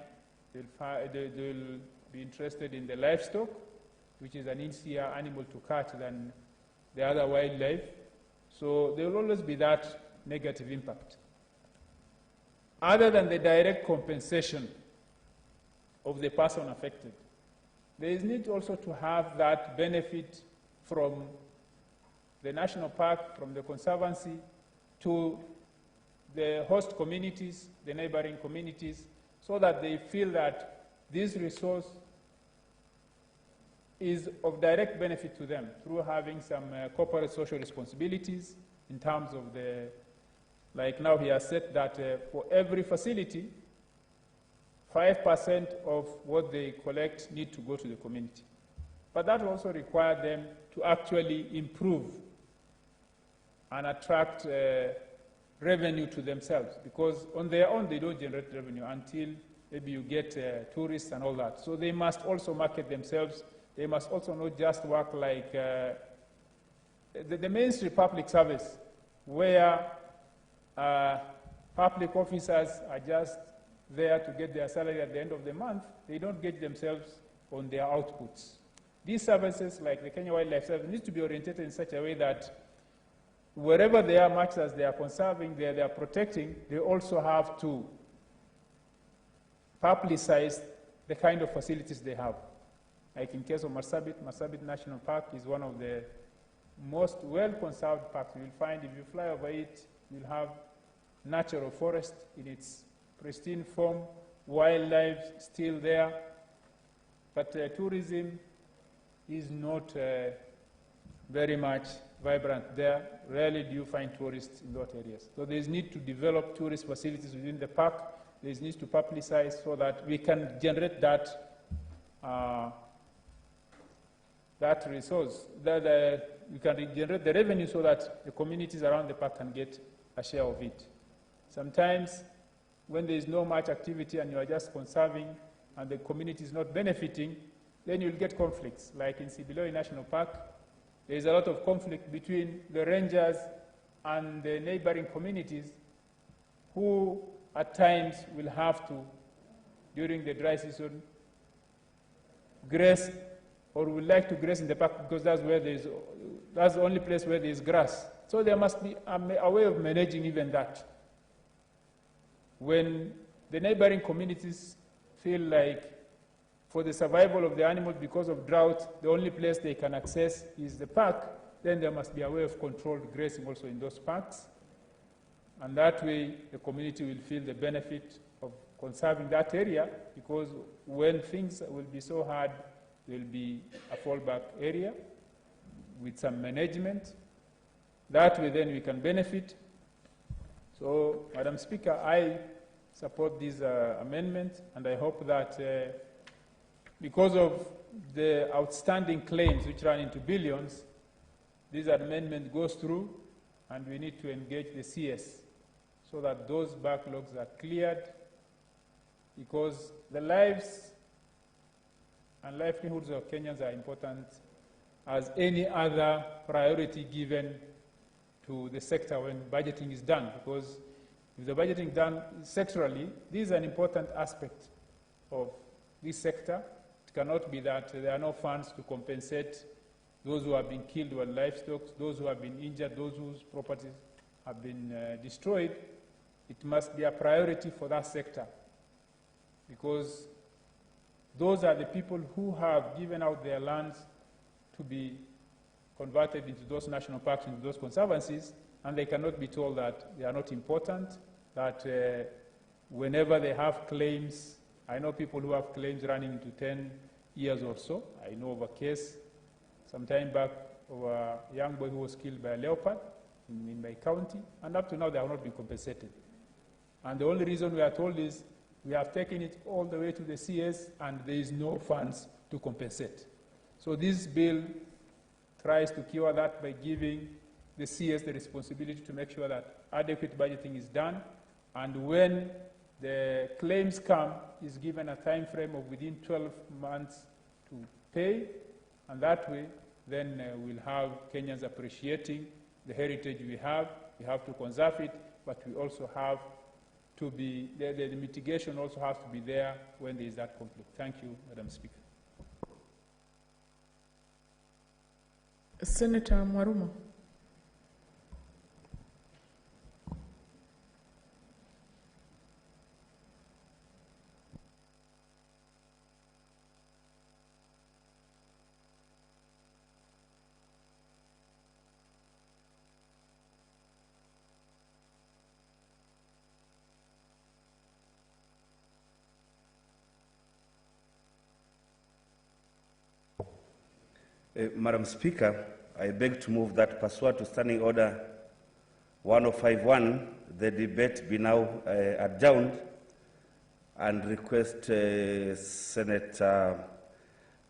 they'll be interested in the livestock, which is an easier animal to catch than the other wildlife. So there will always be that negative impact. Other than the direct compensation of the person affected, there is need also to have that benefit from the national park, from the conservancy, to the host communities, the neighboring communities, so that they feel that this resource is of direct benefit to them through having some corporate social responsibilities in terms of the, like now he has said that for every facility, 5% of what they collect need to go to the community. But that will also require them to actually improve and attract revenue to themselves, because on their own they don't generate revenue until maybe you get tourists and all that. So they must also market themselves. They must also not just work like the mainstream public service, where public officers are just there to get their salary at the end of the month. They don't get themselves on their outputs. These services, like the Kenya Wildlife Service, need to be oriented in such a way that wherever they are, much as they are conserving, they are protecting, they also have to publicize the kind of facilities they have. Like in case of Marsabit National Park is one of the most well-conserved parks. You'll find if you fly over it, you'll have natural forest in its pristine form, wildlife still there, but tourism is not very much vibrant there. Rarely do you find tourists in those areas. So there is need to develop tourist facilities within the park. There is need to publicize so that we can generate that that resource, that we can generate the revenue so that the communities around the park can get a share of it. Sometimes when there is no much activity and you are just conserving and the community is not benefiting, then you'll get conflicts. Like in Sibiloi National Park, there is a lot of conflict between the rangers and the neighboring communities who at times will have to, during the dry season, graze or would like to graze in the park because that's the only place where there is grass. So there must be a way of managing even that. When the neighboring communities feel like for the survival of the animals because of drought, the only place they can access is the park, then there must be a way of controlled grazing also in those parks. And that way, the community will feel the benefit of conserving that area, because when things will be so hard, there will be a fallback area with some management. That way, then we can benefit. So, Madam Speaker, I support this amendment, and I hope that because of the outstanding claims which run into billions, this amendment goes through, and we need to engage the CS so that those backlogs are cleared, because the lives and livelihoods of Kenyans are important as any other priority given to the sector when budgeting is done, because if the budgeting is done sectorally, this is an important aspect of this sector. It cannot be that there are no funds to compensate those who have been killed with livestock, those who have been injured, those whose properties have been destroyed. It must be a priority for that sector, because those are the people who have given out their lands to be converted into those national parks, into those conservancies, and they cannot be told that they are not important, that whenever they have claims, I know people who have claims running into 10 years or so. I know of a case some time back of a young boy who was killed by a leopard in my county, and up to now they have not been compensated. And the only reason we are told is we have taken it all the way to the CS and there is no funds to compensate. So this bill tries to cure that by giving the CS the responsibility to make sure that adequate budgeting is done, and when the claims come, is given a time frame of within 12 months to pay, and that way then we'll have Kenyans appreciating the heritage we have. We have to conserve it, but we also have to be, the mitigation also has to be there when there is that conflict. Thank you, Madam Speaker. Senator Mwaruma. Madam Speaker, I beg to move that pursuant to Standing Order 1051, the debate be now adjourned, and request Senator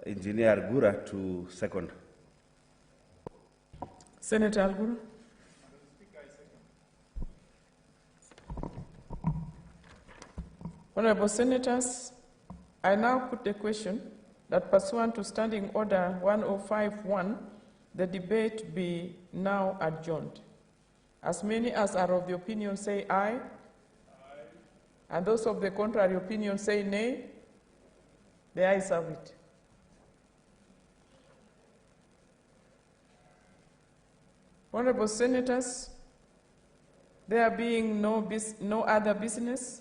Engineer Algura to second. Senator Algura. Honorable Senators, I now put the question that pursuant to Standing Order 1051, the debate be now adjourned. As many as are of the opinion say aye. Aye. And those of the contrary opinion say nay. The ayes have it. Honorable Senators, there being no other business,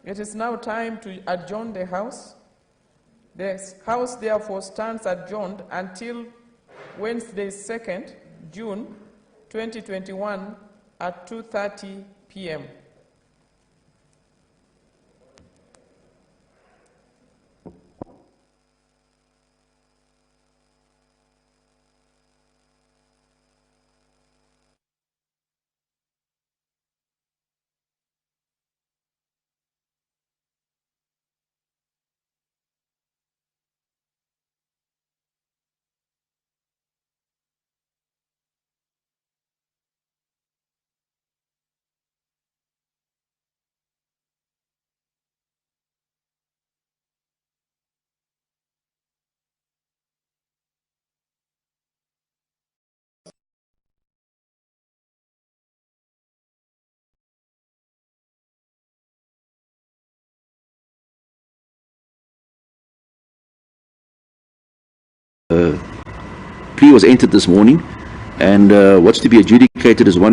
it is now time to adjourn the House. The House therefore stands adjourned until Wednesday, 2nd June 2021 at 2:30 p.m. Plea was entered this morning, and what's to be adjudicated is one